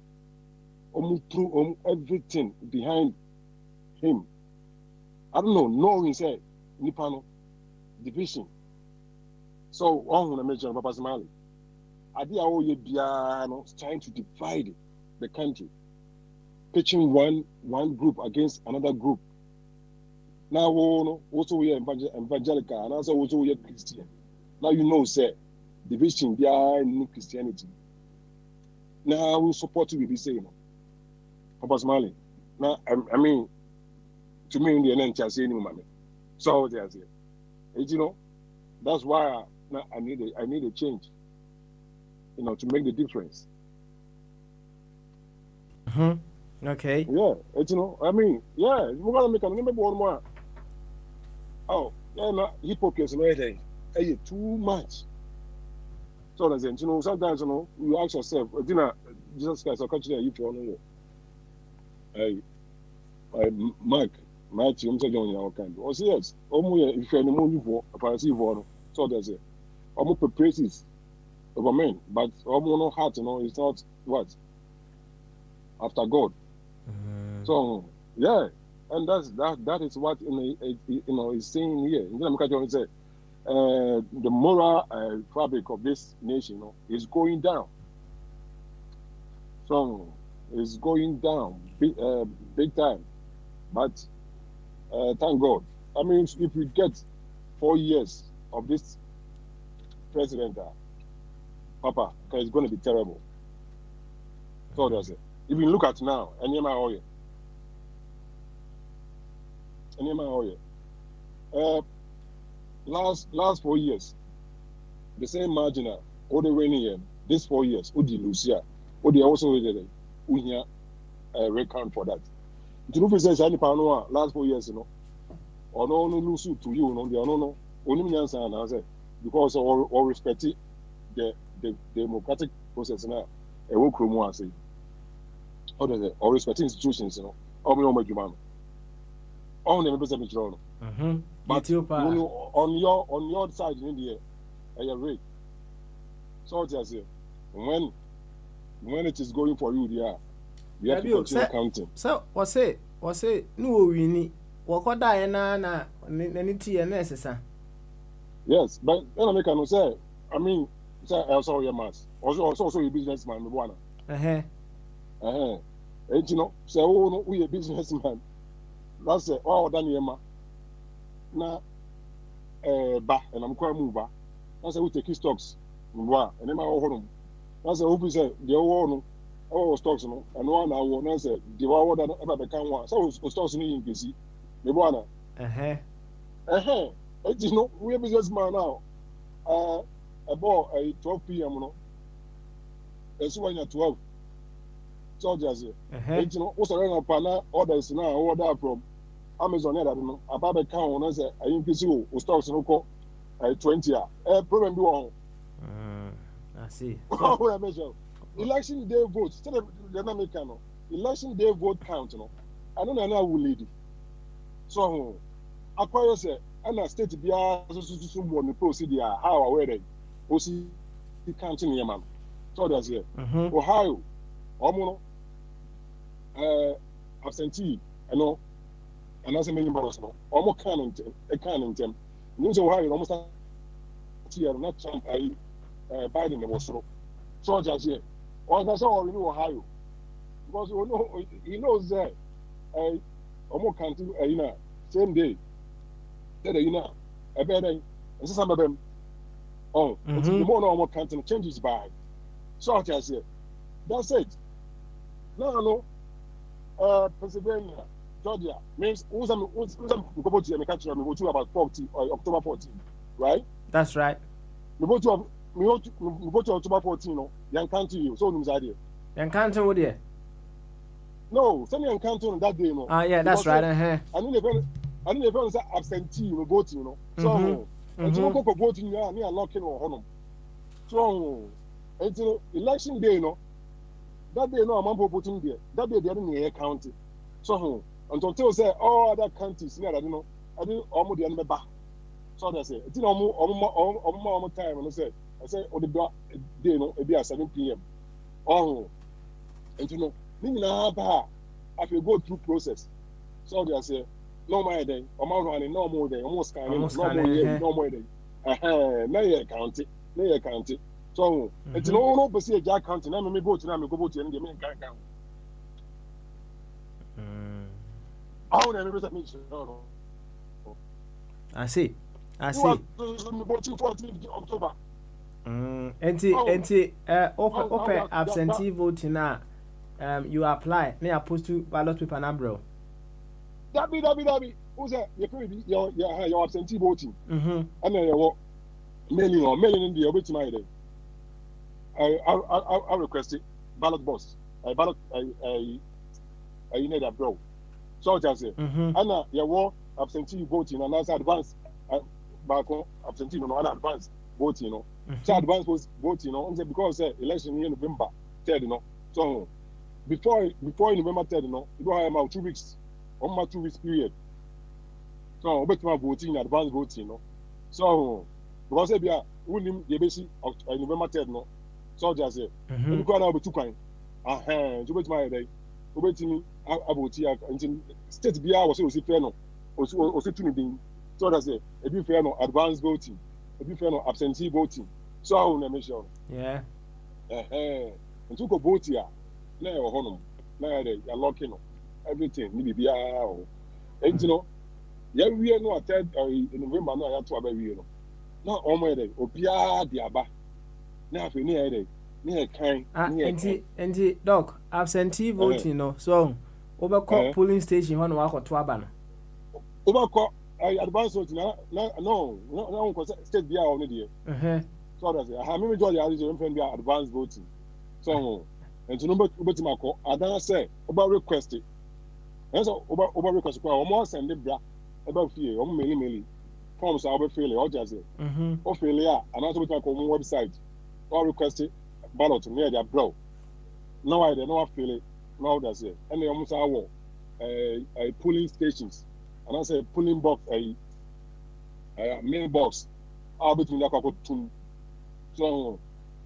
[SPEAKER 10] through everything behind him. I don't know. No, he said Nipano division. So on the mention Papa Smiley. Adia Oye Biano trying to divide the country, pitching one group against another group. Now also we are evangelical and also we are Christian. Now say division behind Christianity. Now we support you be saying Papa Smiley. Now I mean to me in the end I say money. So they are saying. That's why I need a change, to make the difference.
[SPEAKER 2] Okay.
[SPEAKER 10] Yeah, I mean, yeah, we're gonna make remember one more. Oh, yeah, hypocrisy, hey, too much. So that's it. Sometimes you ask yourself, Jesus Christ, I'll catch you if you Mark, I'm saying your kind. Oh, yes, if you're in the mood for a passive one. So there's it. Almost praises over men, but almost no heart, it's not what after God. So yeah, and that is what is saying here. In say the moral fabric of this nation is going down. So it's going down big time, but Thank God. I mean, if we get 4 years of this president, Papa, it's going to be terrible. So that's it. If you look at now, last 4 years, the same margin, all the rainy year, this 4 years, Udi Lucia, Udi also we recount for that. If you say any panoa last 4 years, or no lose to you, no, only answer and answer because or respect the democratic process now. A work room say, how does it? Or respecting institutions, or me on my all the members of the throne. But on your side in India, I rate. So just when it is going for you, you have to continue counting.
[SPEAKER 2] So what's it? No, we need. What na niti necessary.
[SPEAKER 10] Yes, but then I can say, I mean, say I saw your mass. Also a businessman, one. And say, oh no, we a businessman. That's it. Oh, Daniel, na ba, and I'm quite move. That's we take stocks. And then my home. That's a who say the old all stocks, and one hour, and I said, the war that ever become one. So stocks in PC. The one. It is we are businessman now. About 12 p.m. No. It's when you're 12. So just also run up orders now order from Amazon. I don't know about the count. I say I increase you stocks no call 20. Problem do on.
[SPEAKER 2] I see.
[SPEAKER 10] I measure election day vote. Still the American. Election day vote count. No, I don't know how we lead. So, acquire say, and a state be so the procedure how aware they also counting your man. So that's it. Ohio, Omono, absentee, and as a many members, almost can't them. News Ohio almost here, not Trump, Biden was so just here. Or that's all you know, Ohio. Because he knows that. Almost can't same day. That a better and some of them. Oh, the more normal can't changes by. So I just say, that's it. No, Pennsylvania, Georgia means who's go to the country. We go to about 40 or October 14, right?
[SPEAKER 2] That's right.
[SPEAKER 10] We go to October 14. No, young country you. So no idea.
[SPEAKER 2] Young country what there?
[SPEAKER 10] No, send me country on that day. No.
[SPEAKER 2] Yeah, that's right.
[SPEAKER 10] I don't even say absentee, voting. So, and you go voting, you are locking or honor. So, until election day, that day, no amount of voting there. That day, they are in the county. So, until say all other counties, I don't almost the enemy back. So that's it. It's almost time. And I say, oh, the day, it be at 7 p.m. Oh, and after you go through process. So they say, no more day, no more day, almost no more day. Now you count it. So it's no but see a jack counting. I'm go to them, go to and give me a count.
[SPEAKER 2] I see.
[SPEAKER 10] October.
[SPEAKER 2] Open absentee voting now. You apply. Now post to ballot paper number.
[SPEAKER 10] That who's that? Your absentee voting. And then you mailing in the obit my day. I requested ballot box. Ballot I need a bro. So just say, Anna, your absentee voting and as advance back on absentee no advance voting, So advance was voting, because election in November 3rd, So before November 3rd, you don't have about 2 weeks. 2 weeks period. So bet my voting advance voting, So because if you win the basic of November 3rd, So just say, you go now with 2 coin. So bet my day. Bet me about here until state be was also fair no. Also to so that's it. If you fair no advance voting, if you fair no absentee voting. So I will make sure.
[SPEAKER 2] Yeah.
[SPEAKER 10] And to go vote here. Now you're home. Now you're locking everything. Maybe be and Yeah, we are not in November, no, I have to have a real. Not almost Obia Diaba. Now, if you near it, near kind,
[SPEAKER 2] and doc, absentee voting, no, so over polling station, one walk or two abana.
[SPEAKER 10] Over advance voting, no, state be our idea. So that's it. I remember George Harris advance voting. So, and to number Ubetimako, I don't say about requesting. And so, over request, almost send the bra about fear, many forms are failure, or just it. Or failure, and also with my common website, or requested ballot near their bro. No, I don't know, feel it. Now that's it. And they almost are a polling stations, and I say polling box, a mailbox, I'll between the two. So,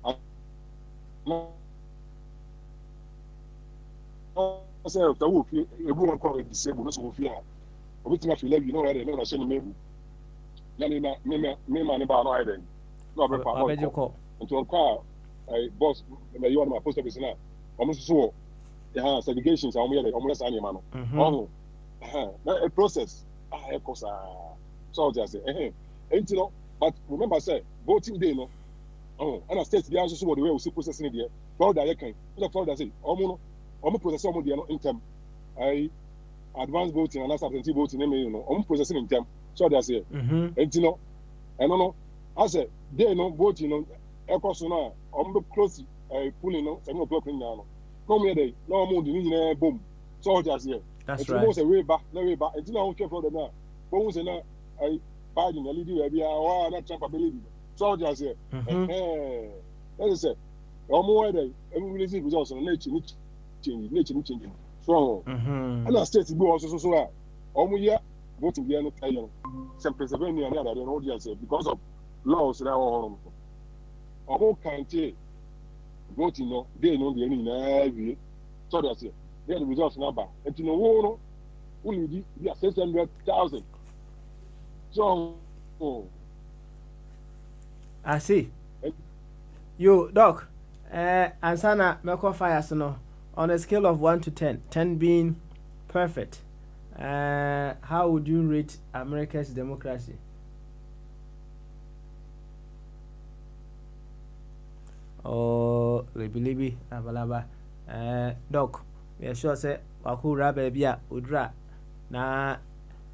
[SPEAKER 10] I say, if the wolf, everyone call it disabled, so if you are, everything I feel like you know, I don't know, I say, maybe. Me, man, about no idea. No, but I bet you call. Until car, a boss, you are my post office now. Almost so, segregations are only almost any man. Oh, a process. Of course, so just say, and you know, but remember, say, voting day, no. Oh, and I state the answer what the way we see processing there. Fraud that can, the fraud that say, almost process some of the in term. I advance voting and absentee voting, you know, almost processing in term. So that's it. And you know, I don't know. I said, they know voting on a person now, close pulling on 7 o'clock in now. Come here, no more than boom. So just here. That's right. It's a way back, no way back. And you know, care for the now. Bones and I Biden, a lady, maybe I not Trump ability. So just here. That is it. Or more day, every results on nature changing. So, and I said to go also so. Almost here, voting the other some Pennsylvania and the other audience because of laws that are on. All can't voting, no, they know the enemy. So that's it. They are the results number. And you know, only the 600,000. So,
[SPEAKER 2] I see. You, Doc, Ansana Melko Fires, no, on a scale of 1 to 10, 10 being perfect, how would you rate America's democracy? Oh, Libi, Abalaba, Doc, we are sure say, Waku Rabia, Udra, na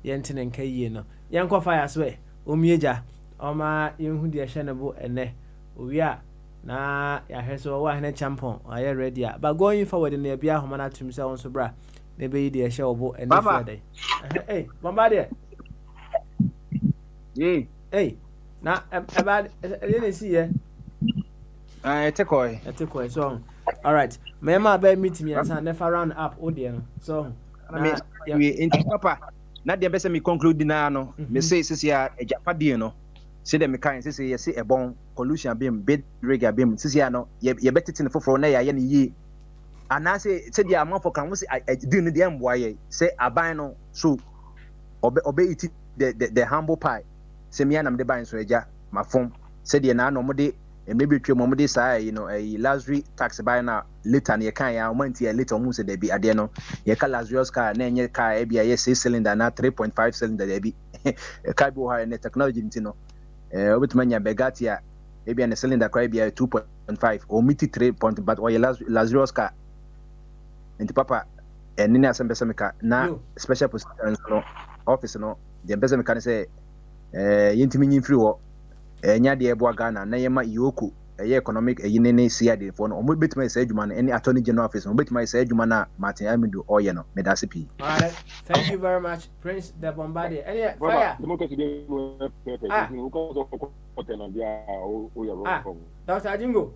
[SPEAKER 2] Yentin and Kayi, no, Yanko Fires way, Umieja. Oma yung dia shenable ene uya na ya heso wa hene champon aye ready but going forward in the bia homana to himself so bra ne be dia shewbo ene friday hey mama there hey na about you see here etekoi so all right me ma ba meet me and never round up odie no so
[SPEAKER 4] we into papa na dia be se me conclude na no me say ya ejapade no say the mechanics say yes a bon collusion beam bid rigger beam say no ye betting for na ya ne yi ana say the amount for can say I do no the mboaye say aban no so obe eat the humble pie say me anam de ban so eja ma fom say the na no mo de maybe twa mo de say you know a luxury tax buy na later na ye kan ya mo ntia later mo say there be ade no ye ka luxurious car na nye car e bia ye 6 cylinder na 3.5 cylinder there be car bi ho na technology ntino obitumanya Bugatti maybe an cylinder cry be 2.5 or miti 3 point but or luxurious car and papa and nina sembesemika na special position no office no the embesemika say yintimi nyimfiri wo nya de ebo Ghana na yema yoku economic yinene siade for no obitumanya say adwuma no any attorney general office no obitumanya say adwuma na Martin Amidu oye no medasipi.
[SPEAKER 2] All right, thank you very much Prince the Bombardier. Any fire Dr. Ajingo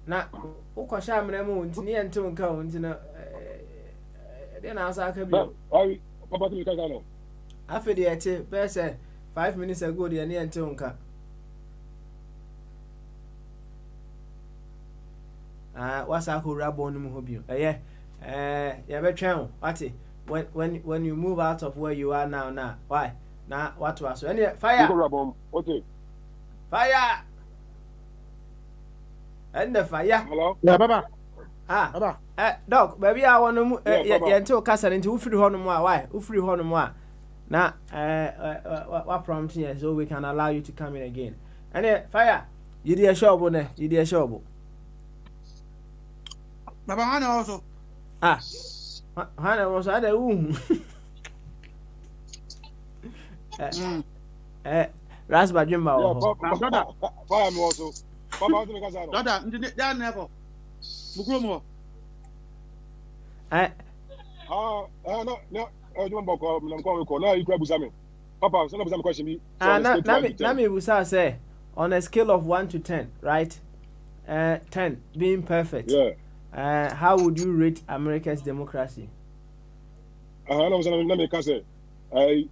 [SPEAKER 2] na ukosha mremu ntini ento nka ntina de na asa aka bi
[SPEAKER 10] papa tu ka no
[SPEAKER 2] afedi ete pese 5 minutes ago de ne ento nka wasa ko rabo no ho bi ya betwen ati when you move out of where you are now why na what was any fire
[SPEAKER 10] okay
[SPEAKER 2] fire and the fire
[SPEAKER 10] hello
[SPEAKER 4] yeah baba
[SPEAKER 9] Baba.
[SPEAKER 2] Doc, baby, I want to until Castle into Ufri Honoma. Why? Ufri Honoma. Now, what prompt here so we can allow you to come in again. And fire, you did a show, you did a show.
[SPEAKER 9] Baba Hana also.
[SPEAKER 2] Hana was at a womb. Raspa Jimba.
[SPEAKER 10] Fire me also. Papa,
[SPEAKER 9] Dada, that never. Mukromo.
[SPEAKER 10] No, I don't call now. You grab Busami. Papa, some question me.
[SPEAKER 2] Nami Busa say on a scale of 1 to 10, right? 10 being perfect.
[SPEAKER 10] Yeah.
[SPEAKER 2] How would you rate America's democracy?
[SPEAKER 10] I know some say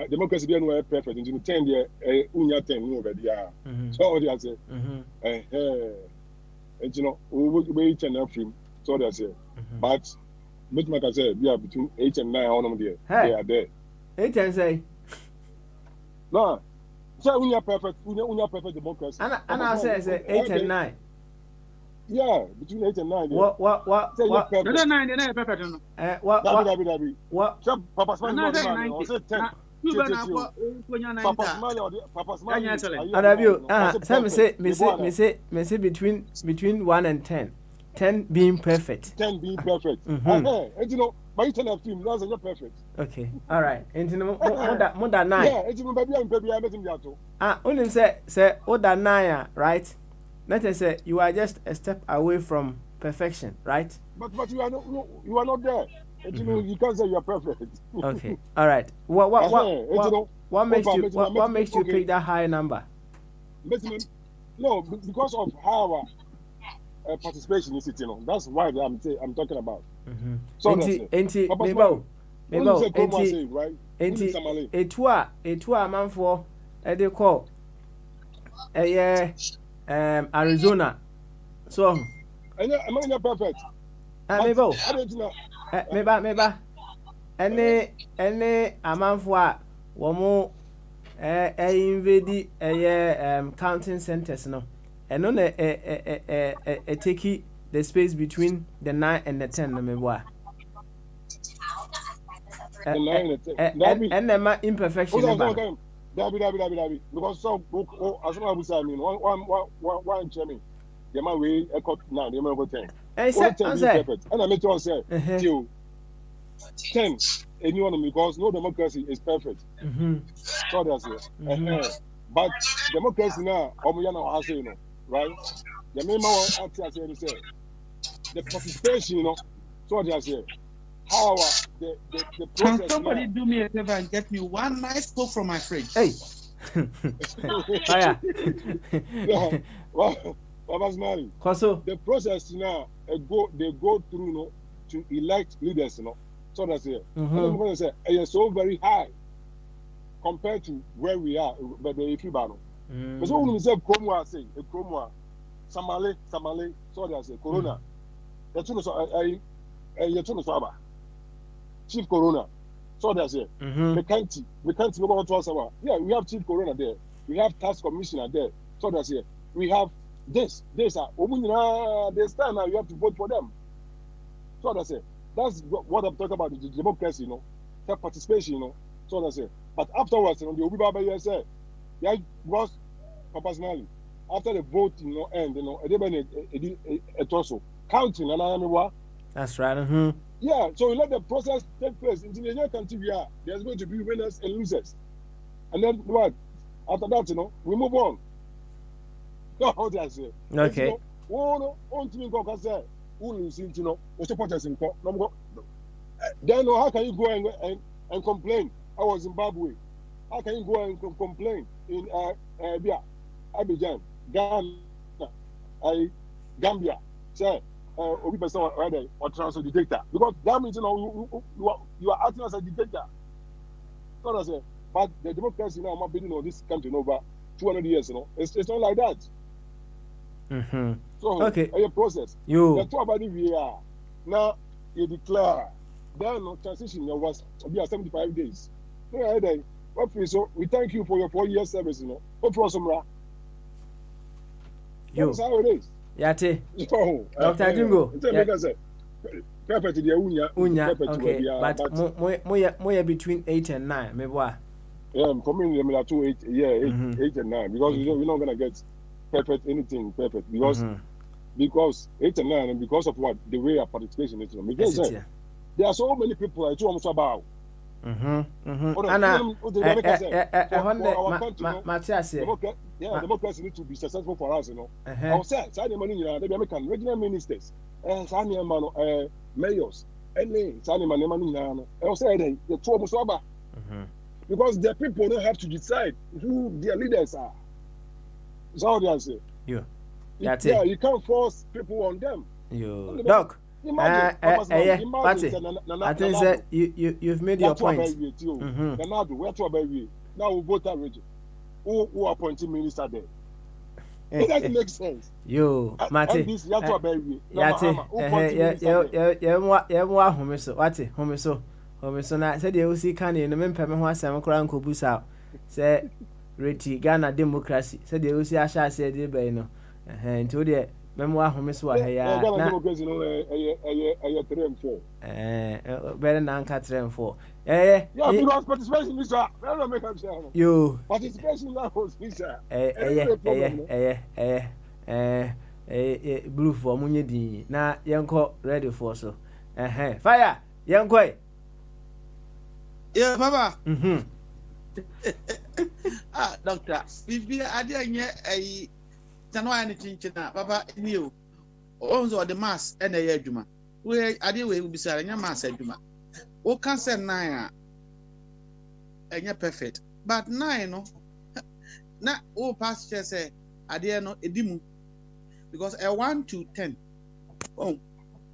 [SPEAKER 10] democracy be no perfect. Into 10 there, unya 10 no be there. So what I say? And you know, we each and every so they say. But like I said, we are between 8 and 9 on them there. They are there.
[SPEAKER 2] 8 and say.
[SPEAKER 10] No. So unya perfect democracy.
[SPEAKER 2] And I say 8 and 9.
[SPEAKER 10] Yeah, between 8 and 9.
[SPEAKER 2] What?
[SPEAKER 9] The 9, the 9 perfect.
[SPEAKER 2] What?
[SPEAKER 10] Papa Smile, 10.
[SPEAKER 2] Say between 1 and 10. 10 being perfect.
[SPEAKER 10] 10 being perfect. And you know, by 10 of film, that's not perfect.
[SPEAKER 2] Okay, all right. And you know, more than 9.
[SPEAKER 10] Yeah, and you know, baby, I met him there too.
[SPEAKER 2] Only say more than 9, right? Let us say you are just a step away from perfection, right?
[SPEAKER 10] But you are not there. And you know, you can't say you are perfect.
[SPEAKER 2] Okay, all right. What makes you pick that high number?
[SPEAKER 10] No, because of how our participation is, you know. That's why I'm talking about. So
[SPEAKER 2] Etua man for they call Arizona. So
[SPEAKER 10] I'm not perfect.
[SPEAKER 2] Meba any amanfo womo invade counting centers no and no take the space between the 9 and the 10 no mebo and the imperfection
[SPEAKER 10] Dabi because some as I was saying one chairman the man we cut now the man go 10 and I make you say till 10 anyone because no democracy is perfect. So that's it. But democracy now you know, right? The main man say the participation, you know, so that's it. How the process.
[SPEAKER 9] Can somebody do me a favor and get me one nice Coke from my fridge?
[SPEAKER 2] Hey.
[SPEAKER 10] Yeah. Well, the process now they go through, you know, to elect leaders, you know. So that's it. And then say it's so very high compared to where we are, but the Ifibano. But so when we say Kromwa, Samale, so that's it. Corona. That's so Chief Corona. So that's it. We can't go on to us about. Yeah, we have Chief Corona there. We have Task Commissioner there. So that's it. We have this this time now you have to vote for them. So that's it. That's what I'm talking about, the democracy, you know, that participation, you know. So that's it. But afterwards, you know, the Obi say, yeah, was personally after the vote, you know, end, you know, it also counting and I mean,
[SPEAKER 2] that's right.
[SPEAKER 10] Yeah, so we let the process take place. In the country we are, there's going to be winners and losers. And then what? After that, you know, we move on. How do I say?
[SPEAKER 2] Okay.
[SPEAKER 10] You know, you know, then how can you go and complain? I was in Zimbabwe. How can you go and complain in Abidjan, Ghana, Gambia? Say, Obi person or transfer dictator because that means you know you are acting as a dictator. So I say, but the democracy now I'm building on this country over 200 years, you know. It's not like that. So
[SPEAKER 2] okay,
[SPEAKER 10] a process. The two about we are now you declare then no transition was be 75 days. Yeah, then so we thank you for your 4 year service, you know. What for some that's how it is.
[SPEAKER 2] Yate.
[SPEAKER 10] Oh,
[SPEAKER 2] Dr. Jingo.
[SPEAKER 10] Perfect, the
[SPEAKER 2] Unya. Okay. But more between 8 and 9. Maybe what?
[SPEAKER 10] Yeah, for me, I'm like 2, 8, yeah, 8 and 9 because you're not gonna get anything perfect because 8 and 9 and because of what the way of participation is. Because there are so many people I almost about. Democracy need to be successful for us, you know. I was saying, they become regional ministers, mayors, and I was saying, the two almost about. Because the people don't have to decide who their leaders are. That's all they say. Yeah, you can't force people on them.
[SPEAKER 2] Doc, I think that you've made your point.
[SPEAKER 10] Now we vote that region. Who appointed minister there? It doesn't make sense.
[SPEAKER 2] Mate. So na said you see can in the memper who has some crown cobusa say reti Ghana democracy said you see Asha said the no into the memoir who miss what
[SPEAKER 10] democracy no 3 and 4
[SPEAKER 2] better than 3 and 4
[SPEAKER 10] because participation is make
[SPEAKER 2] you
[SPEAKER 10] participation levels
[SPEAKER 2] blue for munye din na yenko ready for so fire yenko.
[SPEAKER 9] Yeah, Papa. Doctor, I didn't get a Tanwani Chinchina, Papa, you also the mass and a yeduma. Where I did will be selling a mass at Juma. What can say nine? And you're perfect. But nine, no, not all pastures say, I dare not a dimu because a 1 to 10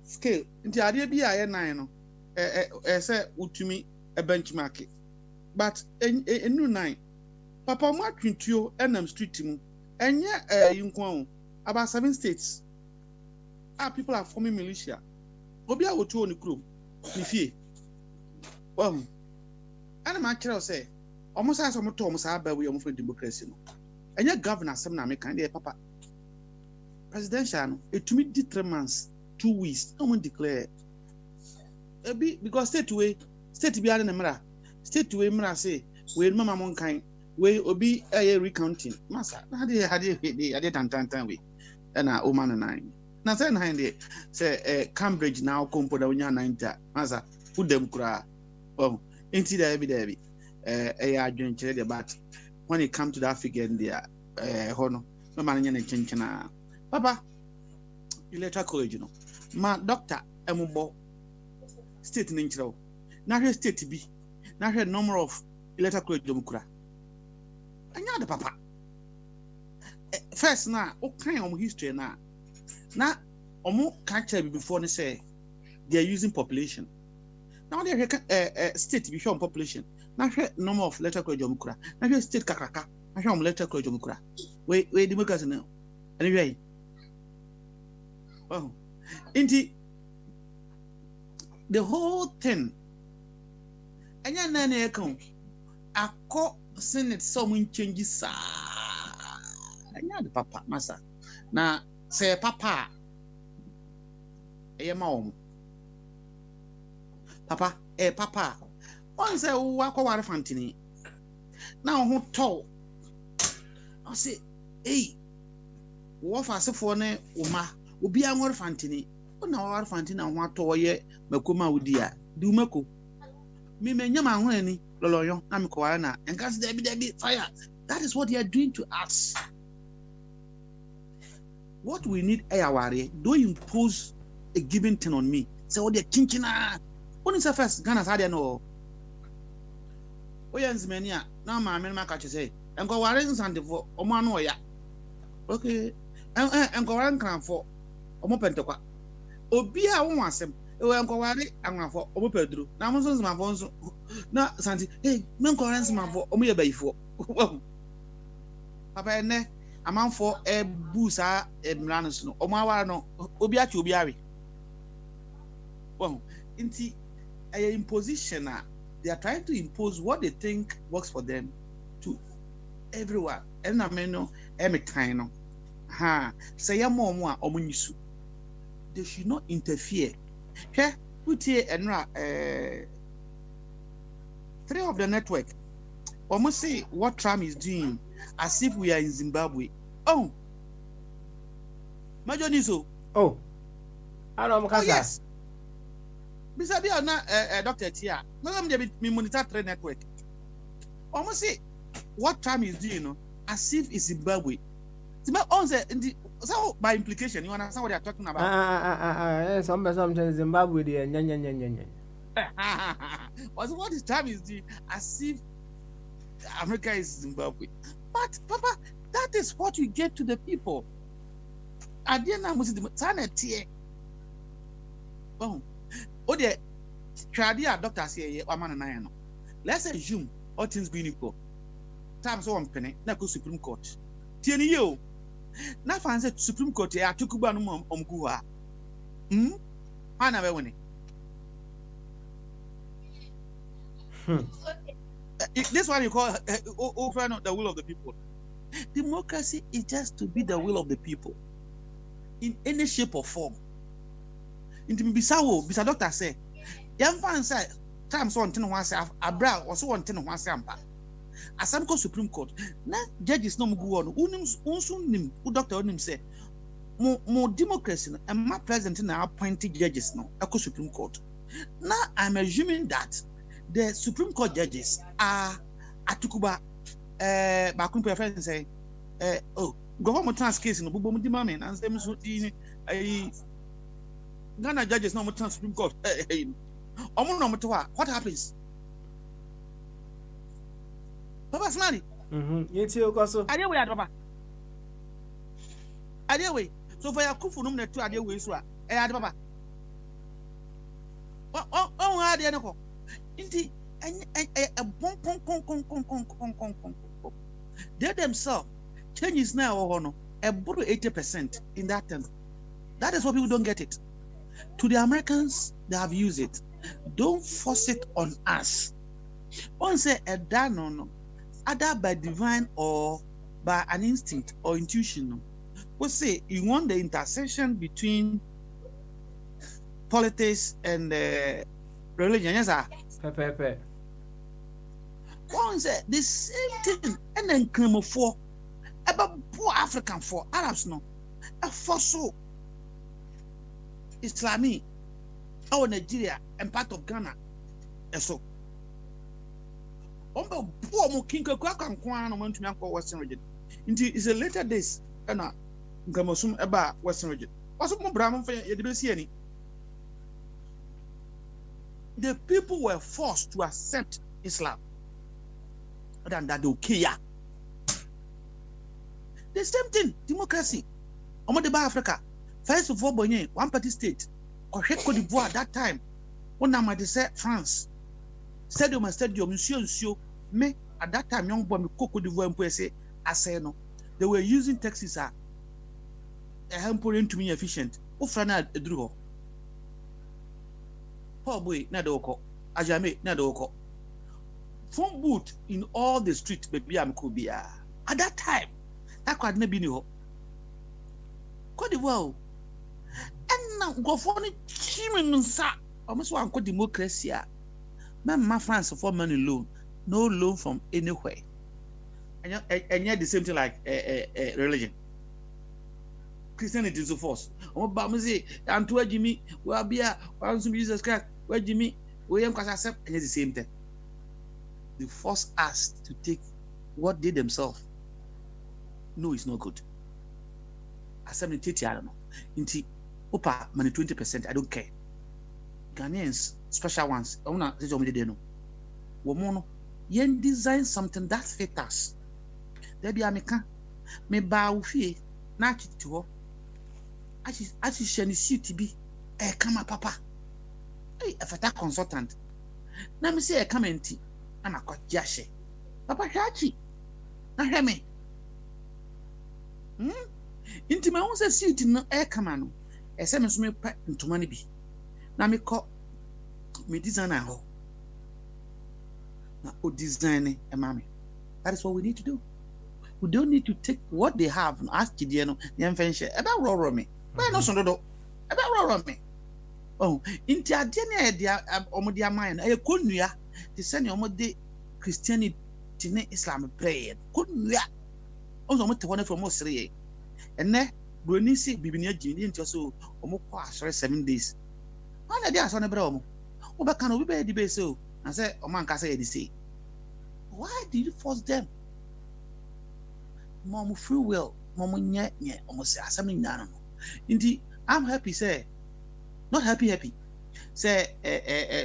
[SPEAKER 9] scale into idea be a 9, say, to me. A benchmark, but a new 9. Papa Martin Tio, Enam Street Timu, and yet about 7 states. Our people are forming militia. Obia will turn the group. If ye, well, and my child say, almost as I'm Thomas Abba, we are for democracy. And your governor, some American, Papa presidential, it to me determines 2 weeks. No one declare because state way. State be an emra. State to emra say, we mama monkind, we obi a recounting. Massa, had it tan we, and our woman and 9. Now, then, Hindy say, Cambridge now compo da 90. Massa, put them cry. Oh, into the Debbie, a drink, but when it come to that figure in there, honor, no man in chinchina. Papa, electoral college, you know, my doctor, Emubo, state in intro. Now here state to be. Now here number of electoral college democrat. And you're the papa. First now, what kind of history now? Now, can't tell you before they say they are using population. Now they are state to be shown population. Now here number of electoral college democrat. Now here state kakraka. Now here electoral college democrat. Wait, democracy now. Anyway. Oh, indeed, the whole thing. And your nanny account, I call Senate someone changes. And you're the papa, massa. Now, say, Papa, a mom. Papa, Papa. Once I walk over Fantini. Now, who told? I say, hey, what for phone, Uma, will be a more Fantini. Oh, now, our Fantina, what toy, Makuma would dear, do Mako. Me nyama ho ani loloyo na me kwara na enkas debi fire. That is what they are doing to us. What we need ayaware, don't impose a given thing on me. Say what they chinchina. When is first Ghana say no. Oyens mania na ma me maka say enko ware nsande fo omo anu oya. Okay. Enko ware nkran fo omo pentekwa. Obi a wo asem enko ware anwafo omo pedro. Na mo so nsmafo nso na santi hey me enko ware nsmafo omo ye bayifo. Papa ene amanfo busa emranos no omo awara no obi achi obi awe. Well, inti a imposition they are trying to impose what they think works for them to everyone. And I mean no kind say ya mo a omunyisu. They should not interfere. Here, put here and 3 of the network. Almost say what Trump is doing as if we are in Zimbabwe. Oh, Major Niso.
[SPEAKER 2] Oh, I don't know.
[SPEAKER 9] Oh, yes. Bisa bi na Dr. Tia. Madam dey me monitor 3 network. Almost say what Trump is doing as if it's Zimbabwe. So by implication, you understand what they are talking about?
[SPEAKER 2] Something Zimbabwe there.
[SPEAKER 9] What is Trump is doing as if America is Zimbabwe. But Papa, that is what you get to the people. At the end of the sanity. Oh, the Tradia doctor say, let's assume all things being equal. Time so on penny, na go Supreme Court. Tieni yo. Na fancy Supreme Court ya tukuba no omguha. Ana be woni. This one you call the will of the people. Democracy is just to be the will of the people in any shape or form. In the Bisa doctor say, young fan say, time so on 10 one say, Abra also on 10 one say, as some Supreme Court. Now, judges no go on. Unsun doctor onim say, more democracy and my president now appointed judges now, a Supreme Court. Now, I'm assuming that the Supreme Court judges are Atukuba, Bakun preference say, government trans case in Bubum Dimamin, and them Ghana judges no more Supreme Court. What happens? Papa Smiley.
[SPEAKER 2] It's your gossip.
[SPEAKER 9] Anyway, Papa. Anyway, so for your kufu no to ade we so a Papa. I dey no. Inti they themselves changes now or a 80% in that term. That is what people don't get it. To the Americans, they have used it. Don't force it on us. One say a done either by divine or by an instinct or intuition. We say you want the intersection between politics and religion. Yes, sir. One say the same thing, and then come for about poor African for Arabs no, a fossil Islami, or Nigeria and part of Ghana, and so. Poor Mokinka Quakan Kwan went to Uncle Western region. Indeed, it's a later days, and Gamasum about Western region. Also, more Brahman for you didn't see any. The people were forced to accept Islam than that okay. The same thing, democracy. Omodeba Africa. First of all, Bonye, one party state. Or Cote d'Ivoire at that time. When I might say France. Stadium, monsieur, me at that time, young boy, Cote d'Ivoire, and say, I say no. They were using taxis a hamper to me efficient. Ufrana drew. Poor boy, Nadoko, Ajame, Nadoko. Phone booth in all the streets, baby, I'm Kubia. At that time, that could never be new. Cote d'Ivoire. And now go for the chimney, sir. Almost one called democracy. My France for money loan, no loan from anywhere. And yet the same thing like religion. Christianity is a force. Oh, Bamazi, and to Jimmy, well, be a one Jesus Christ, where Jimmy, William can accept, and it's the same thing. They force us to take what they themselves know is not good. Accept the I don't know. Inti, Opa, money 20%, I don't care. Ghanaians, special ones, I want to say, they know. Womono, yen design something that fit us. There be American, me bow fee, not to her. As she suit be, come up, papa. Hey, if I consultant, now me say, come in tea, I'm a got jashe. Papa Hachi, not hear me. Into my own suit in no air command, a SMS me pet into money be. Now me call me designer ho. Now design a mammy. That is what we need to do. We don't need to take what they have and ask Gideon, the invention about roll me. Why no son about roll me? Oh, into a dinner, omodia mine, a kunya, the send your Christianity, Islam prayer. Couldn't ya? Also, one from most three. And then, when you see Bibinia Jimmy into so, sorry, 7 days. One idea son of Bromo. Oba can we be debate so? And say, O man can say the say. Why did you force them? Mom free will, Mom yet, almost say something down. Indeed, I'm happy, say. Not happy. Say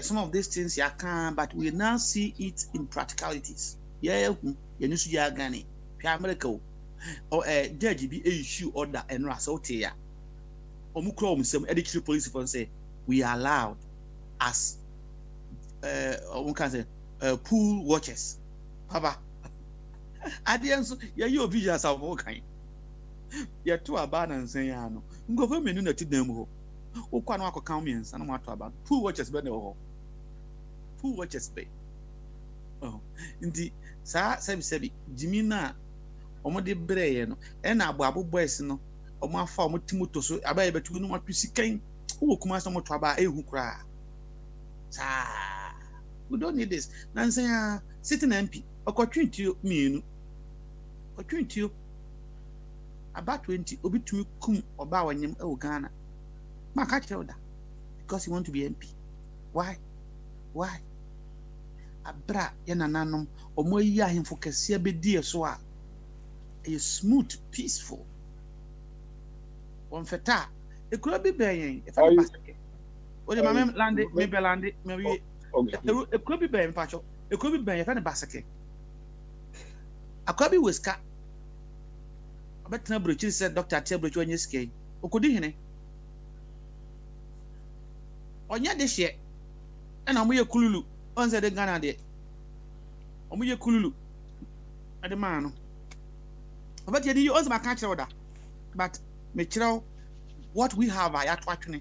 [SPEAKER 9] some of these things you can, but we now see it in practicalities. Yeah, you know, you are Gani, America, or a judge be issue order and Rasotia. Omukrom, some editorial police for say we are allowed as one can say pool watchers. Papa, at the end, you visions of all kind. You're too abandoned saying, government in the Tidemo. Who can walk comments and what about pool watchers better? Pool watchers pay. Oh, indeed, sir, Sebi, Jimina, Omode Brain, and Abu Boys, no, or my farm with Timoto, so I bet you know what you see came. Who will come out somewhat about a who cry? Sir, we don't need this. Nancy, sitting MP, or contrary to you, mean, or 20 about 20, obi to me cum or bow and him, oh Ghana. My catch order because you want to be MP. Why? Abra yananum or more ya him for Cassia be dear so a smooth, peaceful. One feta, it could be baying if I basket. What the mamma landed, maybe landed, maybe it could be baying patcho, it could be baying if any basket. A could be whisker. I bet no bridge said Dr. Tilbridge when you skate. Or could he? Onya de hye na omoye kululu onse de Ghana de omoye kululu ade man no but ye onse ma ka kire oda but me kire what we have I atwatwene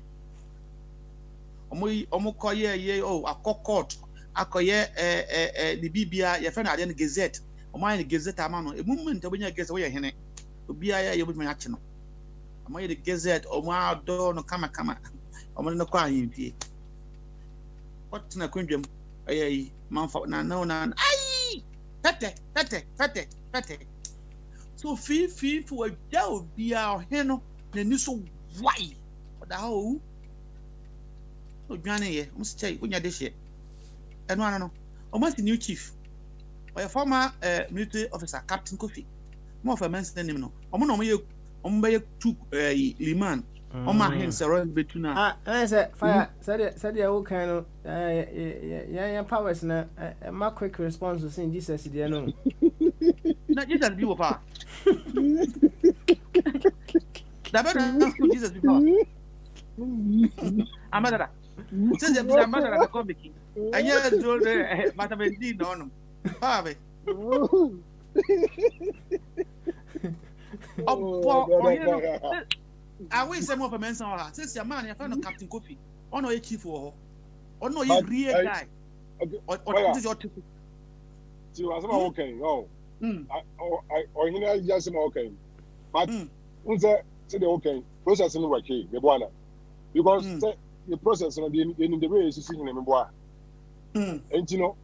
[SPEAKER 9] omokoye ye akokot akoye the bibia ye fe na ade gazette omoye gazette ama no e movement obenya gazette wo ye hene obia ye obenya ache no omoye the gazette omo ado no kama omo no kwa yimfie what na kwendwam ayi manfa na ai tete so fi for da obia oheno na ni so why oda ho odwane ye mo sei onya de hye eno ano no omo si new chief or former military officer Captain Kofi mo of a men's name no omo no omo be took Liman Oma hens around betuna.
[SPEAKER 2] I said, fire, said the old kind of yeah, powers na my quick response was saying Jesus, dear no.
[SPEAKER 9] Not Jesus be pa. The better Jesus before. Amada. Since the mother of the comic. And yes, do the Matamendi no. Pave. I wish some of a men's on her. Since your man, I found Captain Kofi. Or no, a chief or no, you real guy. Or what is your ticket?
[SPEAKER 10] See, was okay. Oh, or he knows just okay. But who's that? Say okay. Process in the work here, the one. Because the process in the way is sitting in the boy. And you know,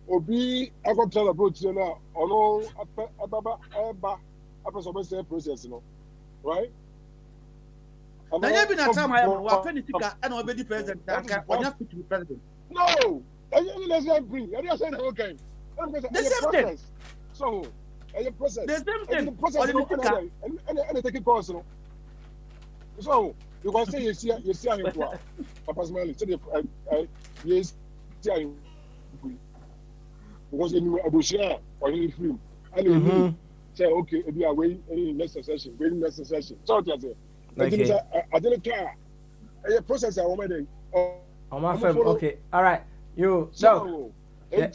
[SPEAKER 10] Obi, I got tell about you now. Or no, a process, you know, right?
[SPEAKER 9] Now you been a time I am penny ticker and already president. Or not to be president.
[SPEAKER 10] No, I didn't bring. I didn't say okay. The
[SPEAKER 9] same thing.
[SPEAKER 10] So, a process.
[SPEAKER 9] The same thing.
[SPEAKER 10] The process and take it personal. So, you can say you see him to personally. Yes, because you share or you film. And say, okay, if you are waiting next session. So, I didn't care. A process I wanted.
[SPEAKER 2] On my film, okay, all right. You so. Why?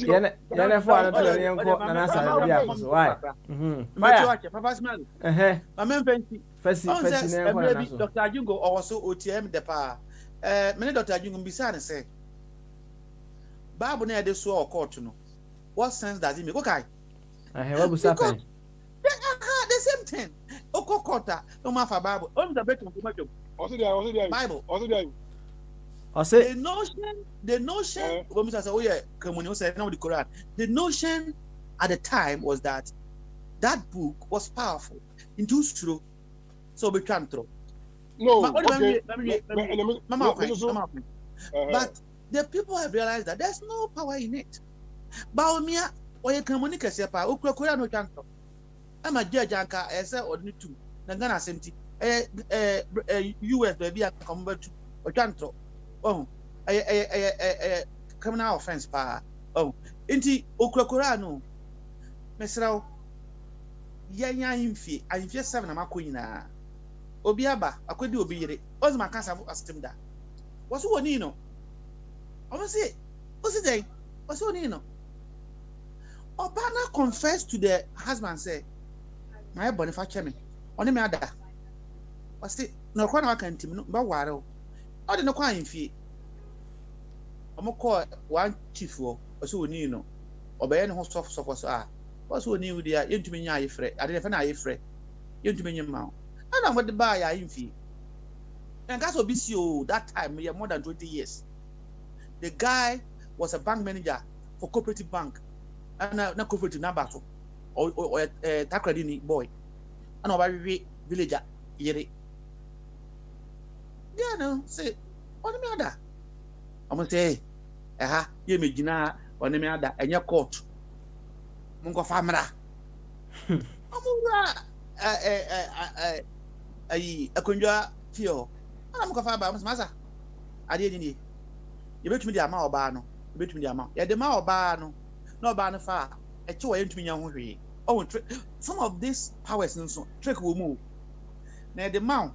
[SPEAKER 9] Papa smell. First, Dr. Ajungo also OTM the pa. Many Dr. Ajungo beside and say, Babu near the so court no. What sense does it make? Okay.
[SPEAKER 2] I have what was happening.
[SPEAKER 9] 10. Oko kota, no matter Bible. Only the better to
[SPEAKER 10] Also there.
[SPEAKER 9] Bible.
[SPEAKER 10] Also there.
[SPEAKER 2] The
[SPEAKER 9] notion, when we say, oh yeah, communion said now the Quran. The notion at the time was that book was powerful. Into true, so we can't throw.
[SPEAKER 10] No,
[SPEAKER 9] But the people have realized that there's no power in it. Baumia, or you can communicate, Ukura no can't throw. I'm a judge, Anka, as I ordinary two. Nagana Senti, US, baby, I come back to or can't throw. Oh, criminal offense, pa. Oh, inti Ukura no. Mesrao, Yanya Infi, I fear 7 of my queen. Obiaba, I could do be it. What's my cancer system that? What's one Nino? I must say, what's the day? What's one Nino? Obana confessed to the husband, say, my boniface me. On the matter. What's it? No, one I can't team, but water. I didn't know quite in fee. I'm a call one chief or so Nino. Or by any host of suppers are. What's one new there? You to me, I fret. I didn't find I fret. You to me, your mouth. And I'm what the buy in fee. And that's what BCO that time, we have more than 20 years. The guy was a bank manager for cooperative bank. And not cooperative number or a tackradini boy. And over villager, yeri. Yeah, no, say, what the matter? I'm going to say, you may gina, or the matter, and your court. Mungo Famra. A conjure feel. I'm going to find Massa. I didn't. You bet me the amount of barno. You bet me the amount. Yeah, the amount of barno. No barno far. A 2 into me young. Oh, some of these powers and so trick will move. Now the mount.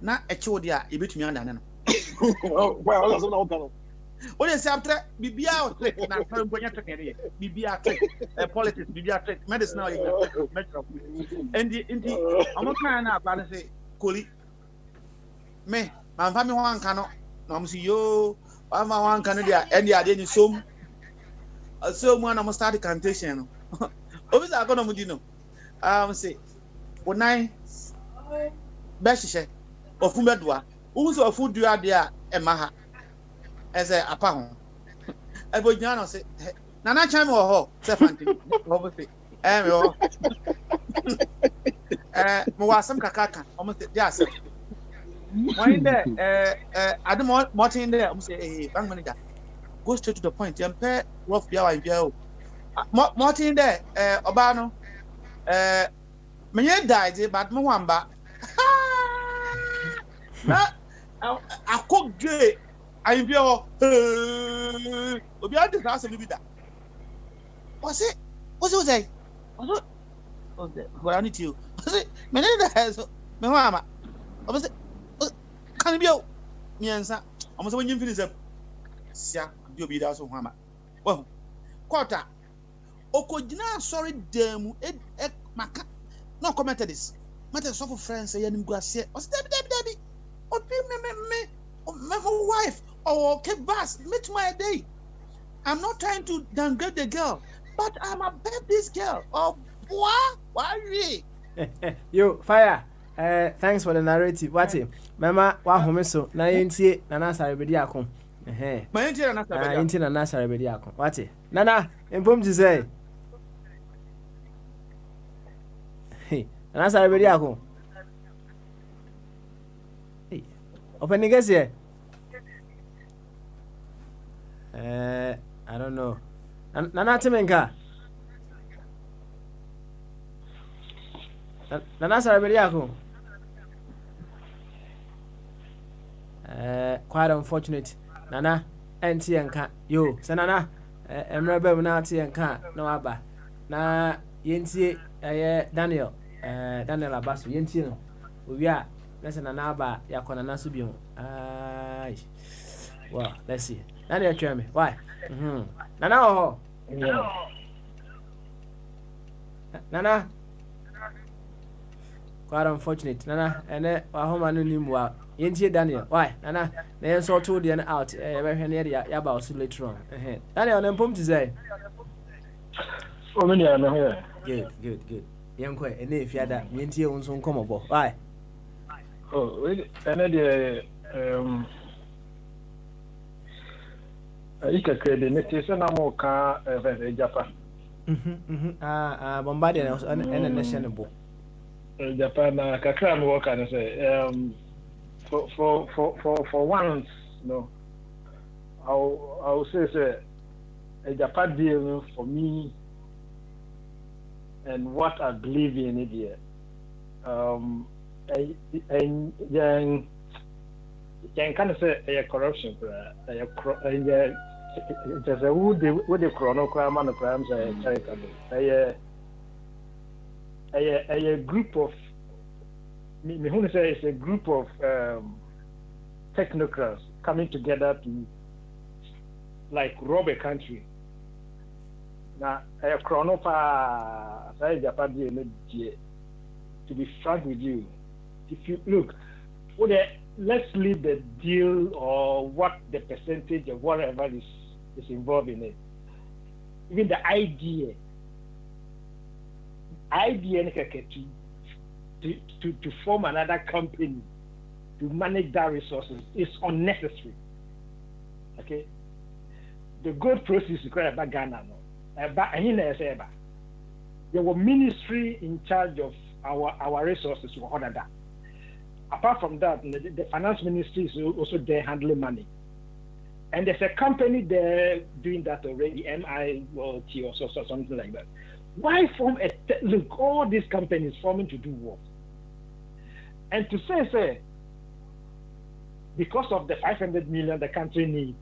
[SPEAKER 9] Not a chodia, you bet me under.
[SPEAKER 10] Well, that's not done.
[SPEAKER 9] What is after BBR trick? And I'm trying to get a BBR trick, politics, BBR trick, medicine. And the I'm not trying to say, Kuli. Me, my family one cannot. I'm see you. I'm one Canada, and the idea is so. So one I'm start the cantation. Obviously, I'm going to know. Say, when I Beshishe or Fumbedwa, also a food you are there, and Maha as a pound. I would not say, Nana Cham or Ho, Sefanti, obviously. Mwasam Kakaka, almost yes. When there, I don't want Martin there, I'm saying, bank manager. Go straight to the point. You pay rough Biawa and Biao. Martin there, Obano. Many died, but Mwamba. I cook gay. I'm Biao. Obia house of Libida. What's it? What's it say? What's it? What I need to. What's it? Many has Mama. What's it? Can you be answer? Almost when you finish up. Sia, you'll be there so hammer. Well, quarter. Okojina, sorry, damn, maka. No comment this. Matter of friends say, and go say, or Debbie, or me, or my wife, or keep bass, meet my day. I'm not trying to downgrade the girl, but I'm about this girl. Oh, boy, why?
[SPEAKER 2] You, fire. Thanks for the narrative. What's it? Mama, wa home so. Na yenti na na sare bedi akon.
[SPEAKER 9] Ma yenti na na sare bedi.
[SPEAKER 2] Yenti na na sare bedi akon. What's it? Nana, empom ti say. Hey, na sare bedi akon. Hey. Open niggas here. I don't know. Nana Timenka. Nana sare bedi akon. Quite unfortunate. Nana, anti and cat. Yo, Sanana, Emrebel Nati and cat, no abba. Na Yenti, Daniel, Daniel Abasu, Yentino. We are, listen, an abba, Yakona Nasubium. Well, let's see. Daniel, tell me, why? Nana, Nana, quite unfortunate. Nana, and home anonymous. Yentie Daniel, why? Nana, they saw two the out, very near the Yaba so later on. Daniel, I'm pumped to say.
[SPEAKER 11] Oh, many are here.
[SPEAKER 2] Good. Yanko, and if you had that, me and you on some combo. Why?
[SPEAKER 11] Oh, another Ika credit, it is an amoka Japan.
[SPEAKER 2] Bombardier and national.
[SPEAKER 11] Japan, Kakran work and say, for once, no, I'll say, a Japan deal for me and what I believe in it here. And then kind of say a corruption, just a wood with the chrono crime and crimes, a group of me who say it's a group of technocrats coming together to like rob a country. Now, a chrono to be frank with you, if you look, let's leave the deal or what the percentage of whatever is involved in it. Even the idea to form another company to manage that resources is unnecessary. Okay, the gold proceeds required by Ghana. There were ministry in charge of our resources to order that. Apart from that, the finance ministry is also there handling money. And there's a company there doing that already, MIT or something like that. Why form look, all these companies forming to do what? And to say, because of the 500 million the country needs,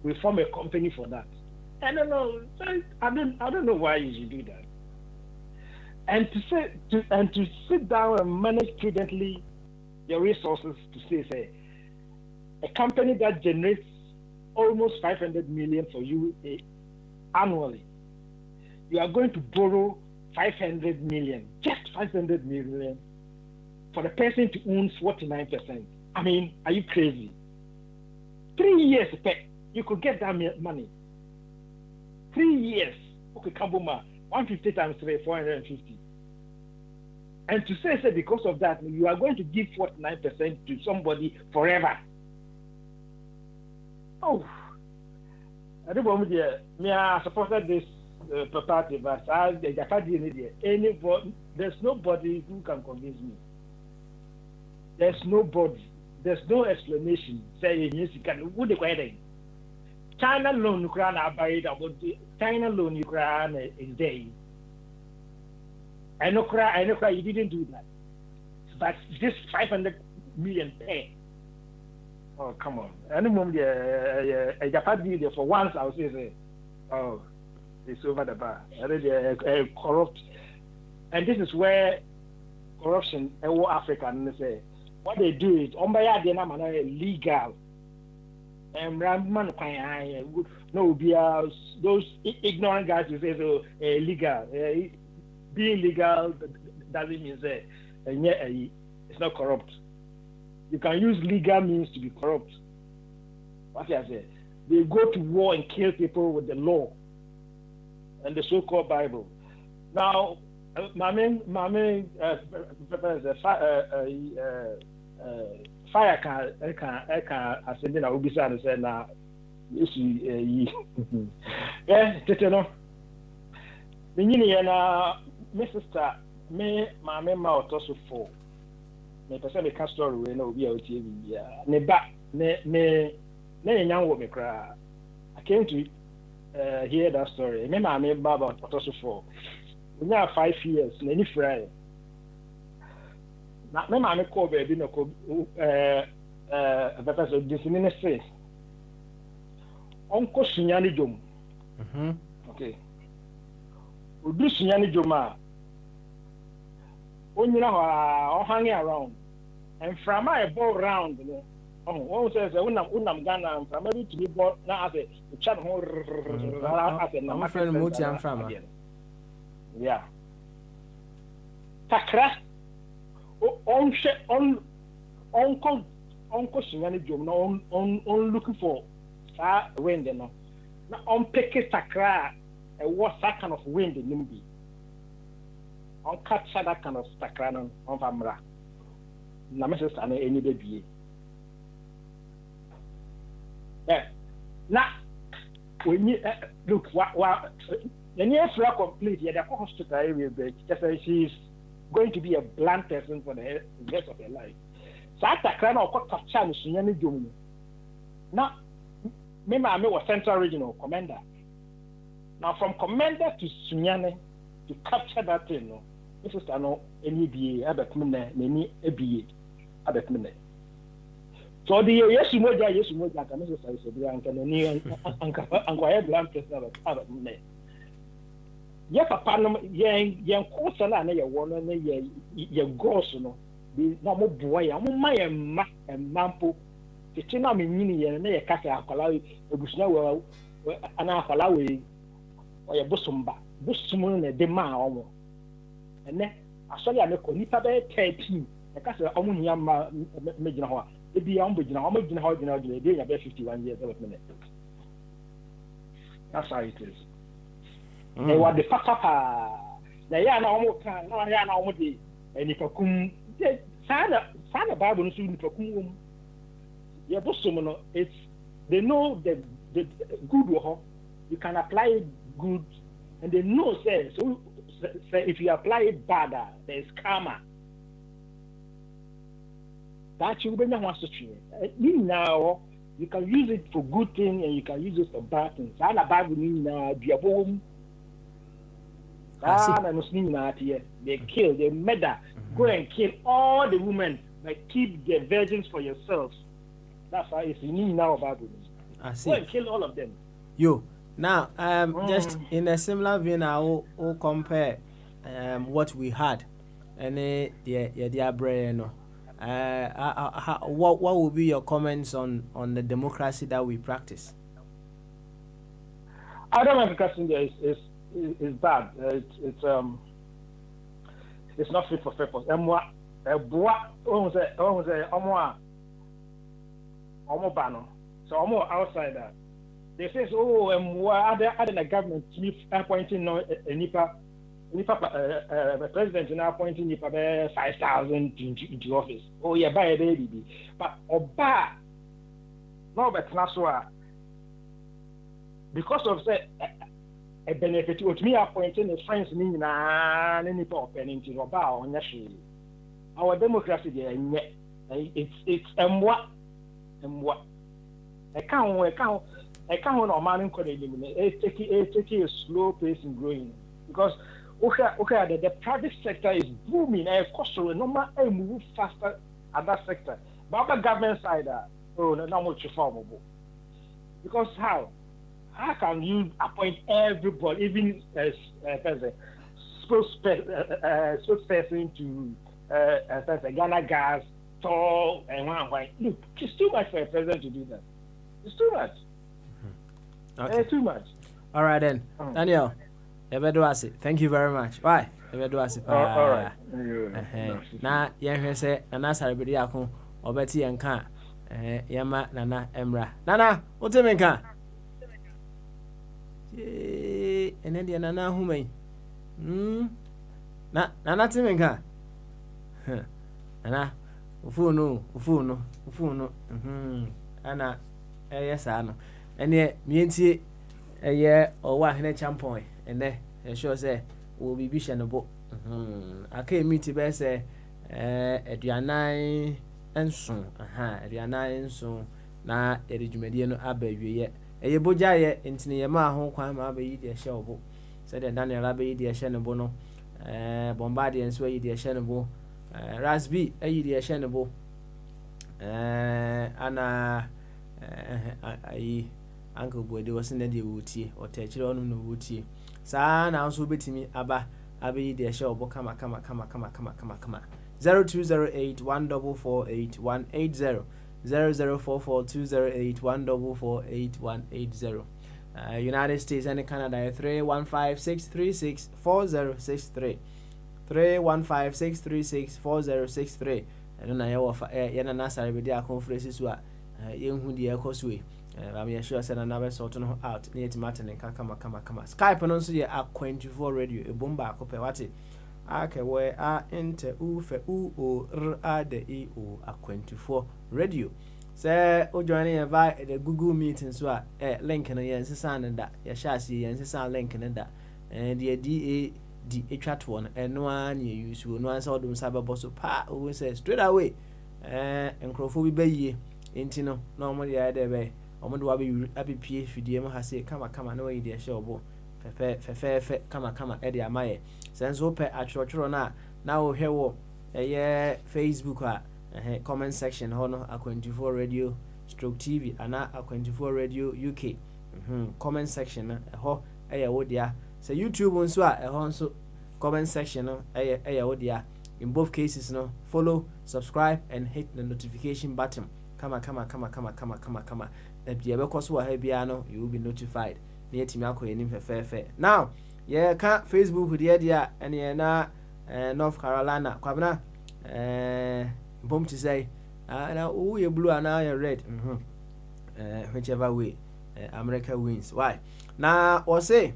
[SPEAKER 11] we form a company for that. I don't know. I don't know why you should do that. And to sit down and manage prudently your resources to say a company that generates almost 500 million for you annually, you are going to borrow 500 million, just 500 million, for the person to own 49%. I mean, are you crazy? 3 years, you could get that money. 3 years, okay, Kambuma, 150 times 3, 450. And to say because of that, you are going to give 49% to somebody forever. Oh, I don't want me. I supported this party, but there's nobody who can convince me. There's nobody. There's no explanation. Say yes, you can. What the question? China loan Ukraine about China loan Ukraine is there. I know you didn't do that. But this 500 million pay. Oh, come on. Any moment, a Japan deal for once, I'll say, oh, it's over the bar. Corrupt. And this is where corruption, Africa, and they say, what they do is, legal. And no, those ignorant guys who say so illegal. Being legal doesn't mean it's not corrupt. You can use legal means to be corrupt. What I say? They go to war and kill people with the law and the so-called Bible. Now, my main fire can ascend in a ubisa and say now. Yeah, tetano. Meaning na my sister me ma otoso for. Me person me ka story we na obi a otie bibia. Ne ba ne nyan wo me kra. I came to hear that story. Me ma ba about otoso for. We have 5 years na ni fry. Na me ma me call baby no ko so disini say. Onko sunyani jom. Okay. Odu sunyani joma. Onyina ho hanging around. And from my ball round, you know. Oh, one says unam Ghana from maybe to be ball na ase chat ho ase na
[SPEAKER 2] my friend Muti am from.
[SPEAKER 11] Yeah. Takra on sunyani jom no on looking for wind no. Na on pick takra what that kind of wind in be. on capture that kind of sacrano on famra. Na me sister no any baby. Now when you look what the near complete, yeah, the hospital area, just as she's going to be a blunt person for the rest of her life. So after crying or cut capture Sunyani Jum. Now, me was Central Regional Commander. Now from Commander to Sunyani to capture that thing, no, this is no any BA, Abetmine, any ABA, Abetmine. So the yes moja can also say so and can any and blunt person Abetmine. Yeah, papa no yen kosa na ye wono na ye goso no bi na mo boy ya mo ma ye mampo tete na me nyini ye na ye kasa akwala ebusuna we ana akwala we o ye bosomba bosom na de ma omo ene asori ame ko nipa be 13 ye kasa omo nya ma me gina ho e bi ya omo gina ho de ya be 51 years old minute. That's how it is. They were the papa. Na ya na omo kan na ya na omo de enipakum sana Bible no so nipakum wom. Ye bosom no it's they know the good wo you can apply it good and they know say so if you apply it bad there is karma. That you be na ho asotwe. Now you can use it for good thing and you can use it for bad things. Sana Bible ni na biabom. They kill, they murder, go and kill all the women, but keep the virgins for yourselves. That's how it's in now about it.
[SPEAKER 2] I see.
[SPEAKER 11] Go and kill all of them.
[SPEAKER 2] You now, just in a similar vein, I will compare what we had and the brain. What will be your comments on the democracy that we practice?
[SPEAKER 11] I don't know because is bad. It's not fit for purpose. So outside that. They say, other than the government appointing the president now appointing 5,000 into office. Oh yeah, buy a baby. But Oba, no, but Naswa, because of that. A benefit to me appointing a friends mean any pop and into about on our democracy there it's what I can't on man take a slow pace in growing because okay the private sector is booming and of course so no matter move faster at that sector but the government side not much formable because how can you appoint everybody, even as spokesperson to Ghana Gas, tall and one white? Look, it's too much for a president to do that. It's too much. Okay. It's too much.
[SPEAKER 2] All right then, Daniel. Thank you very much. Why? All
[SPEAKER 11] right.
[SPEAKER 2] Now, young say, and that's how everybody akon obeti and can. Yama Nana Emra. Nana, what do you mean? And then the Nana who may Nana Timinka Nana Ufuno Anna yes I know and yet me a year or 100 champion and then sure say will be vision a book I came meet to say at your 9 and soon at your 9 soon na Erijumediano Abbey yet. Eye Bogyae intini yema ho kwan ma abayi de hye obo said Daniel abayi de hye ne bo no Bombardier nso ayi de hye ne bo Rasby ayi de hye ne bo ana ayi Uncle Boyd was in the wutie or techire onu no wutie saa na nso betimi aba abayi de hye obo kama 0208 144 8180 00442081448180 United States and Canada 315-636-4063 315-636-4063 and I offer yana nasa be dia conference so yenhu de ekoswe I'm sure send another sort no out near to Martin and kama Skype no so ye a 24 radio e bomba akope wate ake we a inte u fe u o r a de e o akwantufoɔ radio. Say o join in via the Google meeting so link no yen sesa ne da ya sha si yen sesa link ne da and the DAD atwa one eno an ye use no answer odum sababo so pa we say straight away enkrofo bi bayie enti no na omo ya de be omo de wa be abipie fidie mo ha say kama na we de share obo fe kama e de amaye senso pe atwotworo na wo hwe wo Facebook a comment section hono A24 radio stroke TV ana A24 radio UK comment section ho wo dia say YouTube nso a ho nso comment section no wo dia. In both cases no follow, subscribe and hit the notification button. Kama e because we have bia no you will be notified na yetimi akọ enim fefe. Now ka Facebook dia and na North Carolina kwabna bom to say now we blue and now red whichever way America wins. Why now or say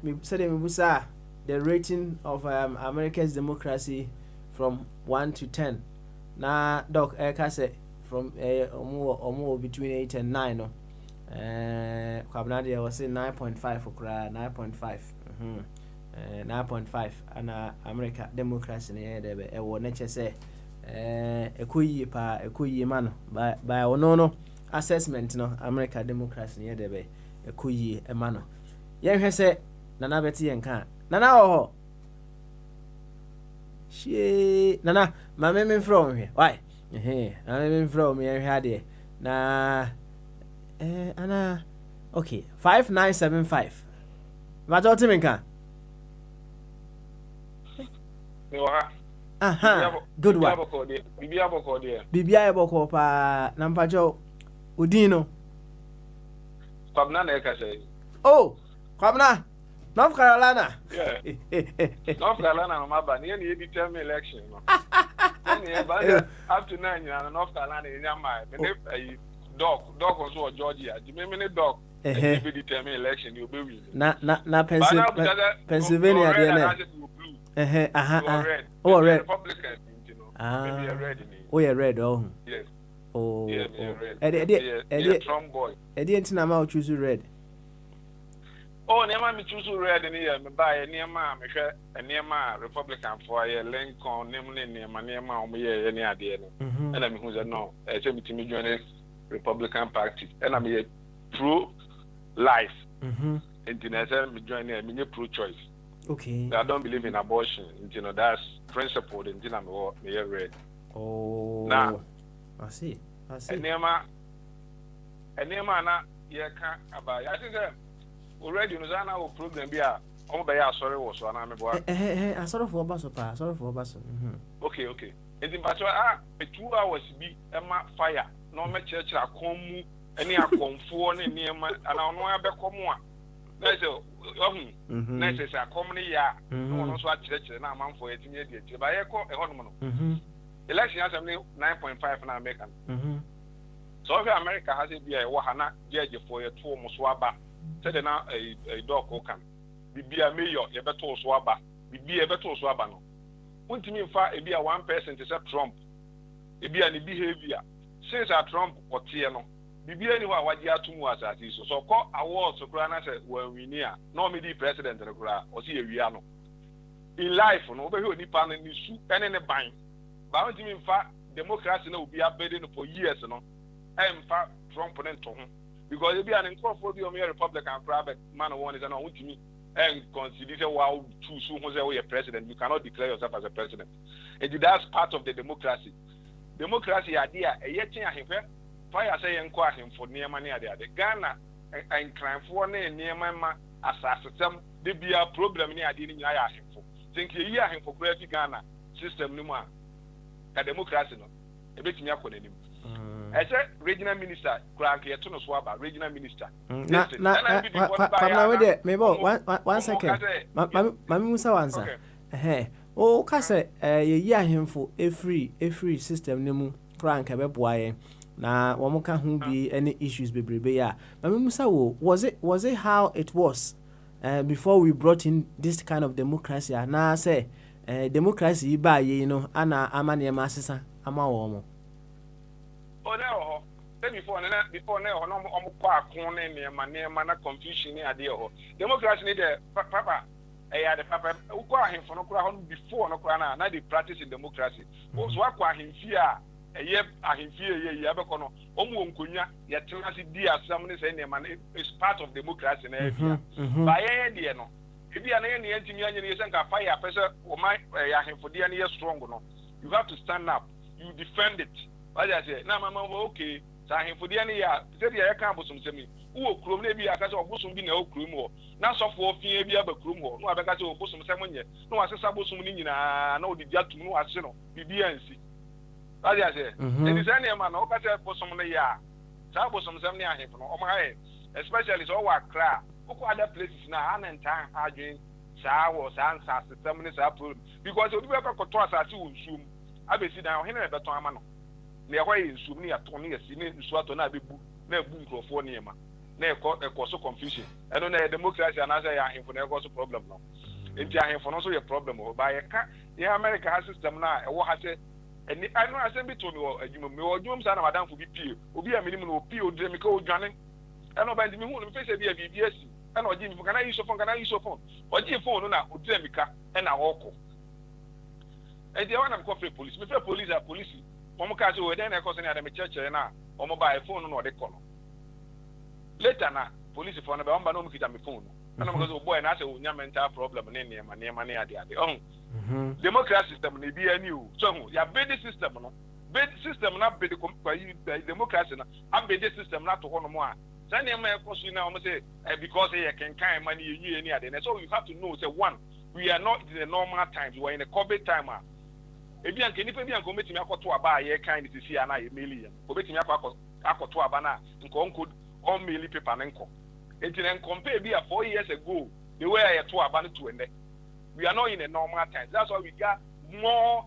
[SPEAKER 2] me said me busa the rating of America's democracy from 1 to 10 na doc say from almost between 8 and 9 no kwabna there was say 9.5 for 9.5 9.5 and America democracy na there be wo na che ekoyi ma no by ono assessment no America democracy na there be ekoyi e ma no ye hwe se nana beti yen kan nana ho she nana mama me from here why mama me from here hade na ana okay 5975 ma jo timin kan good one bibia boko pa na mpacho udino
[SPEAKER 12] kwabna na eka say
[SPEAKER 2] oh kwabna North Carolina
[SPEAKER 12] yeah North Carolina no maba ni e determine election no up to 9 na North Carolina in my dog also Georgia the me dog be determine election you be win
[SPEAKER 2] na Pennsylvania there oh red
[SPEAKER 12] Republican you know maybe red ni
[SPEAKER 2] oh yeah red oh
[SPEAKER 12] yes
[SPEAKER 2] oh
[SPEAKER 12] yeah Trump boy
[SPEAKER 2] ntina ma choose red
[SPEAKER 12] oh nema me choose red ni ya me buy nema me hwe nema Republican for ya Lincoln nema o me ye ni ade no na me hu ze no e se me timi join Republican party na me pro life and I said me join me pro choice.
[SPEAKER 2] Okay.
[SPEAKER 12] I don't believe in abortion. You know, that's principle. And I'm red.
[SPEAKER 2] Oh.
[SPEAKER 12] Now,
[SPEAKER 2] I see.
[SPEAKER 12] And Nema na yeah can about. I think already you know our program be a sorry was one I'm boy.
[SPEAKER 2] I sort of for bus. Okay.
[SPEAKER 12] And in but 2 hours be fire. No me church a come any a comfort near my and I know I be come Nice, nice. A comedy ya. No one also church and I'm for 18 years. But I call a hormone. Election has 9.5 in American. So America has it be a Wahana judge for a 2 Muswaba. Said now a dog who can be a mayor, a better swaba, be a better swaba. No. Won't you mean far it be a 1 person to say Trump? It be any behavior. Since a Trump or Tiano. Bibi anyone what you are to was as is so call awards so grana say when we near no me the president the gra or see a wiano in life no over here nipa na ni su ene ne ban ba won timi fa democracy no be abedin for years no em fa Trump no to ho because e be an incorporate be o me Republican private man one is na won timi and consider wow choose who say we president you cannot declare yourself as a president and that's part of the democracy idea e yetin ahemfe fire say enko ahemfo niema ne ade Ghana and crime for ne niema ma asasem de bia problem ne ade ni nyina ya ahemfo think ye ahemfo kura fi Ghana system ni mu a ka democracy no e betimi akonanim I said regional minister kura ke to no so aba regional minister
[SPEAKER 2] na we de me bo 1 second mami musa wansa o ka say ye ahemfo every system ni mu kura nka be boaye na womuka hu bi any issues bebrebe ya mami musa wo was it how it was before we brought in this kind of democracy, and now say democracy by ana amane masisa ama
[SPEAKER 12] no before no kwa akon ne ma na confusion ne ade ho democracy ne de papa the papa ukwa ahemfo no kura ho before no kura na they practice in democracy so akwa ahemfi a ahemfi ye abekọ no omu onkonya ye tenase di asam ne say ne ma is part of democracy na ebia ba ye de no ebia na ye ne ntimi anye ne senka fire pese o man ahemfo de ne ye strong no you have to stand up, you defend it. What I say na mama okay sa ahemfo de ne ya say de ye kan bosom semi wo krom na bi aka say obosom bi na o krom ho na sofo ofin bi abakrom ho no abeka say obosom sem nye no asesa bosom ni nyina na odi atum no ase no bibia nsi. What I say it is any man o ka say bosom no ya sa bosom sem ni ahemfo no o ma especially so wa kra uko other places na anentan adwen sa wo sa ansa system ni sa problem because obi be ko to asase wo nsum abesi dan ohene be beton ama no na ehwa yi nsum ni ato ni asi ni nsu ato na abebu na ebu nkrofo ni ema na ekoso confusion eno na democracy na say ya ahemfo na ekoso problem no enti ahemfo no so ye problem o ba ye ka ya America ha system na ewo ha se eni ano asem bi to mi adwuma mi odwum sa na madam fo bi pie obi a minim no pie odre mi ka odwane eno ba ndi mi hu no fe se bi a BBS eno oji mi kana use phone oji phone no na odre mi ka ena woko enti ya wana mi ko free police mi free police a police omo ka se o den na ko se na da mi church na omo ba phone no ode ko no later na police phone ba omba no mu kita mi phone no na mo ko boy na say o nya mental problem ne ne ade democracy system ne bi ani o so ya bed system no bed system na bed democracy na abed system na to hono mo a say ne ma ekosu na omo say because you can kind money you any ade so you have to know say one we are not in the normal times, we are in a COVID time. Ebi anke nipa bi anke metimi akoto aba ye kan ni sisi ana ye million ko betimi akoto aba na nko onko on mail paper na nko enti na compare bi a 4 years ago the way I to aba no to ende we are not in a normal time. That's why we got more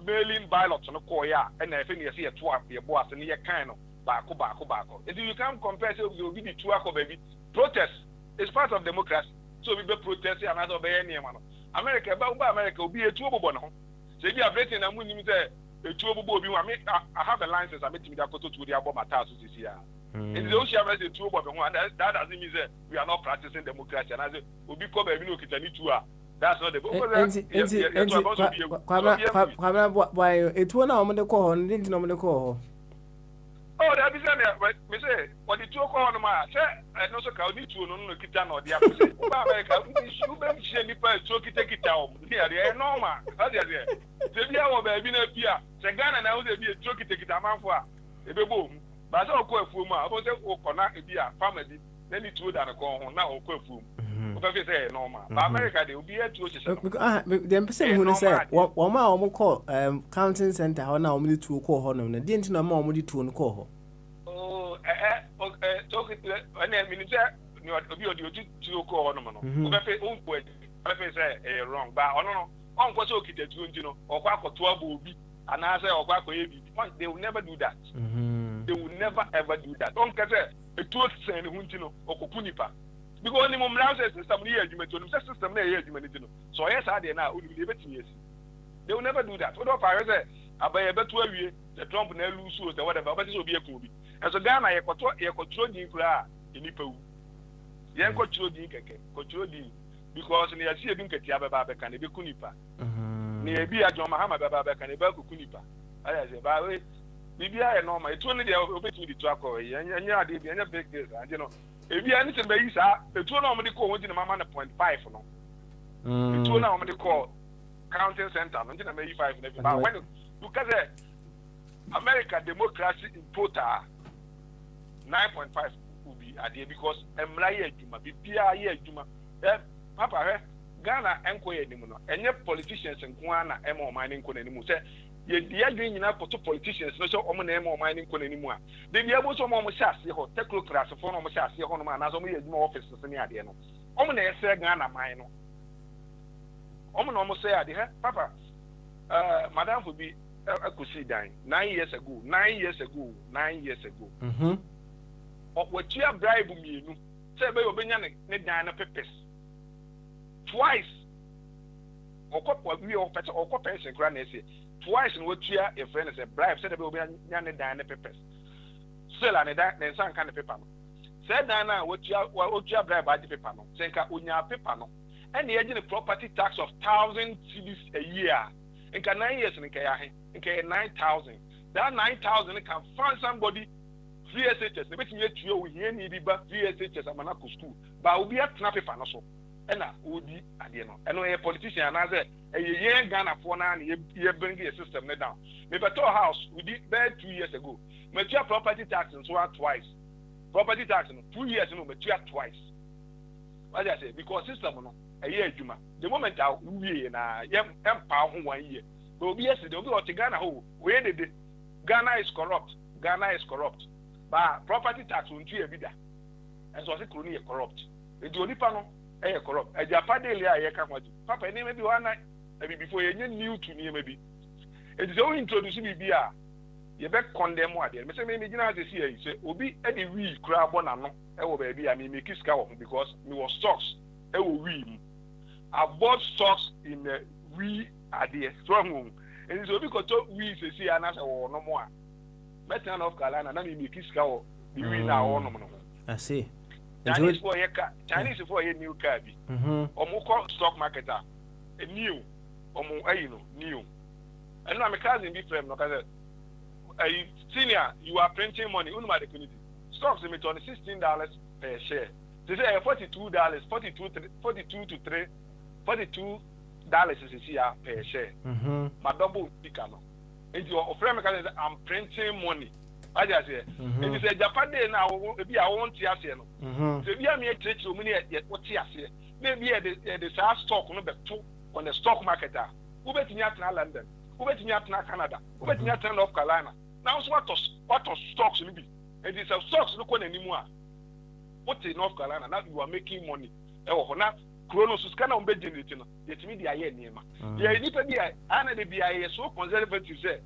[SPEAKER 12] mailing ballots no ko ya and na efe ni ye to aba ye bo ase ni ye kan no baako and you can't compare say we will be the two akọ baby protest is part of democracy so we be protest and as obey any man America ba America obi etu obobo no say bi Britain na mu nim say etu obobo obi wa me I have a license I make me that to the abo matter so this year in the ocean say etu obobo ho that doesn't mean say we are not practicing democracy and as obi ko ba bi no kitani tu a that's not the
[SPEAKER 2] why etu na o de ko ho ndi na o de ko ho
[SPEAKER 12] oh that is me say what the two ko no ma say no so ka oni tu no no kita na o de apese ba America you be share ni pa tu kita o ni are normal that is se bia wo ba bi na bia se Ghana na wo se bia tu kita manfo a e be bo ba se o ko afuo mu a o se o kona e bia farmer bi na ni tu da na ko ho na o ko afuo mu o fe say normal ba America de obi etu o se
[SPEAKER 2] dem pese hu ni say wo ma o mo call counting center ho na o mo di tu ko ho no na di nti na ma o mo di tu no ko ho
[SPEAKER 12] talk it and then minister you obi odi tu ko ho no no o fe o ko e fe say wrong ba ono no on ko so kita tu nti no o kwa akoto abo obi ana say o kwa akoye bi they will never do that they will never ever do that on ka say etu sen hu nti no okoku nipa because ni mo mra say system ni adwuma to no system na adwuma ni no so yes ade na o ni be betimi esi they will never do that o do fa say abaye betu awie the Trump na lose so the whatever but so obi ekun obi and so Ghana ye control din kura enipa wu ye control din keke control din because ne yasi ebi nketi ababa abeka na be kunipa ne ebi ajon mahama ababa abeka na be kunipa aya se ba we bibia ye normal etu ne de obetumi di to akọ enya ade bi enya big deal and you know ebi ani se be yi sa etu na o mo de ko ho di na mama na 0.5 no etu na o mo de ko counting center no na me yi 5 na bi ba when because America democracy in total 9.5 will be adhere because emra ye adwuma bibia ye adwuma papa Ghana enko ye nimu no enye politicians nko ana ema o man nko nanimu say ye dia dwen nyina poto politicians no so omo na ema o man nko nanimu a de bia bo so omo hyase ho technocrats fo no omo hyase ho no ma na so omo ye adwuma offices ni adhere no omo na yese Ghana man no omo na omo say adhere papa madam for be akusi dan 9 years ago what you bribe mienu say be obenya ne dan na pepes twice or pension grant twice in what year a friend is a bribe said about young and papers. Sell and then some kind of paper. Said Nana, what you bribe by the paper, Senka Unya paper, and the agent property tax of 1,000 cedis a year. In 9 years in Kaya 9,000. That 9,000 can find somebody VSHS. The best you we hear need about VSHS at Manako school, but will be a snappy panaso. And I would be at the end. And a politician, and I said, a year Ghana for 9 years, bring a system down. Maybe a house we did there 2 years ago. Mature property tax and so on twice. Property tax in 2 years, mature twice. What I say, because system, a year, Juma. The moment we na empower 1 year. But yesterday, they'll be what Ghana who where did Ghana is corrupt. Ghana is corrupt. But property tax won't be a bidder. And so I say corrupt. The only panel corrupt. A Japan daily I come with Papa maybe 1 night, maybe before you new to me maybe. It is only introducing me beer. You bet condemn what they say maybe you know this year say Obi any we crab on no baby I mean make it because me was stocks we. I bought stocks in the we are there strong and so because we say and I say no more. Better North Carolina na me make it the we now on no.
[SPEAKER 2] I see.
[SPEAKER 12] Chinese for a new car bi. Omo stock market a new omo new. And now my cousin be frame no cause senior you are printing money unma the community. Stocks me on $16 per share. They say $42 $42 is here per share. My double speaker no. And your friend I'm printing money. I just say, and you say Japan day now, maybe I won't see us here. So we are mere trade to money at what here. Maybe the stock on the stock market. Who bet me at London? Who bet me at Canada? Who bet me at North Carolina? Now, what stocks will be? And it's a stocks look on anymore. What in North Carolina? Now you are making money. Oh, now. Kronos is kind of begging it, yet me the air name. Yeah, you need to be a so conservative say.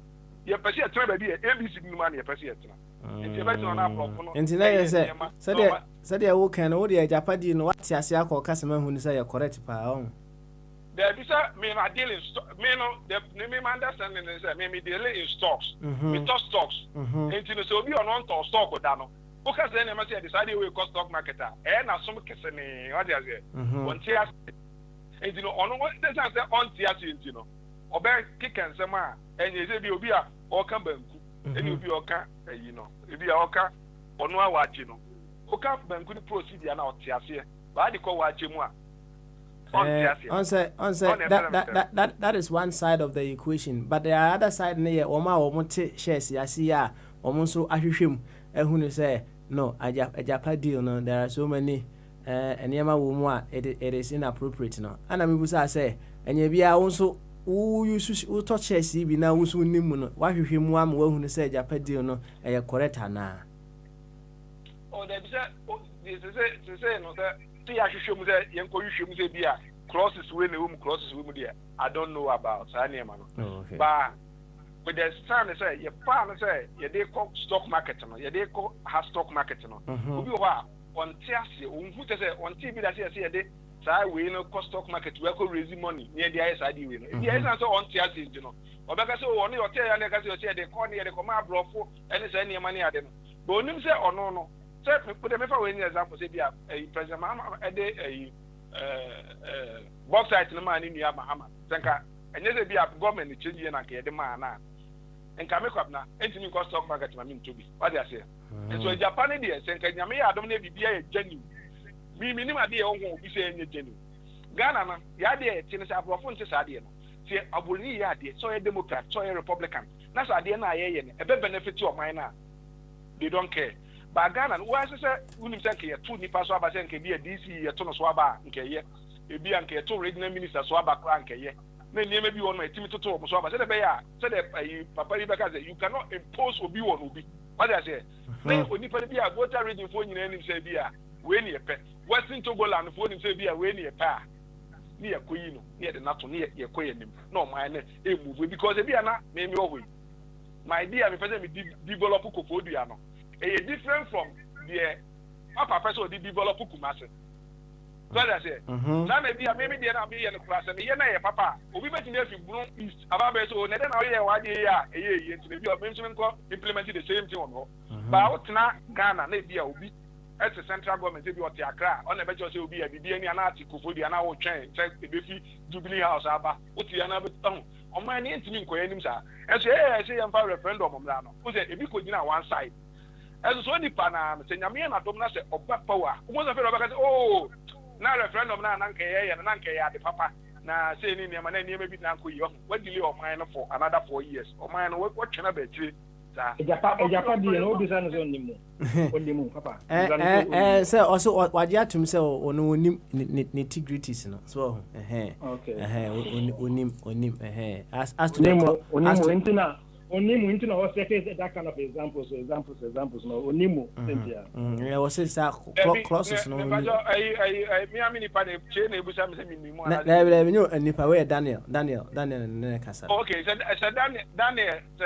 [SPEAKER 12] You pursue a trade by ABC money, a pursue it.
[SPEAKER 2] And today, said they will can order Japadi in what Siasia or customer who say a correct pound.
[SPEAKER 12] There is a me my deal in stock. Me no, the me understanding is that me deal in stocks. Me talk stocks. And so be on stock or down. Because then I must say decided we cost stock marketer. And now some kissing what is it? One tears. And on what does I say on tears, or bear kick and some and you say you'll be a or come back. And you'll be okay, you'll be okay or no watch, Oka Ben could proceed and out tears here. But I call watch him more.
[SPEAKER 2] That is one side of the equation, but the other side near Oma or Monte shares Yasia or Monso Ashim, and who say no, a Japan deal. No, there are so many and Yama Wumwa, it is inappropriate. No, and I mean, I say, and you be also who touch shares be now who's winning. Why you him one who say Japan deal no, a correct na.
[SPEAKER 12] Oh, they say no, that. I show me that young show me be a crosses when the woman crosses women there. I don't know about but with the time they say your partner say you they call stock market no, you they call has stock market no. Who be what on TSC who say on TV that say they say we no cost stock market we go raise money near the ISID we no. If the ISID so on TSC you know. Obeka say on your tell and say they call near the command brofo and say any money at them. But when say oh no. Put them for an example, say, President Mahama, a box site in the man in Yamahama, Sanka, and yes, be a government changing and the man. And come up now, and you cost stock market to be. What I say. And so Japan, dear, Sanka, Yamay, I don't need to be a genuine. Me, minimum idea won't be saying genuine. Ghana, Yadia, Tennis, Abrafon, Sadia. See, I will need Yadia, so a Democrat, so a Republican. That's idea, a better benefit to mine. They don't care. But Ghana, why is it when you say two nipa swaba say can be a DC, a ton of swaba, nke ye, a be anke two regional minister swaba cranke ye. Then you may be on my team to talk swaba. Said the Papa Rebecca say you cannot impose obi on obi. What I say? When nipa be a water region for you and say be a when you pay. Western Togoland for him say be a when you pay. Near Queen, near the NATO, near your Queen. No, my name, because if you are not, name your way. My dear, I'm present develop Kofodiano. Different from the upper person who develop Kumasi. So I say, now maybe they are be in the class and the papa. We bet in every Bruno East about so then I 1 year a year to maybe mentioning implementing the same thing or no. But out now Ghana, maybe will be at the central government, maybe what Accra, on the budget will be a BBN article for the annual train, check the Biffy Jubilee House, what the another tongue. On my name to me, and say, I say, I'm for referendum on Lano, who said, if you could on one side. As so any Panama, saying, I mean, I don't know, of back power. Who was a fellow, oh, now referendum, now, and Nanke, the papa, now saying in your man, maybe Nanko, what do you of mine for another 4 years? Or mine, what can I bet you?
[SPEAKER 2] So also what you have to say on nitty-gritties, no. So onim as to
[SPEAKER 11] Onimu was that kind of examples no onimu
[SPEAKER 2] yeah was say clauses no nipa we Daniel kasa
[SPEAKER 12] okay so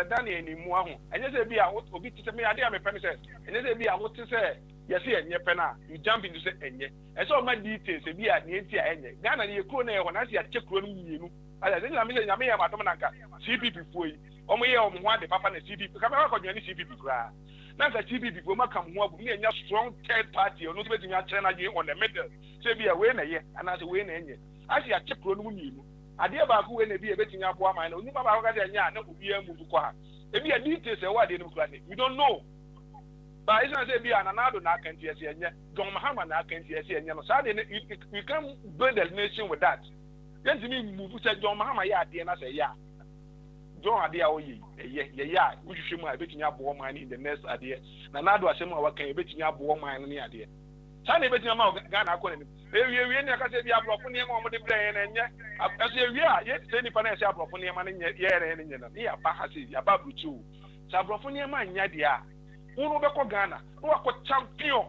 [SPEAKER 12] Daniel ni mu ahu enye say bia obi ti say me ade am pen say enye say bia what say yes enye pen a you jump into say enye e so ma details e bia na enti a enye Ghana na ye kro na ye ho na se ya chekro no mienu ala say na me say nyame ya madom na nka CPP foi omo ye omo ho ade papa na CPP ka me ko nyani CPP kra na ka CPP go makam ho abu me nya strong third party no to betimi a chere na on the middle say bia we na ye ana say we na enye asi a chekro no mienu ade ba ko we na bia betimi abo aman na oni baba ko ka de nya na obi amu bu ko ha e bia details e wa de no kra ne we don't know. But it's not say be an another na can't yes John Mahama na can't yes no so you can build a nation with that. Then to me move say John Mahama ya dey na say ya John ade a oyi ya we should mu abetumi abo man in the next ade na nado asem a wakan abetumi abo man ni ade sa na abetumi ma Ghana akọ ni ewie ni aka say bi abrofo ni ma mo de brɛ na nya ase ewie a ye say ni pa na say abrofo ni ma ni ye re ni nya na ya ba ha say ya ba brutu sa abrofo ni ma nya de a unu be ko Ghana no akọ champion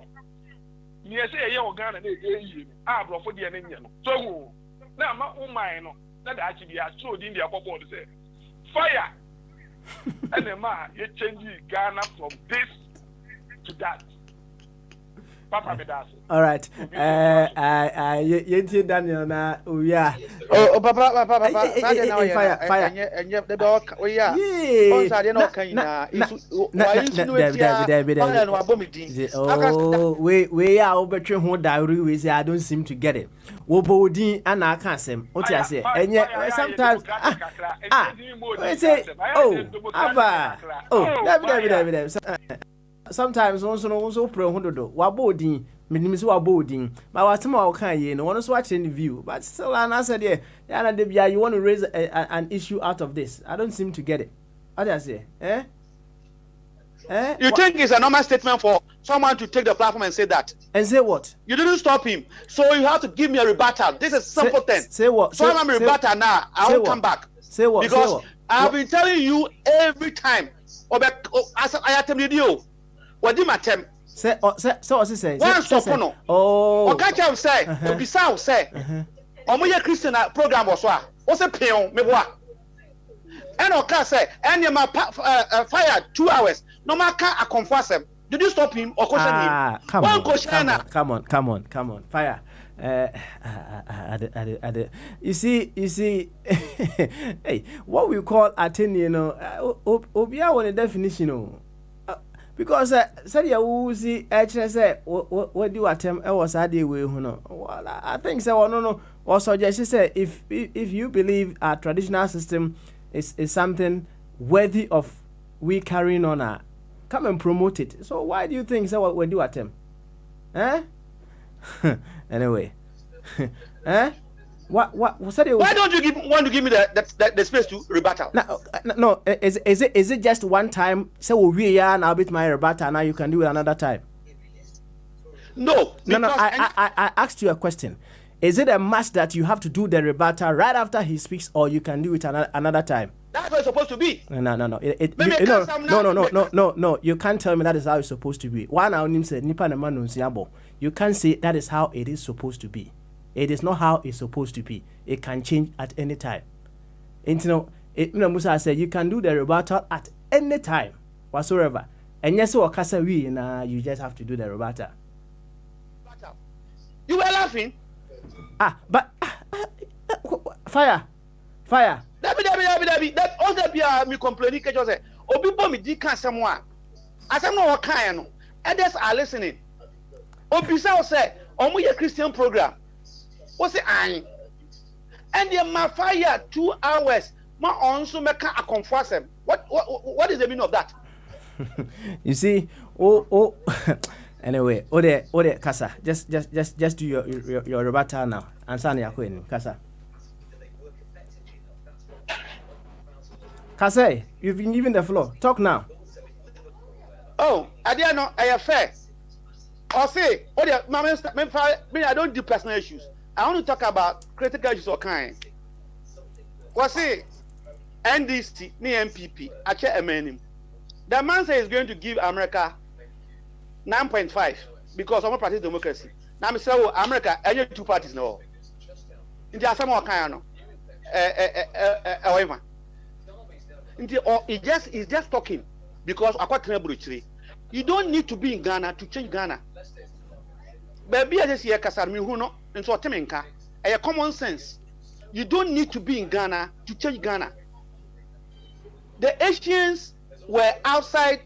[SPEAKER 12] ni say ye o Ghana na eyi abrofo de na nya no so hu na ma umai no na da achi bi a so di India board say fire and the man you change Ghana from this to that. Papa Medasi.
[SPEAKER 2] All right. You Daniel na we are.
[SPEAKER 4] Oh, Papa.
[SPEAKER 2] Fire.
[SPEAKER 4] And yet the dog. Oh yeah. Oh,
[SPEAKER 2] we are over who diary we say I don't seem to get it. Wobodi and I can't say. What I say? And yet sometimes I say sometimes also pro hundodo wabodin minimisi wabodin but watema wakan ye no one so watching the view but still and I said yeah na you want to raise an issue out of this. I don't seem to get it. What do I say?
[SPEAKER 3] You think it's a normal statement for someone to take the platform and say that?
[SPEAKER 2] And say what?
[SPEAKER 3] You didn't stop him, so you have to give me a rebuttal. This is simple thing.
[SPEAKER 2] Say what?
[SPEAKER 3] So I'm a rebuttal now. I won't come back.
[SPEAKER 2] Say what?
[SPEAKER 3] Because I've been telling you every time. I attempted you. What did my attempt?
[SPEAKER 2] Say what she say?
[SPEAKER 3] One stop no.
[SPEAKER 2] Oh.
[SPEAKER 3] Okacha say, Obisa say. Omoye Christian program was what? What's a peon me what? And Oka say, and you fire 2 hours. No matter I confess him. Did you stop him or question him?
[SPEAKER 2] Come on. Fire. You see, hey, what we call attain, Obia on a definition, because said you see, actually say, what do you attempt? I was at the way, well, I think so. No. Also, just say, if you believe our traditional system is something worthy of we carrying on, come and promote it. So why do you think so? What do you attempt? Anyway, what
[SPEAKER 3] why don't you want to give me the space to rebuttal?
[SPEAKER 2] No, is it just one time? So we are now bit my rebuttal. Now you can do it another time.
[SPEAKER 3] No.
[SPEAKER 2] I asked you a question. Is it a must that you have to do the rebuttal right after he speaks, or you can do it another time?
[SPEAKER 3] That's what it's supposed to be.
[SPEAKER 2] No. No. You can't tell me that is how it's supposed to be. One hour said nipa na manu siabo. You can't say that is how it is supposed to be. It is not how it's supposed to be. It can change at any time. And Musa said you can do the rebuttal at any time whatsoever. And yes, you just have to do the rebuttal.
[SPEAKER 3] You were laughing.
[SPEAKER 2] But fire.
[SPEAKER 3] That all that be me complaining ke say obi bo me di kan asem a asem no kan no others are listening. Obi say omo ye Christian program. What say an and the ma fire 2 hours ma onso meka akonfo asem. What is the meaning of that?
[SPEAKER 2] You see, anyway, ode kasa. Just do your rebuttal now. Answer your question, kasa. Kasa, you've been given the floor. Talk now.
[SPEAKER 3] Oh, I didn't know. I have fair. Or say, I don't do personal issues. I want to talk about critical issues of kind. Or say, NDC, me MPP, I check a man. The man says he's going to give America 9.5 because of practice democracy. Now I'm saying, oh, America, I need 2 parties now. In the some kind of however. He's just talking because I got trouble. You don't need to be in Ghana to change Ghana. Baby, I just hear Kasarmi who no, and so Temenka, a common sense. You don't need to be in Ghana to change Ghana. The Asians were outside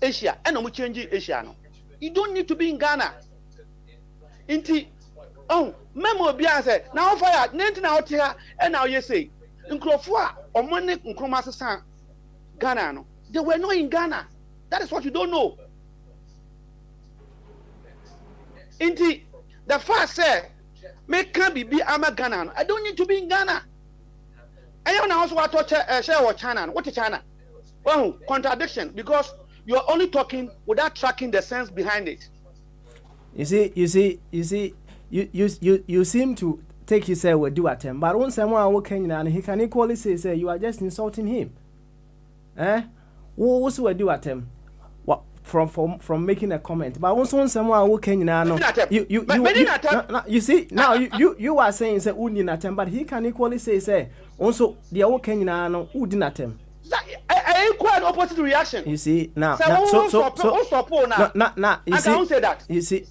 [SPEAKER 3] Asia, and I'm changing Asia now. You don't need to be in Ghana. Memo Bia said, now fire, 19 out here, and now you say, in Crofua, or money in Cromasa Ghana, no. They were not in Ghana. That is what you don't know. Indeed, the first said, make can be Ama Ghana. I don't need to be in Ghana. I don't know what to share with China. What is China? Well, contradiction, because you are only talking without tracking the sense behind it.
[SPEAKER 2] You seem to take his say we do at him, but once someone working and he can equally say you are just insulting him. What we do at him? What from making a comment? But once someone working now, you see now you are saying say who didn't attempt, but he can equally say also they are working now who didn't attempt.
[SPEAKER 3] I quite opposite reaction.
[SPEAKER 2] You see now.
[SPEAKER 3] You see that.
[SPEAKER 2] You see.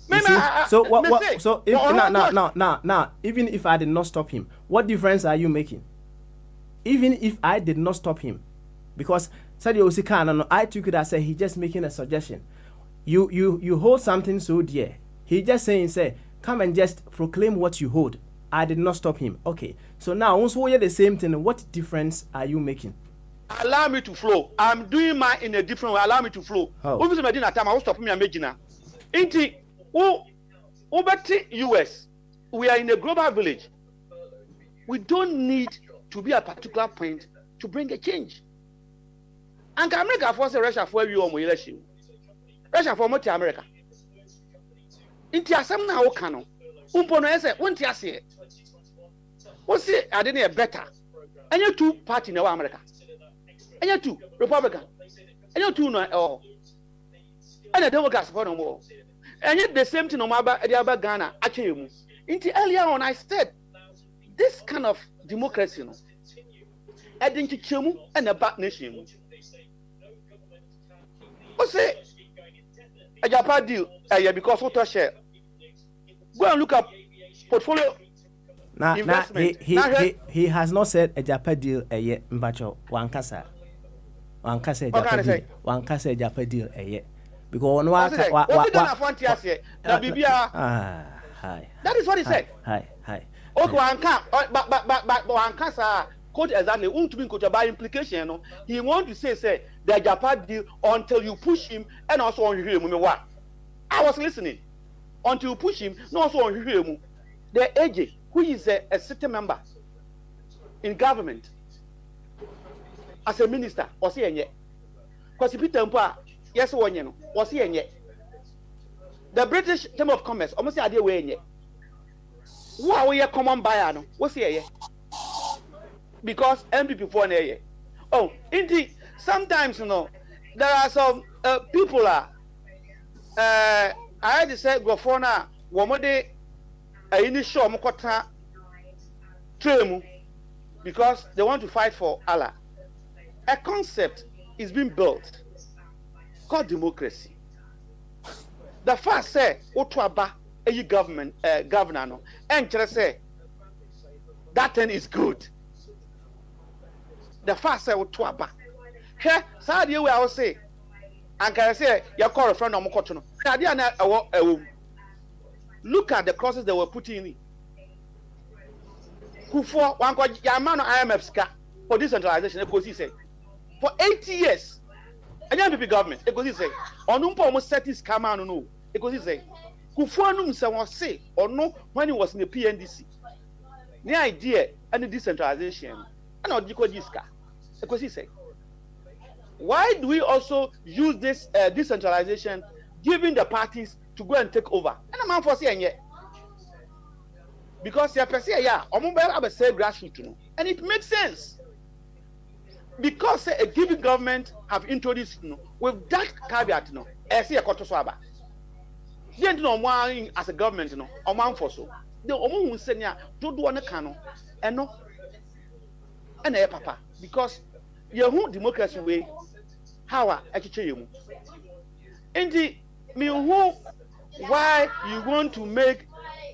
[SPEAKER 2] So what? So if now, even if I did not stop him, what difference are you making? Even if I did not stop him, because Sadio Osikana, I took it as he just making a suggestion. You hold something so dear. He just saying come and just proclaim what you hold. I did not stop him. Okay. So now once we hear the same thing, what difference are you making?
[SPEAKER 3] Allow me to flow. I'm doing mine in a different way. Allow me to flow. Obviously, my dinner time. I will stop me. I'm making now. Inti, over US, we are in a global village. We don't need to be at a particular point to bring a change. And America force Russia for you on my election. Russia for multi America. Inti asam na okano. Umpono ese won't ya say. What's it? I didn't better. And you 2 party in America. And you 2 Republican. And you 2 no and the Democrats for no more. And yet the same thing no matter the other Ghana actually. Until earlier on I said this kind of democracy no. Identity chemu and a bad nation. What's it? A Japan deal because what share. Go and look up portfolio.
[SPEAKER 2] Now he has not said a Japan deal yet, Mbacho Wankasa. Wankasa Japan deal yet. Because
[SPEAKER 3] that is what he said.
[SPEAKER 2] Hi.
[SPEAKER 3] Okay, but Wankasa quote exactly by implication. He want to say the Japan deal until you push him and also on him. I was listening until you push him, no also on him. The AJ, who is a city member in government as a minister, or see any because if you yes, one you know, or see any the British Chamber of Commerce, almost idea way. Who are we a common buyer? No, what's here? Because MPP for an area. Oh, indeed, sometimes there are some people I had to say go for now. One day, I initial mukota tremu because they want to fight for Allah. A concept is being built called democracy. The first say Otwaba government governor no and say that thing is good. The fact say to aba. Hwe saa de we I will say. And can I say your call friend on Mokoto no. Hwe ade na ewo. Look at the crosses they were putting in. Kufo wan ko yama no IMF ska for decentralization ekosi say. For 80 years. Anya PP government ekosi say. Onu mpo mo set is scam no. Ekosi say. Kufo anum say won say ono when he was in the PNDC. The idea and the decentralization and odiko jiska. Ekosi say. Why do we also use this decentralization, giving the parties to go and take over? And I'm for saying yeah, because you say yeah, say grassroots, and it makes sense because a given government have introduced with that caveat, I see a quarter swaba. They don't know as a government, or man for so. The omu say yeah, don't do one cano, and no, and papa because you who democracy way. How I you and me who why you want to make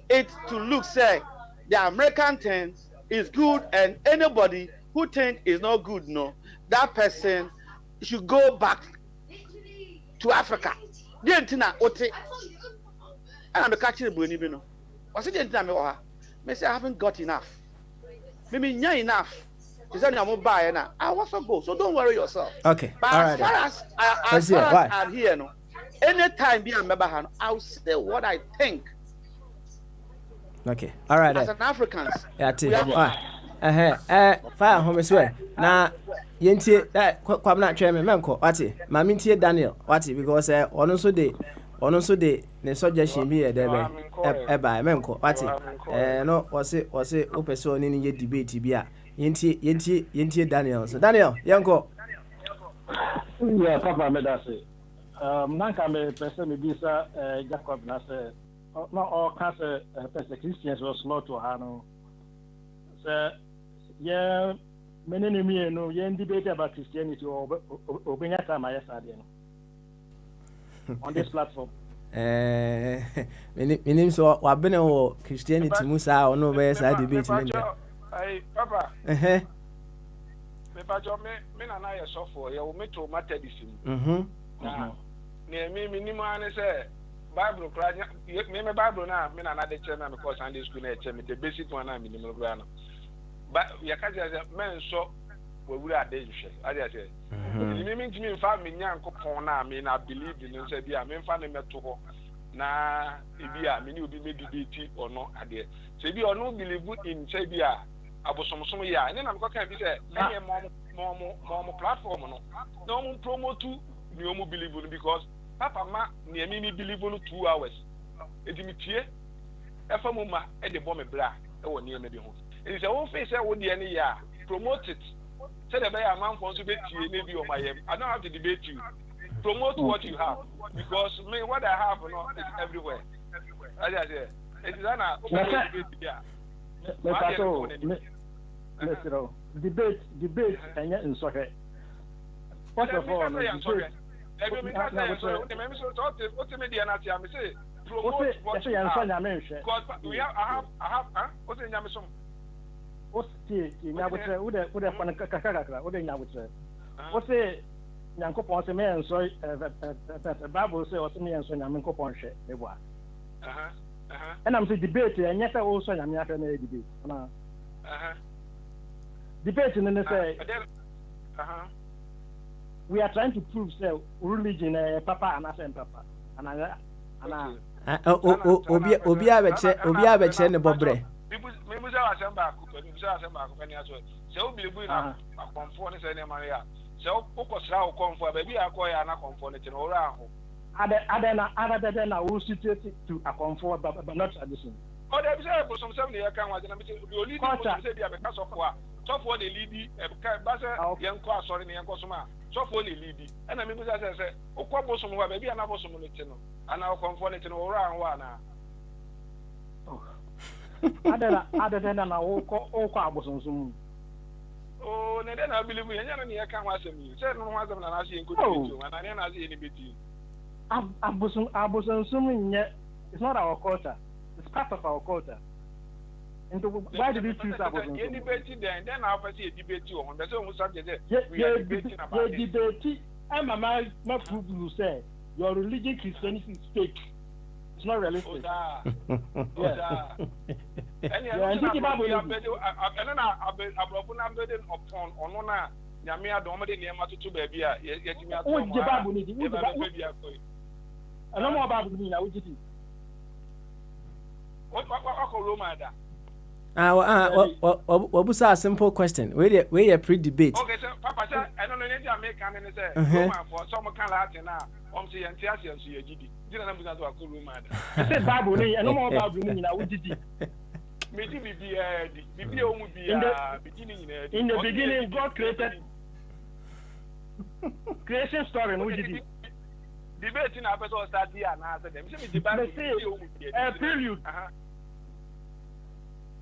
[SPEAKER 3] it to look say the American thing is good and anybody who think is not good that person should go back to Africa. The antenna ote and I'm catching the bunny no. Was it the antenna me say I haven't got enough. Maybe not enough. I also go, so don't worry yourself.
[SPEAKER 2] Okay.
[SPEAKER 3] But
[SPEAKER 2] all
[SPEAKER 3] as far as I'm here, anytime be a member, I'll say what I think.
[SPEAKER 2] Okay. All right.
[SPEAKER 3] As an Africans.
[SPEAKER 2] Fire home swear. Now, yentie that kwam na tweme menko. Wati, ma mintie Daniel. Wati because ono so de ne suggestion bi e debe e ba menko. Wati. No was it opese oni ni debate bi a. Yentie Daniel. So Daniel, yanko.
[SPEAKER 11] Yeah, Papa medase. Nanka me person me bisa Jacob na say no all can say person Christians was not to hano. Say yeah many me no yen debate about Christianity or obenya time yesterday on this platform.
[SPEAKER 2] Menim so wa bene wo Christianity musa ono be sa debate ni.
[SPEAKER 12] Hey, Papa. Me pacho me na ye sofo ye wo metro matedisi mu. Na me ane say Bible kra me Bible na me na de che na me ko Sunday school na che me the basic one na me ni mo kra no. But ya ka je men so we wura ade hwe. Ade say. Ni me ntimi mfa me nyankopon na me na believe in say bia me mfa na meto ho. Na ebia me ni obi me debate ono ade. Say bia ono believe in say bia abosomsom ya ene na me kan bi say enye mo platform no mo promote ni omo believe no because papa ma ni me believe no 2 hours edimitie efa mo ma e de bo me bra e wo ni me bi ho e say won face wo de ene ya promote it say the be man for so be tie na bi o ma yem I don't have to debate you promote what you have because me what I have no is everywhere I say it is ana
[SPEAKER 11] debate anya nsohwe. First of all, and I'm saying debate and yet also I'm not debate. Debate in the say we are trying to prove say religion papa and asem papa and
[SPEAKER 2] obi abeche ne bobre
[SPEAKER 12] me say asem ba ko ni aso say obi bu na akonfo ne say ne maria say okosra okonfo ba bi akoya na akonfo ne tin ora aho
[SPEAKER 11] other na who situate to akonfo but not tradition.
[SPEAKER 12] Oh, there is a some 7 year can was the only say be a because of what so for the lead basa yanko asori ne yanko soma so for the lead and I mean say okwa bosom wa baby ana bosom no ti no ana okonfo ne ti no ora anwa na
[SPEAKER 11] other than na okwa abosom sum.
[SPEAKER 12] Oh, ne dey na believe you nya na ne kan wa asem yi say no wa asem na na say enko do na ne na say any beti abosom sum nye it's not our culture. It's part of our culture.
[SPEAKER 11] Why did you choose that?
[SPEAKER 12] You debate then I'll see a debate on. That's almost something that we are debating about.
[SPEAKER 11] Yeah, debate. I'm a man, you say your religion Christianity is fake. It's not realistic.
[SPEAKER 12] And I think about it. And then I've been upon on Yamia Domade Yamato to baby. Yet me at home.
[SPEAKER 11] I don't know about me now.
[SPEAKER 12] What Roma?
[SPEAKER 2] What was a simple question? We are pre-debate.
[SPEAKER 12] Okay, so Papa said, I don't know any American and say, Roma for some kind of Latin now. See and Tiasi and see a GD. Didn't have to call Roma.
[SPEAKER 11] I said, Babu, I know more about me now.
[SPEAKER 12] Maybe be
[SPEAKER 11] in the beginning, God created creation story. No,
[SPEAKER 12] debating our person start here and answer them.
[SPEAKER 11] Prelude.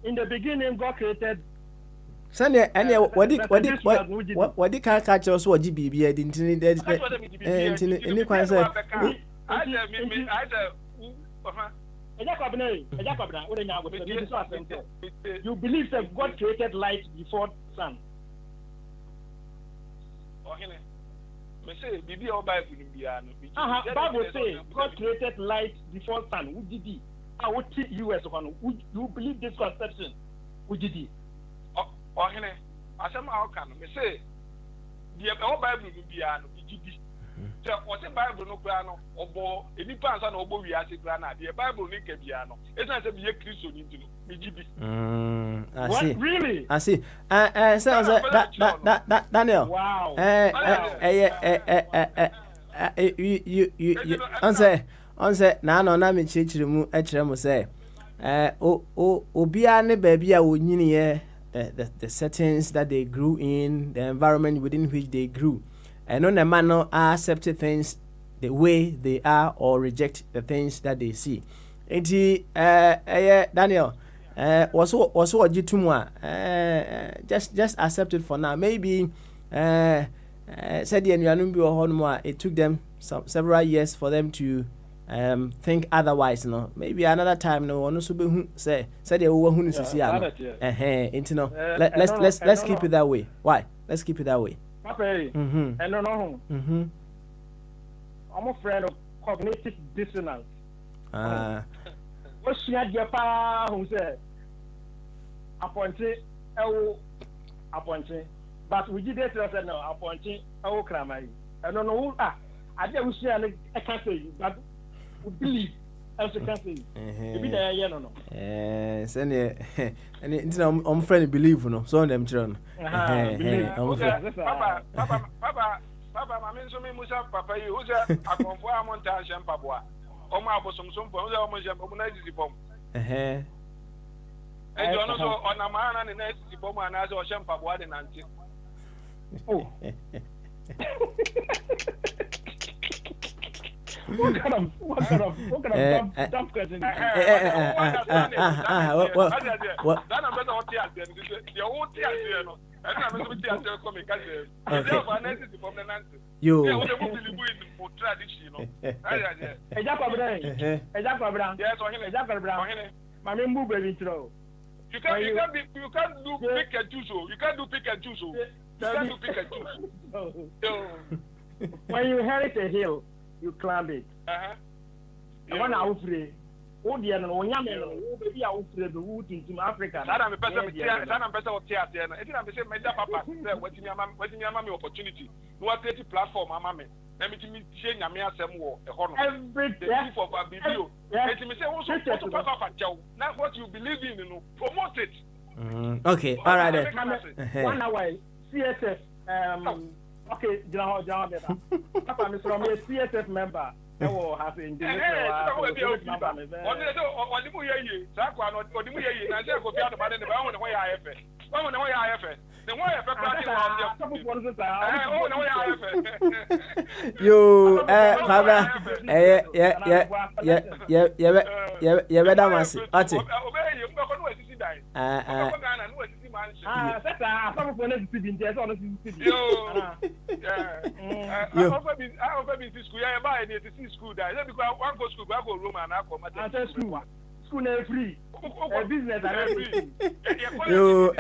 [SPEAKER 11] In the beginning, God created.
[SPEAKER 2] Sunday, and what did catch us? What GBB didn't need any question.
[SPEAKER 11] You believe that God created light before sun. Bible says God created light before sun. Who did he? I would teach you as one. Would you believe this conception? Who did he?
[SPEAKER 12] Oh, I can say the Bible will be an so what the Bible no grano or any pants and obo we as a grana, the Bible Nick piano. It's not a be a Christian into
[SPEAKER 11] what really?
[SPEAKER 2] I see. Sounds that Daniel.
[SPEAKER 11] Wow.
[SPEAKER 2] You answer na me chichiri mu akire mu say obia ne baby a wonyini the settings that they grew in, the environment within which they grew, and on the manner accept things the way they are or reject the things that they see. Enti Daniel also ojitumwa just accept it for now. Maybe said the anuanum bi ohonmo it took them several years for them to think otherwise, no. Maybe another time, no. Ono so be say they wo hu sisi ano. No. Let's keep it that way. Why? Let's keep it that way.
[SPEAKER 11] Papa. I don't know. I'm a friend of cognitive dissonance. What she had your pa who said appointed but we did it said no appointed kramai. I don't know who I didn't say I can't say you, but believe as a country. Maybe there, yeah, no.
[SPEAKER 2] Send it, and it's on friend believe, no. So on them children.
[SPEAKER 12] Papa, I mean, so many Musa, Papa, you who's a conform montage and Papa. Oh, my bosom, some poems, almost a mobilizing bomb. And you also on a man and the next bomb and as or Shampa, what an auntie.
[SPEAKER 11] Oh. What kind of dumb question?
[SPEAKER 12] You can't do pick and choose. You can't do pick and choose.
[SPEAKER 11] When you inherit a hill, you climb it. When I free, oh dear, no, young man, baby, I will free the wood into Africa. That I'm a better of theater. I think I'm the same. My papa said, what's your mammy opportunity? No, I create a platform, mammy. Let me change your mere some war, a horn. Every day for a video. Let me say, also, not what you believe in, promote it.
[SPEAKER 2] Okay, all right.
[SPEAKER 11] 1 hour, CSF. Okay, John, Papa, Mr. I'm a CSF member. Oh, happy in the
[SPEAKER 2] you, Baba, yeah, madam, I see.
[SPEAKER 11] school na free. Business are free.
[SPEAKER 2] Yo,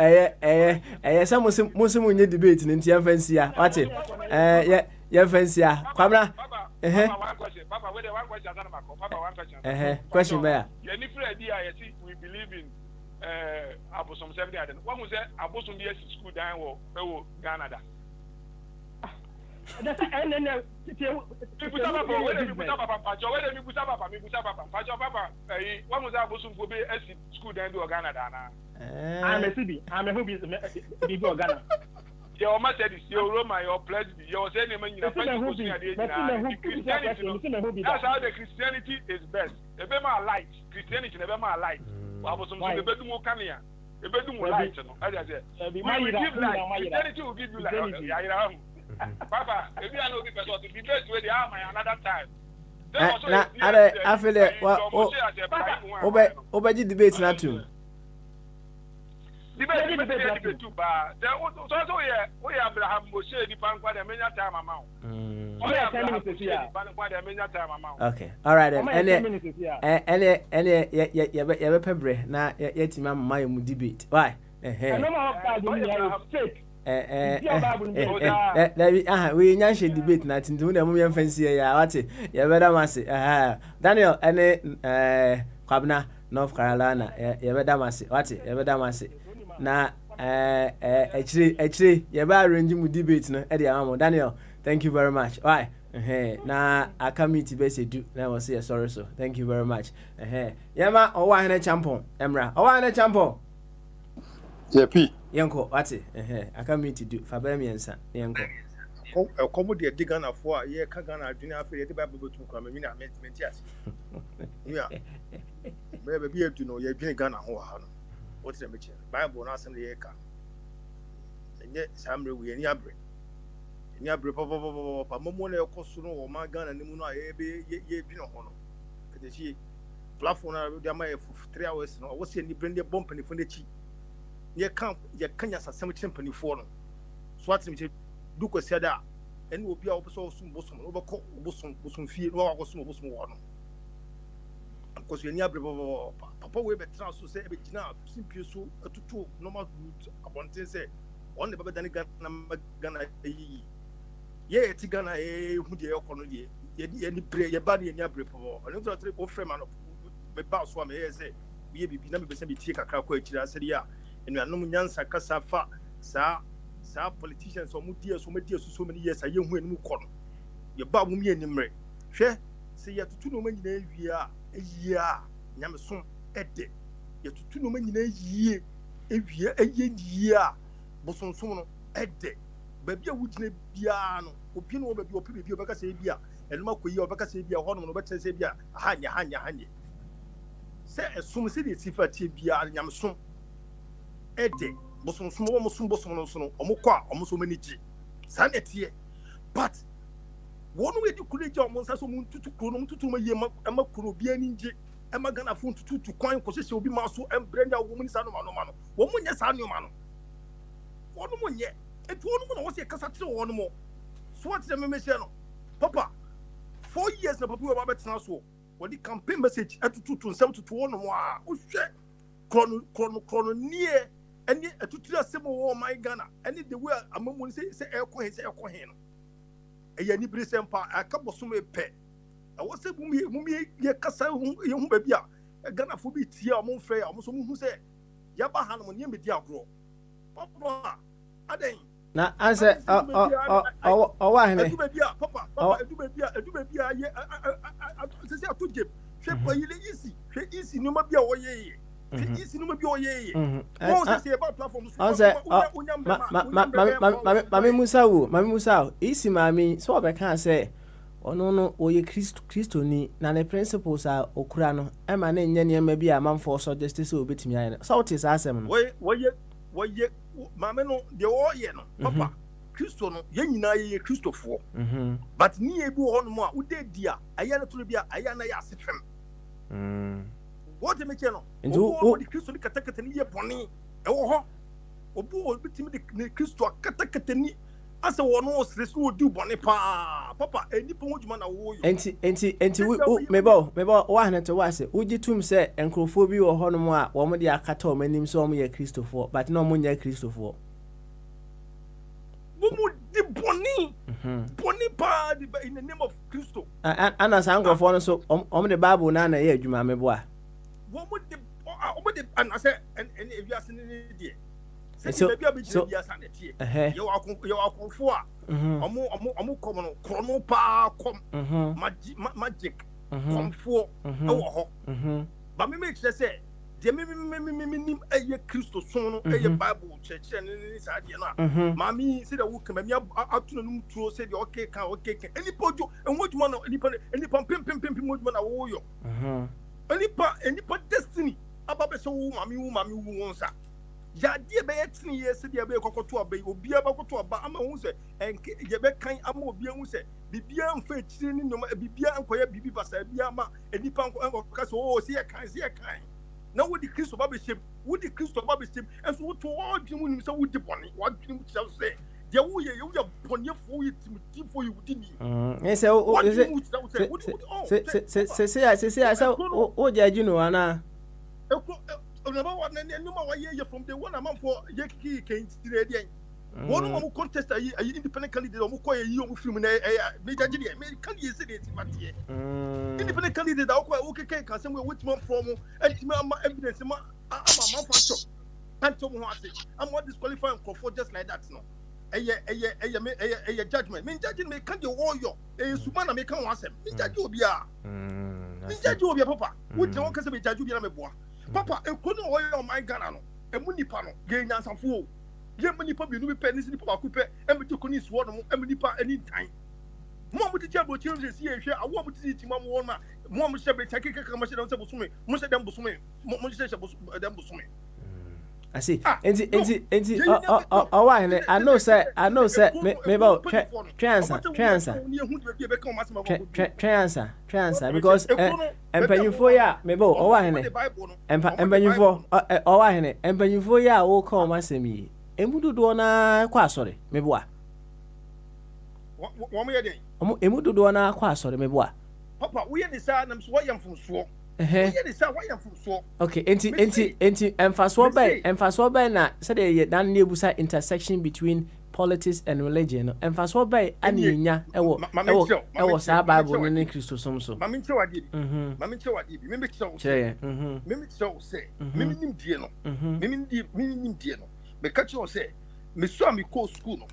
[SPEAKER 2] some Muslim in debate in India fancy. What it? Yeah, fancy. Papa,
[SPEAKER 12] one question. Papa, wait, one question. Papa, one question.
[SPEAKER 2] Question, Mayor.
[SPEAKER 12] Yeah, if idea, we believe in Abosom 70. One was there, Abosom yes school down or Canada. School down to Canada.
[SPEAKER 11] I'm a city. I'm a hobby. Before Ghana.
[SPEAKER 12] Your method is your Roma, your pledge, your saying, that's how the Christianity is best. The Bema light, Christianity, the Bema light. I was some bedroom Kania, a bedroom light. As I said, we give light. Christianity will give you light. Papa, if you are looking for the best way they are, my another time.
[SPEAKER 2] I feel it. Obey debates not too.
[SPEAKER 12] Debate too bad. So we Abraham Moshe the bank where the many time amount.
[SPEAKER 2] Okay, all right then. And na yet my debate. Why? We nyanshe debate na tintu na mu fancy ya wate ya beda mase Daniel ene Kwabna North Carolina ya beda mase wate ya beda mase na actually ya ba arrange mu debate no e dey am Daniel, thank you very much. Why na aka meet be say do na was say sorry so thank you very much. Yama owa hene champion Emra owa hene champion
[SPEAKER 7] P.
[SPEAKER 2] Yanko, what's it? I come meet to do Fabian, Yanko.
[SPEAKER 7] Come with the Digana for a year, Kagana, do not feel the Bible to come in. I meant, yes. Yeah. Maybe to know you're being Ghana. What's the mission? Bible, not some the Eka. And yet, some we in Yabri. In Yabri, Papa, Momone, Cosuno, or my gun and the Muna, ye Pino Hono. Because she platform, they might for 3 hours. No, what's the bring the bump and the cheap? Ye can't as some company for them. Swat him to do a sada and will be our soon bosom over bosom fear or bosom one. Because you're near Papa Weber transfer say now, simply so to two normal good upon say on the Baba Gana ye Tigana who the economy ye pray your body and your breath and another trip of Freeman of Boss one say we be never be take a calculate. I said, yeah. And we are no nyansa kasa fa sa politicians or mudia so many years a young when mu kono ye ba mu me animre hwe se ye tutu no manyina awia eyia nyameso ede ye tutu no manyina yie awia eyia bosonsom no ede ba bia wugina bia no obi no ba bia opi bia obeka se bia enuma koyi obeka se bia hono no beka se bia hanya se esum se de sifati bia nyameso ede bosom no so omukwa omuso maniji sanetie but wonu we di kuleji omonsa so muntutu kuro no muntutu maye ma kuro bia ninje ema gana fun tutu kwan ko se obi ma so embrenya wo mu ni sa no ma no wo mu nye sa no ma no wonu mu nye etu wonu mu na wo se kasa tire wonu mo so what the me say no papa 4 years na papa we ba betena so wo di campaign message atutu nsem tutu wonu mo a wo hwe nie any a tutu asem wo my Ghana any the way amamu say ekwo he no eya ni biri sempa aka bosom epe e wo se mumi ye kasa ye hu ba bia Ghana fo bi tie o mo frɛ ya mo so mu hu se ya ba ha no ne medi agro papa aden
[SPEAKER 2] na answer o wa hene
[SPEAKER 7] edu bia papa edu bia ye se atoje hwe pa yile easy no ma bia wo ye isi no bi oyeye won say about platforms
[SPEAKER 2] mami Musa isi mami so obeka say ono no oye Kristo ni na the principles are okura no e ma na nya ne ma bi amanfo so justice obetimi aye so what is asem no
[SPEAKER 7] woye mami no de oye no papa Kristo no ye nyina ye Kristofo but ni e bi ho no mo a ude dia aye na to bia aye na ya asefem what the make no o di Kristo ni katakata ni ye boni e wo ho obu o bitimi de Kristo katakata ni As a one who says who do bonnie pa papa any ponjuma na wo yo
[SPEAKER 2] enti mebo wa na to wa se ugitum se enkrofo bi wo hono mu a wo mo de akata o manim so mo ye Christopher but no mo nya Christopher
[SPEAKER 7] wo di bonnie pa in the name of Christo
[SPEAKER 2] ana sankrofo no so o mo de Bible na ye adwuma mebo a
[SPEAKER 7] wo mo de and I say and if you are seeing it
[SPEAKER 2] so
[SPEAKER 7] you are comfort omo come no chrono pa come magic comfort e wo ho ba me make say de me eye Christo son no eye Bible church ni sa de na ma mi say the wo come me atuno num tuo say the okay kan any pojo enwoduma na any pam pim moduma na wo yo any destiny ababe so wo mami wo wonsa ya die be yetini yes de be kokoto abai obi aba kokoto aba ama hu se enke ye be kan ama obi hu se bibia mfa ekiri ni nyoma bibia enkoya bibi basa bia ama enipa enko ka so o se ye kan na wo di Kristo ba be shem enso wo to wo dwemu nim se wo di bone wo dwemu tia se de wo ye bonefo yi timtifo yi wudi ni
[SPEAKER 2] se o jaji no ana
[SPEAKER 7] number one number one year from the one amount for yeki can see one of contest independent candidate omo ko yi omo film na me judge dey me can you say it matie independent candidate da ko okay can say we with man from ultimate evidence ma man for chop anto mo ase am what disqualify for just like that no judgment me judge me can the warrior suma na me kan wasem me judge obi a papa wo je won ka say me judge obi na me boa papa ekono oyo o my Ghana no emu nipa no ge nyansafo o ye mu nipa bi no be pe ni nipa ba ku pe emu ti koni so no emu nipa ani tan mo mu ti che bo children si ye hwe awo mu ti mo won ma mo mu she be take kaka ma she dem se bosume mo she dem bosume mo she dem bosume
[SPEAKER 2] I see. Enti. Oh, why? I know, sir. Maybe transfer. Because empanyufo ya maybe oh why? Empanyufo oh why? Empanyufo ya wo call masemi. Emududo na kwa sorry. Maybe wa.
[SPEAKER 7] Wo mo ye den.
[SPEAKER 2] Emududo na kwa sorry. Maybe wa.
[SPEAKER 7] Papa, we dey say na so yam from so.
[SPEAKER 2] Okay, enti emfaso by na said ye dan nebusa intersection between politics and religion. Emfaso by aninya ewo sa Bible ni Christo somso.
[SPEAKER 7] Mami nche wadi. Mimi say. Mimi nim die no. Mimi nim die no. Me catch you say. Me so me call school no.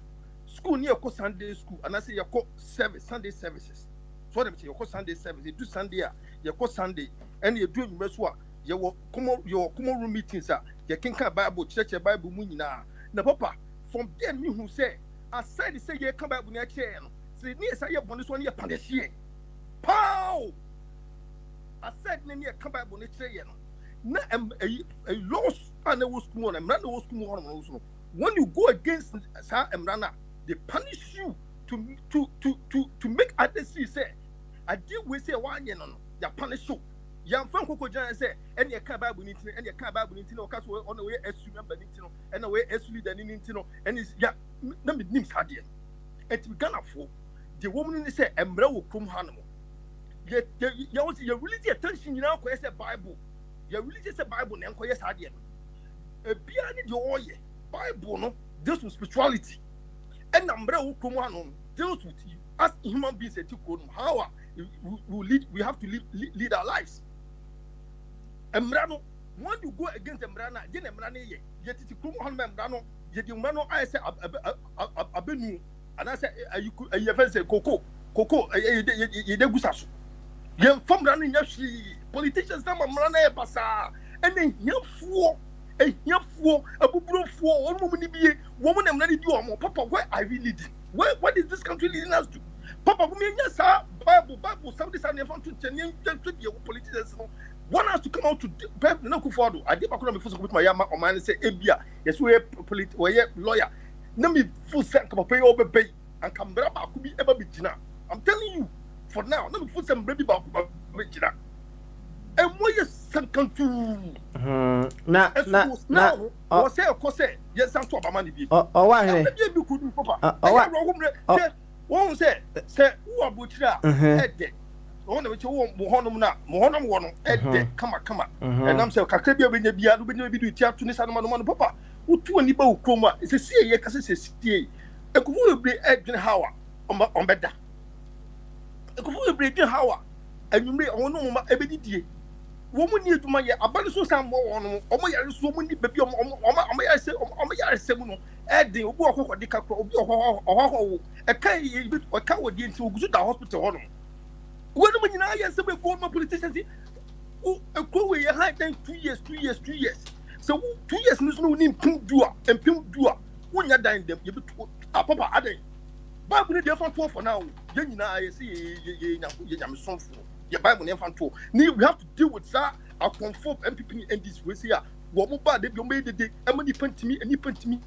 [SPEAKER 7] School ni ko Sunday school and I say you call service Sunday services. So them say you call Sunday service. You do Sunday you call Sunday. And you do measure your common room meetings, you can come Bible, church, Bible, Munina. Now, Papa, from there, me who say, I said, they say, you come back with your chair. Say, yes, I have this one year, Pandashi. Pow! I said, you come back with your chair. Now, a loss, and there was more, and man, there was more. When you go against Sir Emrana, they punish you to make others see, say, I deal with say, one year, no, they punish you. Yam fan koko jan say any ka Bible ni tin any ka Bible ni tin o ka so on the way esu member ni tin and the way esu leader ni tin and is ya na me nim sade et Ghana fo the woman ni say emra wo krom ha no ye want you really the attention you now ko say Bible you really say Bible na enko yes sade no e bia ni the oye Bible no deals with spirituality and emra wo krom ha no deals with you as human beings et ko how we have to lead our lives. Emrano, when you go against Emrana, then Emrane ye titi kumu han Emrano, ye di Emrano I say abenu, and I say you say Coco, ye de gusasu. Ye from running yashi politicians na Emrana basa, and then a bubro for one woman be woman Emrani do more. Papa, where are we leading? What is this country leading us to? Papa, we mean yes, Bible, something and from to politicians. One has to come out to no kufuado. I did bakuna before with my yama or man say ebia. Yes, we lawyer. Let me full set come pay over pay and come back could be ever be jina. I'm telling you, for now, let me full some baby back jina. And what is second to
[SPEAKER 2] now,
[SPEAKER 7] was say of course, yes, some talk about money.
[SPEAKER 2] Oh, why?
[SPEAKER 7] Oh, won't say, who are butcher, head. On which you won't Mohonum one, head, come on. And I'm saying, Kakabia, when you be able to do tear to this animal, papa, who two and Nibo Chroma is a CA, because it's a CA. A good will be Edwin Howard on better. A good will be Edwin Howard, and you may own no every day. Woman near to my abandon some more on my so many baby on my semuno, adding a walk of the caco or a kay or coward into the hospital. What do you know? Yes, some former politicians a cool way high than 2 years. So 2 years no need pink dua and pink dua. When you're dying them, you a papa adding. But we different for now. Then you know, I see I'm so full. Your Bible never told. We have to deal with that. I'll conform MPP and this way. What about they made the day? And when you pent to me and you pent to me,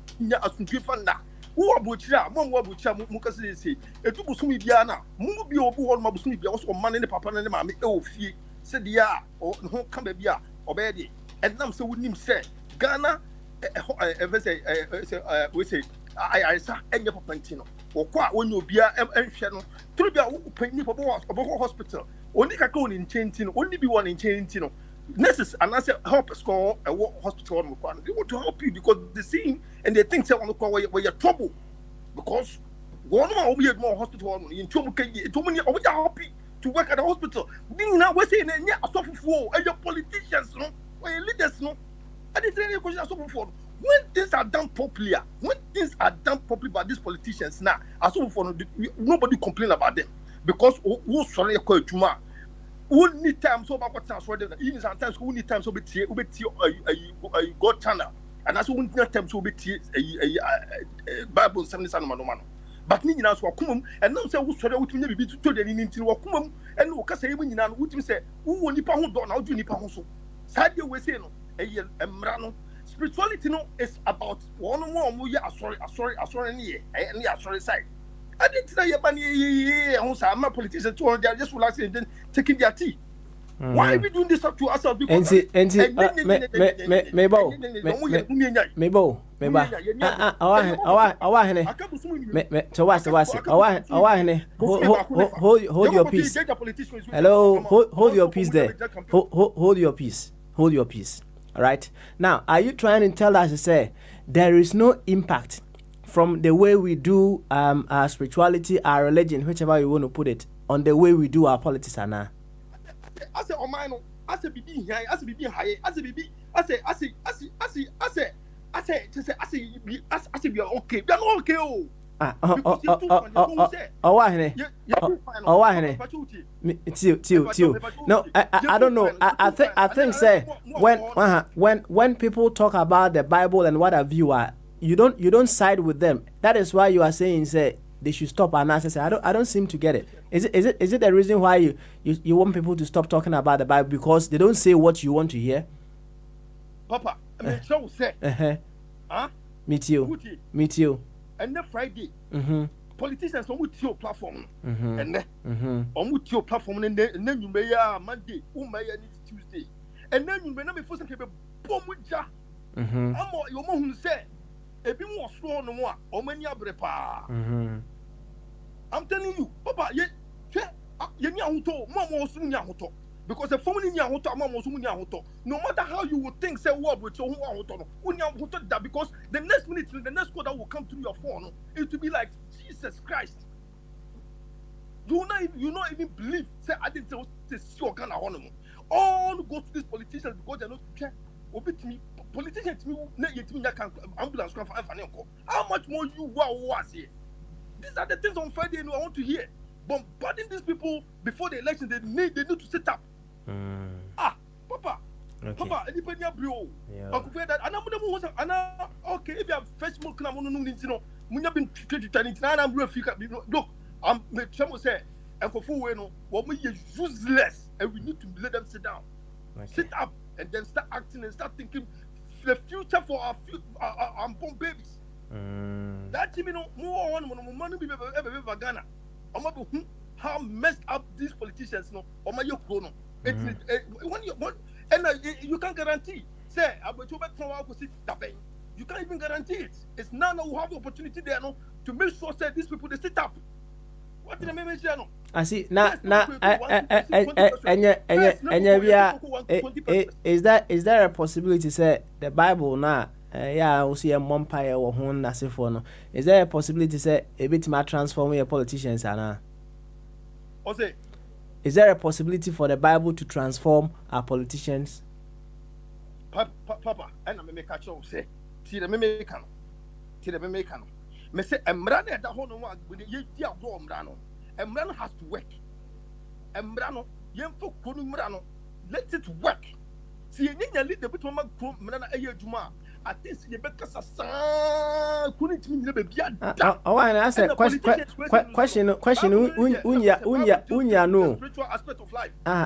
[SPEAKER 7] as you give on that. Who are butcher? Mom, what butcher? Mukasi say. A two Sumi Diana. Mubi or Buon Mabusumi also man in the papa and the mammy. Oh, fee. Said ya or no come baby or baby. And now so with him say Ghana. We say I saw any Papantino. Or quite when you be a channel. To be a penny for hospital. Only can in Chantino, only be one in Chantino. Nurses and I said, help score a hospital. They want to help you because they see and they think on the call where you're trouble. Because one will be more hospital in Chumuka, too many of you are happy to work at the hospital. Being now, we're saying, yeah, I suffer for and your politicians, no, or your leaders, no. I didn't say any question I suffer for. When things are done properly by these politicians now, I suffer for nobody complain about them. Because who sorry call Juma. Who need time so about what's already even sometimes who need time so be a God channel. And that's who need time so be a Bible 70 man. But ni nyina so akomam and now say who sorry who tumi be to the ni nti wakomam and no kasa yemu nyina no wutimi say who nipa ho do na wdu nipa ho so. Sadia we say no emra no spirituality no is about one more mo ye asori ni asori side. I didn't say you're my politicians they are just relaxing and taking their tea. Why are we doing this up to ourselves? Because
[SPEAKER 2] hold your peace. Hello, hold your peace there. Hold your peace. All right. Now, are you trying to tell us to say there is no impact from the way we do our spirituality, our religion, whichever you want to put it, on the way we do our politics now?
[SPEAKER 7] I say, oh my no, I say, be high, I say, be high, I say, be, I say, we are okay, we are not okay, oh.
[SPEAKER 2] No, I don't know. I think say when people talk about the Bible and what have you don't side with them. That is why you are saying say they should stop. And I say I don't seem to get it. Is it the reason why you want people to stop talking about the Bible because they don't say what you want to hear?
[SPEAKER 7] Papa, I mean, so say,
[SPEAKER 2] Me too.
[SPEAKER 7] And then Friday, politicians on with your platform, and then on with your platform, and then you may Monday, Tuesday, and then you may not be forced to be bomb with ya. Your mom said, a bit more strong no more, or many abrepa. I'm telling you, Papa, because the family no matter how you would think, say what with your that because the next minute, the next call that will come through your phone, it will be like Jesus Christ. You not even believe. Say I didn't say see your kind of honor. All go to these politicians because they're not care. Obey me, politicians me ambulance for how much more you was here? These are the things on Friday I want to hear. Bombarding these people before the election, they need to set up. Papa, okay. Papa, anybody bro? Okay, if you have Facebook, I'm been look, I'm say, useless, and we need to let them sit down, sit up, and then start acting and start thinking the future for our unborn babies. That you know more money we ever Ghana. How messed up these politicians know or my yoke when you and you can guarantee say I will to back from our sit You can't even guarantee it. It's now we have the opportunity there no, to make sure that these people they sit up. What did I mention? No?
[SPEAKER 2] I see. Now, is there a possibility say the Bible now? Yeah, we see a mumpire or hon nasifono. Is there a possibility say a bit more transform your politicians Anna? Is there a possibility for the Bible to transform our politicians?
[SPEAKER 7] Papa, and I make a show say, see the Memecan. Me say, Embrano at the whole one with the year of Mrano. Embrano has to work. Embrano, Yemfo Kunumrano, let it work. See, you need a little bit of Mrana Ayajuma. I think you better couldn't mean the baby.
[SPEAKER 2] Oh, and I said, question, unya no.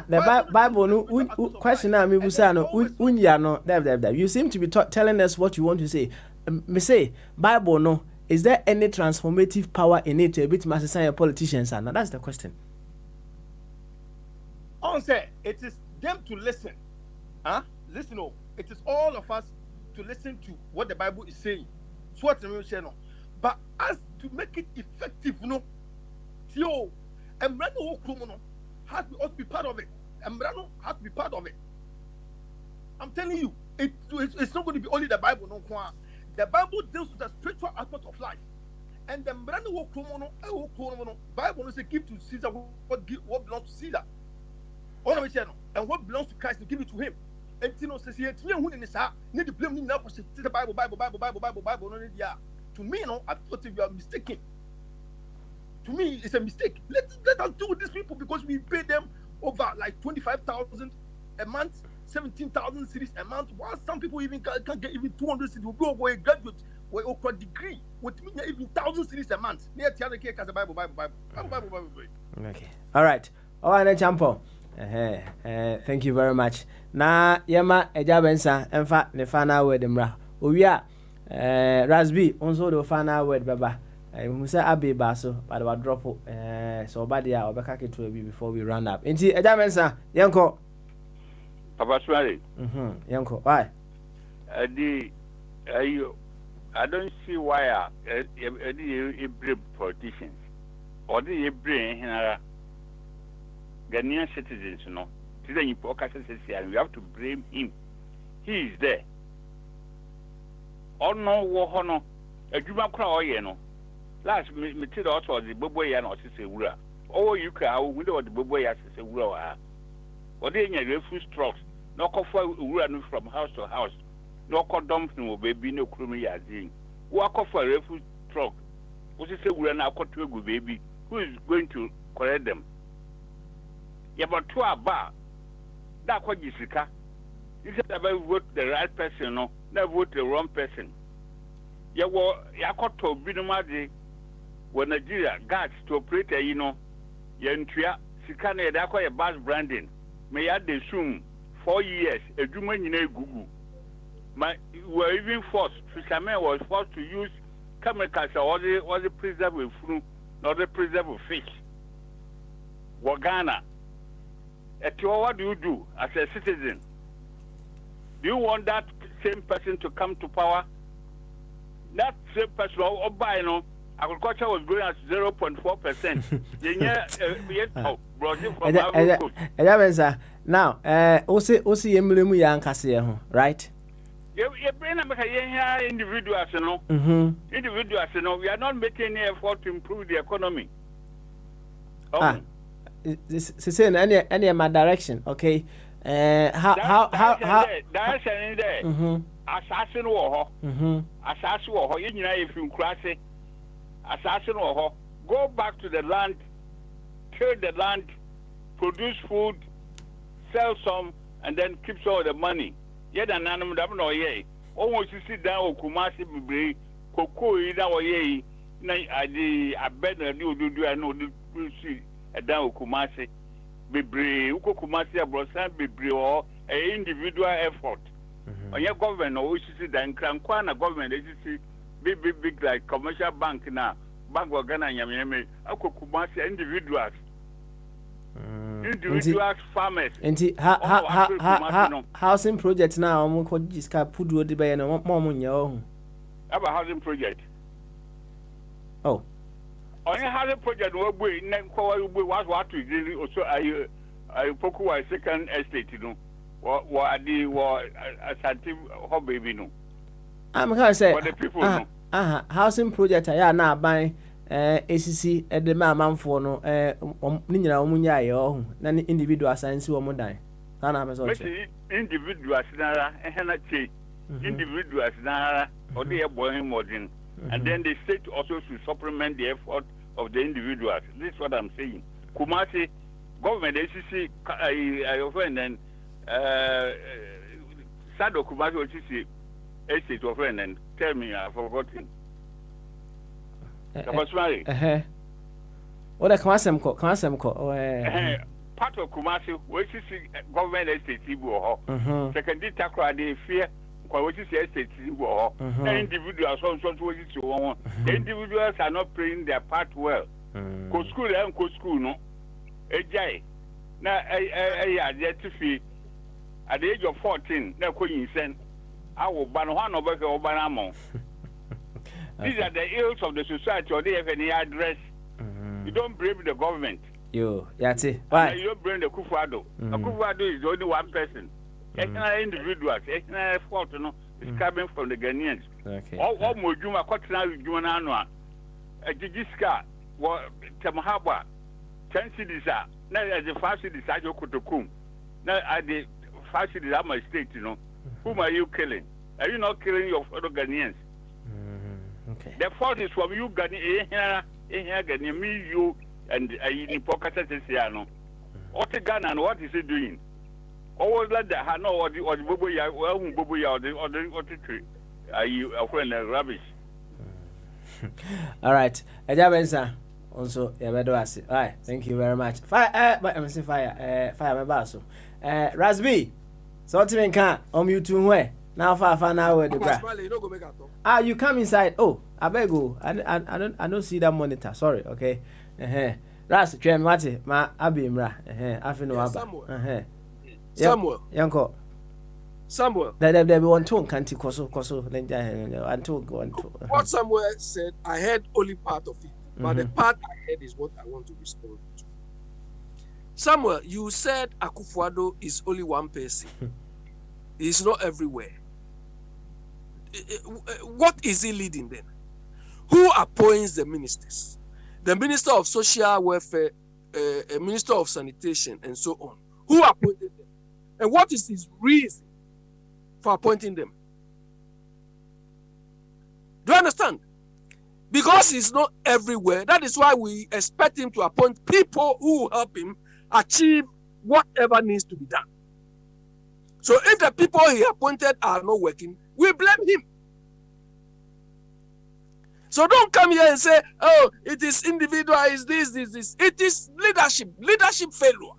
[SPEAKER 2] The Bible no question me busano unya no. You seem to be telling us what you want to say. Me say Bible no. Is there any transformative power in it to a bit master politicians? Now that's the question.
[SPEAKER 7] Say it is them to listen. Listen, oh, it is all of us to listen to what the Bible is saying. So what I'm saying, but as to make it effective, no. So, Embrano has to also be part of it. Embrano has to be part of it. I'm telling you, it's not going to be only the Bible, no. The Bible deals with the spiritual aspect of life. And the Bible says give to Caesar what belongs to Caesar. And what belongs to Christ, to give it to him. And Tino says, "Yes, who in this need to blame me now for the Bible. To me, no, I thought you are mistaken. To me, it's a mistake. Let us do with these people because we pay them over like 25,000 a month, 17,000 cities a month. While some people even can't get even 200 cities. We'll go over a graduate with a degree, with me even 1,000 cities a month. Near Tiana Cake as a Bible.
[SPEAKER 2] Okay. All right. All right, Champo. Thank you very much. Na yema ejabensa emfa ne final word mra. Owia Rasbi onso do final word baba. We say abeba so but we drop so bad ya obeka keto bi before we round up. Enti ejabensa yenko.
[SPEAKER 8] Papa Swale.
[SPEAKER 2] Yenko. Why?
[SPEAKER 8] I don't see why brave politicians or the brave Ghanaian citizens, you know. And we have to blame him. He is there. Oh no, wohono. A Juma crowd, you know. Last meeting also the Bogyae and Ossise Wura. Oh, you can window the Bogyae as a Wura. Or they in refuse trucks. No call for Wura from house to house. No call dumping no baby, no crummy as in. Walk off for a refuse truck. What is a Wura now called to a good baby? Who is going to correct them? Yeah, but to a bar. That's what you see. You said about vote the right person, no, never vote the wrong person. Yeah, well, I got to be no matter when Nigeria guards to operate, you know, Yentria, Sikane, that's why a bus branding. May I assume 4 years, a Juman in a Google. Were even forced, fishermen was forced to use chemicals or the preserve with fruit, not the preserve with fish. Wagana. What do you do as a citizen? Do you want that same person to come to power? That same person, agriculture was growing at 0.4%.
[SPEAKER 2] Now, Osi Emblemu Yankase, right?
[SPEAKER 8] Individuals, individuals, we are not making any effort to improve the economy.
[SPEAKER 2] This is in any my direction, okay? How
[SPEAKER 8] direction in there? Assassin war, assassin war. You know, if you crash it, assassin war. Go back to the land, kill the land, produce food, sell some, and then keep some of the money. Yet an animal, no ye. Almost you sit down, Kumasi be cocoa either or ye. I bet I do I know do see. Down Kumasi, Bibri, Uko Kumasi, Brosan, Bibri, or an individual effort. On your government, or see the Krankwana government agency, big like commercial bank now, Bank of Ghana, Yamame, Uko Kumasi, individuals. Individuals, farmers.
[SPEAKER 2] And housing projects now, I'm going to just pull the bay and more money.
[SPEAKER 8] about housing project.
[SPEAKER 2] Oh.
[SPEAKER 8] On your housing project, what we was what we did also. I poku a second estate, you know. What the a santive hobby, you know.
[SPEAKER 2] I'm going to say.
[SPEAKER 8] For the people, no.
[SPEAKER 2] Housing project. I am now buying. ACC at the man for no Nina Munya yo nan individual science wo modern kana me so
[SPEAKER 8] individual sinara ehna che individual sinara or they boy modern and then the state also should supplement the effort of the individuals. This is what I'm saying. Kumasi government ACC I offend then Sado Kumasi ACC estate offend and tell me I've forgotten.
[SPEAKER 2] What a Kamasem ko.
[SPEAKER 8] Part of Kumasi, which is government estate, second Takra, they fear, which is estate, individuals, the individuals are not playing their part well. Go school and go school, no? A jay. Now, I get to feel at the age of 14, no queen send. I will ban one over the Obanamo. These are the ills of the society, or they have any address. You don't blame the government.
[SPEAKER 2] You, Yati. Why?
[SPEAKER 8] You don't blame the Kufado. Kufado is only one person. Extra individuals, extra fault, you know, is coming from the Ghanaians.
[SPEAKER 2] Okay.
[SPEAKER 8] All Mojuma, Kotina, Jumananoa, a Gigiska, Tamahaba, 10 cities are. Now, as the 5 cities are Yokotokum. Now, at the 5 cities are my state, you know. Whom are you killing? Are you not killing your fellow Ghanaians?
[SPEAKER 2] Okay.
[SPEAKER 8] The fault is from you, Ghana, me, you, and in Pocasano. What the Ghana and what is he doing? Always let the Hano or the Boboya, or the tree. Are you a friend of rubbish?
[SPEAKER 2] All right. Ajabensa. Also, Yabedoasi. All right. Thank you very much. Fire, but I'm saying fire, my basso. Rasby. So to me, can't you two way. Now far now with the bra. You come inside. Oh, I beg you. I don't see that monitor. Sorry, okay. Ras, Trim Mati, ma Abimra. I feel no
[SPEAKER 13] Samuel.
[SPEAKER 2] Yanko.
[SPEAKER 13] Samuel.
[SPEAKER 2] There be one tone can't koso and to go on to.
[SPEAKER 13] What Samuel said, I heard only part of it, but the part I heard is what I want to respond to. Samuel, you said Akufo-Addo is only one person. He's not everywhere. What is he leading then? Who appoints the ministers? The Minister of Social Welfare, Minister of Sanitation, and so on. Who appointed them? And what is his reason for appointing them? Do you understand? Because he's not everywhere. That is why we expect him to appoint people who will help him achieve whatever needs to be done. So if the people he appointed are not working, we blame him. So don't come here and say, oh, it is individual, it's this. It is leadership failure.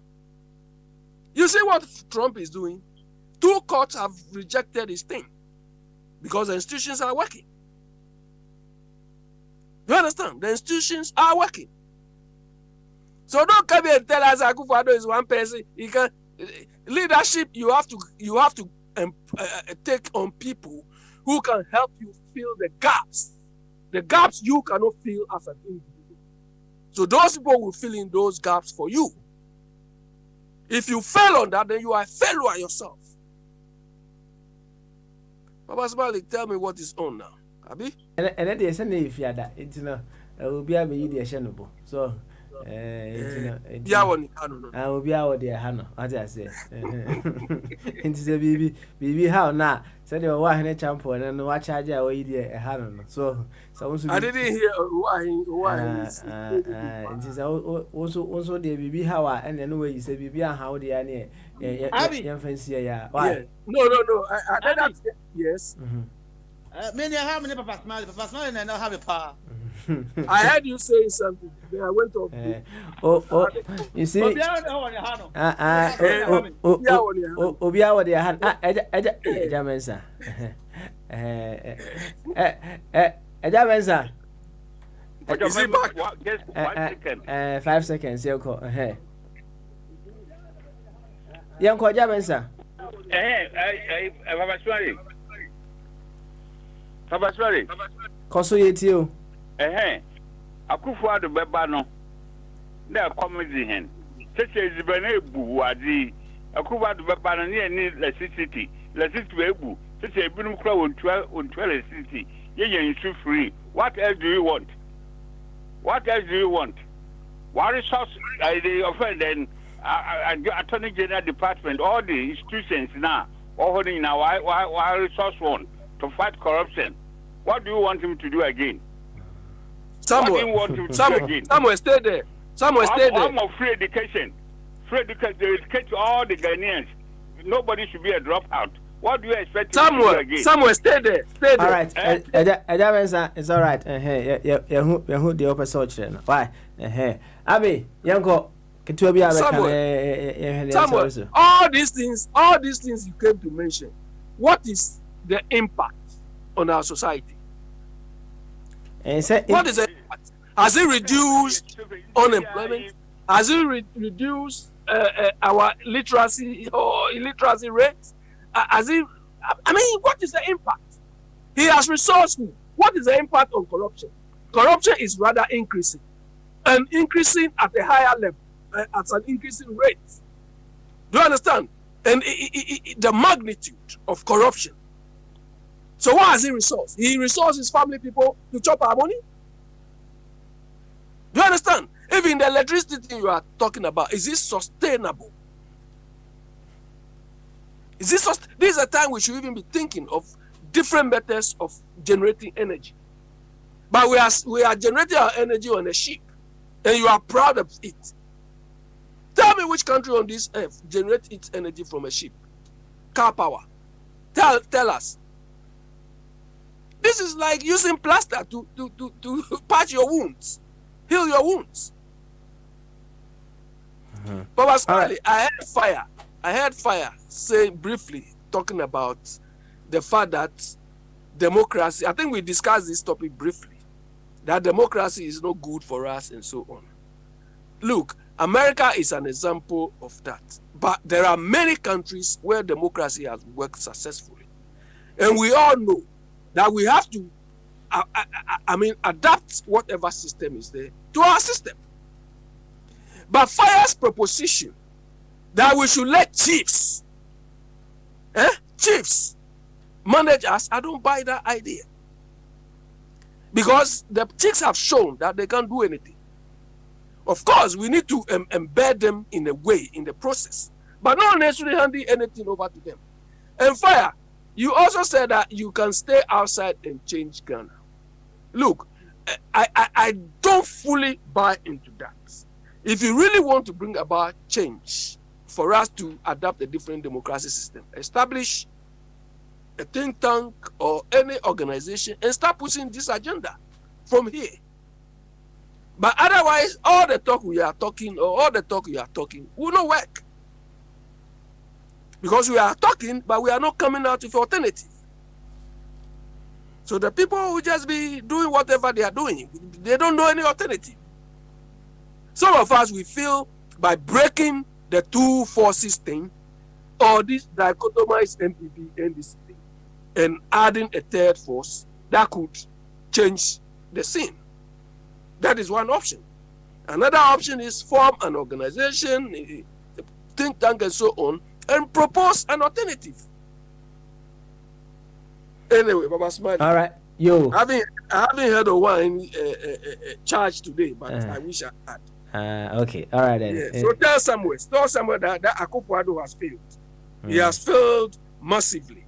[SPEAKER 13] You see what Trump is doing? 2 courts have rejected his thing because the institutions are working. You understand? The institutions are working. So don't come here and tell us Akufo-Addo is one person. He can leadership. You have to take on people who can help you fill the gaps you cannot fill as an individual. So those people will fill in those gaps for you. If you fail on that, then you are a failure yourself. Baba Smalik, tell me what is on now, Abi.
[SPEAKER 2] And then they say if you are that, it will be a media channel. So.
[SPEAKER 13] Yeah, one.
[SPEAKER 2] I will be out there, Hannah. As I say, into the baby, how now? Said you were one champion and watch charge away there, Hannah. So,
[SPEAKER 13] I didn't hear why.
[SPEAKER 2] It is also the baby, how and anyway, you say, baby, how they are near. Yeah, fancy, yeah. Why?
[SPEAKER 13] No. I don't. Yes.
[SPEAKER 9] Many how many Papa Smile, and I don't have a power.
[SPEAKER 13] I heard you say something. Then I went off.
[SPEAKER 2] You see.
[SPEAKER 13] Obia
[SPEAKER 2] with your hand. Jamensa. Jamensa.
[SPEAKER 13] Is it back?
[SPEAKER 8] Just 1 second.
[SPEAKER 2] 5 seconds. You call. Yanko Jamensa.
[SPEAKER 8] Papa Smile. Sabaswari.
[SPEAKER 2] Koso yetio.
[SPEAKER 8] Akufo-Addo beba no. Na comedy hen. Sese ezibane ebu wadi. Akufo-Addo beba no ne ni electricity. Electricity ebu. Sese ebinum kura ontua electricity. Ye nsu free. What else do you want? What else do you want? What resource the offend then Attorney General Department, all the institutions now, all now, why resource one to fight corruption? What do you want him to do again? What do you want him to do again?
[SPEAKER 13] Somewhere stay there. Somewhere stay there.
[SPEAKER 8] I'm of free education. Free education, they educate all the Ghanaians. Nobody should be a dropout. What do you expect him to do again?
[SPEAKER 13] Somewhere stay there. Stay there.
[SPEAKER 2] All right. It's all right. Who the upper search then? Why? Abi, Yanko,
[SPEAKER 13] Samuel, all these things you came to mention, what is the impact on our society? What is the impact? Has it reduced unemployment? Has it reduced our literacy or illiteracy rates? What is the impact? He has resourceful. What is the impact on corruption? Corruption is rather increasing, and increasing at a higher level, at an increasing rate. Do you understand? And the magnitude of corruption. So what has he resourced? He resources his family people to chop our money. Do you understand? Even the electricity you are talking about, is it sustainable? This is a time we should even be thinking of different methods of generating energy. But we are generating our energy on a ship, and you are proud of it. Tell me which country on this earth generates its energy from a ship? Car power. Tell us. This is like using plaster to patch your wounds, heal your wounds. But right. I heard fire say briefly, talking about the fact that democracy, I think we discussed this topic briefly, that democracy is not good for us and so on. Look, America is an example of that. But there are many countries where democracy has worked successfully. And we all know that we have to adapt whatever system is there to our system. But Fire's proposition that we should let chiefs manage us, I don't buy that idea. Because the chiefs have shown that they can't do anything. Of course, we need to embed them in a way, in the process, but not necessarily handing anything over to them. And Fire, you also said that you can stay outside and change Ghana. Look, I don't fully buy into that. If you really want to bring about change for us to adapt a different democracy system, establish a think tank or any organization and start pushing this agenda from here. But otherwise, all the talk you are talking will not work. Because we are talking, but we are not coming out with alternative. So the people will just be doing whatever they are doing. They don't know any alternative. Some of us, we feel by breaking the two forces thing, or this dichotomized MPP NDC thing, and adding a third force, that could change the scene. That is one option. Another option is form an organization, a think tank and so on, and propose an alternative. Anyway, Baba Smiley.
[SPEAKER 2] All right, yo.
[SPEAKER 13] I haven't heard of one charge today, but I wish I had.
[SPEAKER 2] Okay, all right then.
[SPEAKER 13] Yeah. So tell Samuel that Akufo-Addo has failed. He has failed massively.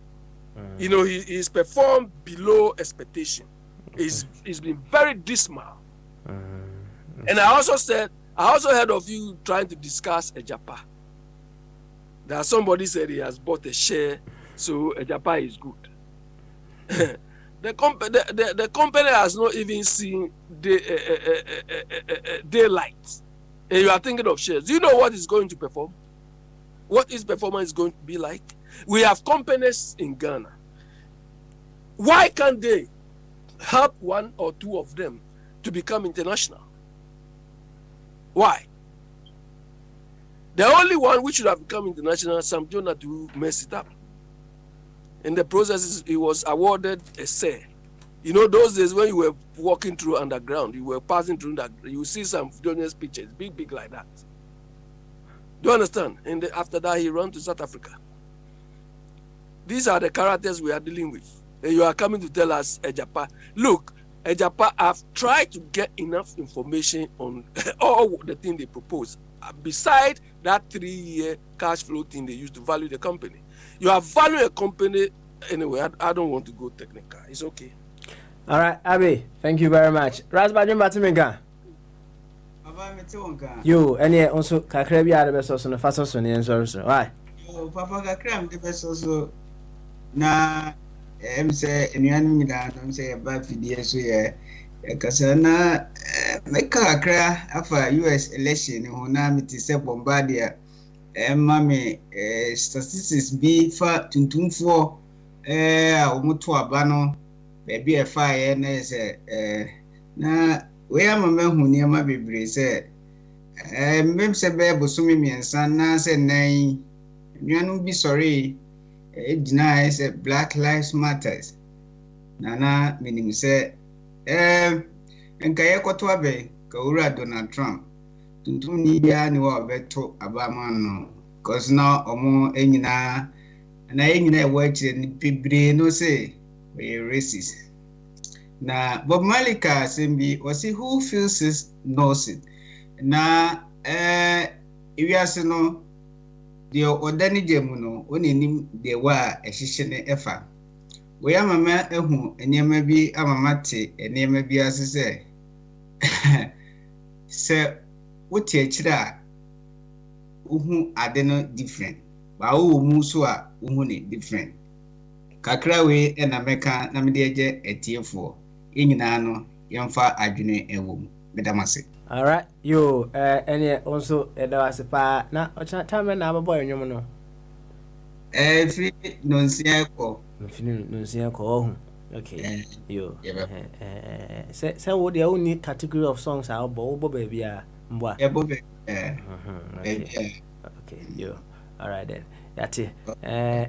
[SPEAKER 13] You know, he's performed below expectation. He's been very dismal. And I also heard of you trying to discuss Ejapa. That somebody said he has bought a share, so Ejapa is good. The company has not even seen daylight. And you are thinking of shares. Do you know what is going to perform? What his performance is going to be like? We have companies in Ghana. Why can't they help one or two of them to become international? Why? The only one which should have become international, Sam Jonah, to mess it up. In the process, he was awarded a share You know, those days when you were walking through underground, you were passing through that, you see some Jonas pictures, big like that. Do you understand? And after that, he ran to South Africa. These are the characters we are dealing with. And you are coming to tell us, Ejapa. Look, Ejapa have tried to get enough information on all the things they propose. Beside that 3-year cash flow thing they used to value the company. You are valuing a company. Anyway, I don't want to go technical. It's okay.
[SPEAKER 2] All right, Abby, thank you very much. Rasbajin Batiminga. You, any also Kakrebi are the best also the fastest one and so. Why?
[SPEAKER 6] Papa Kakram the best also. Na say anyone I'm say about the so yeah. Kasana make Kakra after US election who now it is a bombardier. Mami statistics be for tuntum omuto abano. Baby a fire na we am a man who near my baby said, Mem said, Bebo Sumi and son, na said, nay, you won't be sorry. It denies Black Lives Matters. Nana, meaning said, and Kayako Twabe, Kaura Donald Trump, to need the annual veto Abamano, cause now or more enina, and I ain't there watching Pibri no say. Racist. Na Bob Malika Simbi was he who feels his knows it. Na if you are no the ordinary gemuno only nim the wa a shishene efa. We are mamma ehu and ye may be a mamate and ye may be as I say. Sir, what ye chida uhu adeno different. Ba u musua uhuni different. Kakra we and America na me deje etiefo enyina no yemfa adwene ewom medamase.
[SPEAKER 2] All right, you any also that was pa na ocha time na aboy nyom no
[SPEAKER 6] Free nonsia ko
[SPEAKER 2] oh okay you say what the only category of songs are bo baby a mboa
[SPEAKER 6] okay
[SPEAKER 2] you all right then. Yati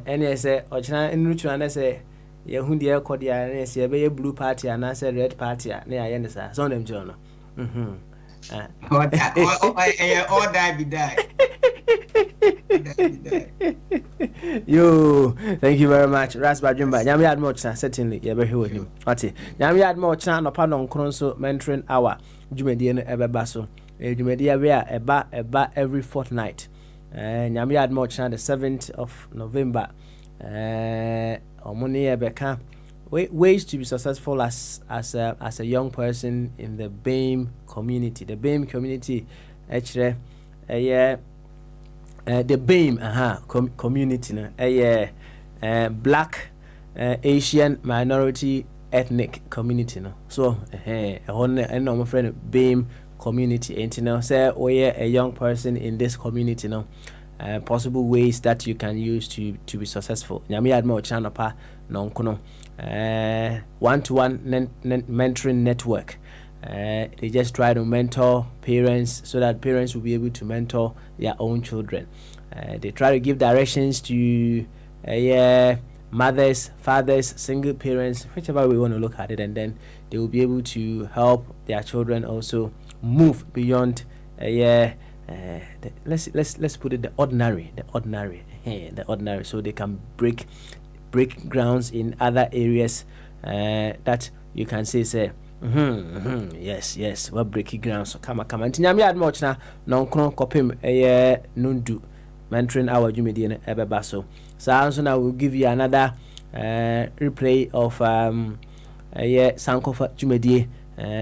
[SPEAKER 2] any say ochina nrutu na say ye hu de ekodia na say be blue party and say red party na ya yen sa so dem jono
[SPEAKER 6] all die be die.
[SPEAKER 2] Yo, thank you very much. Rasba Jumba. Nyami had much certainly. You better hear him. Wati. Nyami had much no pa no kronso mentoring hour. Jumedi no ebeba so. Jumedi we are eba every fortnight. Nyami had much the 7th of November. Omoni ebeka ways to be successful as a young person in the BAME community. The BAME community actually the BAME community no black Asian minority ethnic community no. So my friend BAME community and you know say a young person in this community no. Possible ways that you can use to be successful. Nyami admo channel pa non kono one-to-one mentoring network. They just try to mentor parents so that parents will be able to mentor their own children. They try to give directions to mothers, fathers, single parents, whichever we want to look at it, and then they will be able to help their children also move beyond let's put it the ordinary, so they can break grounds in other areas that you can say yes we're breaking grounds. So come and nyame ad much na non kron kopim nundu mentoring our jumedi ebeba so also now we'll give you another replay of sankofa jumedi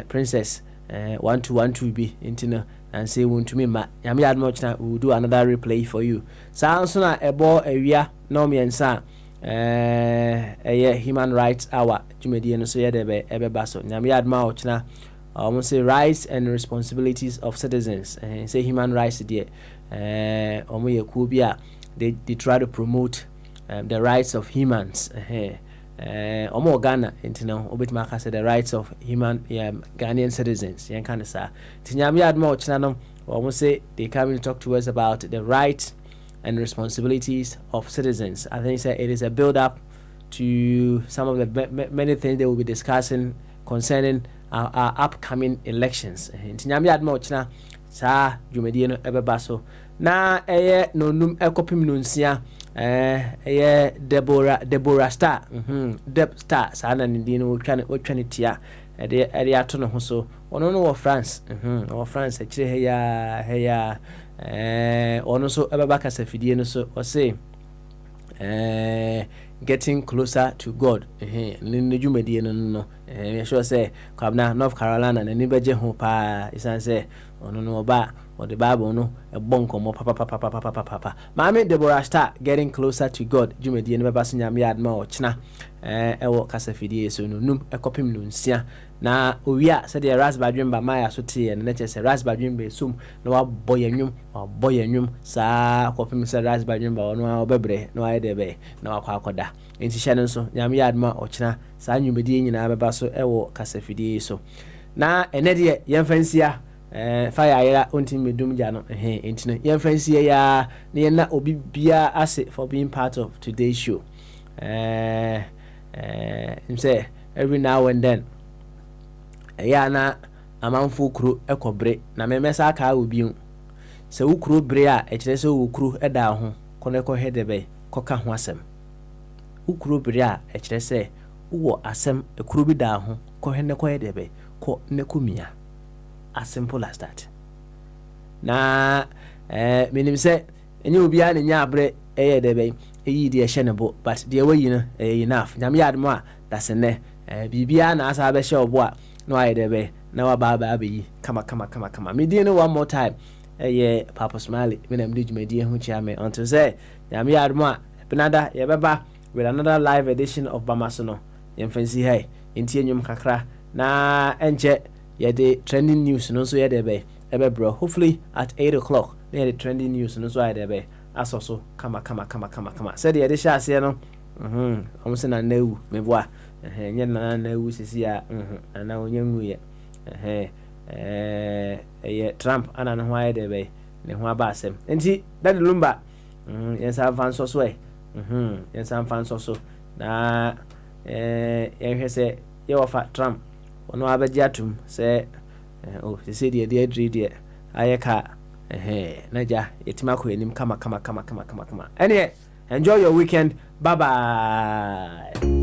[SPEAKER 2] princess 1212 be intino and say won to me ma nyame ad much na we'll do another replay for you. Also na ebo awia no miensa human rights hour jumedi no so ye de ebeba so nyame ad ma ochna say rights and responsibilities of citizens say human rights there they try to promote the rights of humans Ghana intino obitima say the rights of human Ghanaian citizens yen kind of sa tinyame ad ma ochna no say they come to talk to us about the rights and responsibilities of citizens. I think it is a build up to some of the many things they will be discussing concerning our upcoming elections. Ntinyame adma ochina saa dwumadie no ebeba so na nonum ekopim no nsia Deborah Star Deb Star saa na ne no otwa ne tia ede ato no ho so ono no wɔ France wɔ France akire heya ono so ebeba kasa fidie no so o say getting closer to God ne dwumadie no me sure say kwabna North Carolina na ni beje ho pa isan say ono no oba or the Bible no a bonkomo papa Mami Deborah Star getting closer to God dwumadie no beba so nyame adma o china ewo kasa fidie so no num ekopim no nsia na owia se de rasbadwemba maya so tie ne che se rasbadwemba sum na wa boyanwum saa kopim se rasbadwemba ono obebre na wa de na wa kwakoda enti hye no so nyame adma o china saa nwumadie nyina beba so ewo kasa fidie so na enede yemfansia fire ayera onti medum ja no enti no yemfansia ya na yena obi bia ase for being part of today's show say every now and then na amanfo kuro ekobre na memesa aka obi se wukuro bre a ekire se wukuro eda ho koneko hedebe koka ho asem wukuro bre a ekire se wo asem ekuro bi da ho ko heneko hedebe ko nekumia as simple as that na minim se enye obi a nya abre eyedebe eyi de ehyenebo but de wayi no enough nyame admo a dasene bibia na asa be hye obo a no ayedebe na wa ba yi kama me di no one more time Papa Smiley me na me djumadi hu chia me until say nyame admo a benada ye beba with another live edition of Bamasono yemfansi hai enti enyum kakra na enche ye the trending news no so ye debe bro hopefully at 8 o'clock na the trending news no so ayedebe asoso kama said the edition ase no omuse na newu meboa nye na newu sisi ya na onyenwu ye Trump ana no hwaye de be ne ho aba asem enti dad lumba yensa fanso so yensa fanso so na yenhwe se ye wofa Trump ono abaji atum se sisi de adri de ayeka naja yetima ko enim kama anyway enjoy your weekend, bye bye.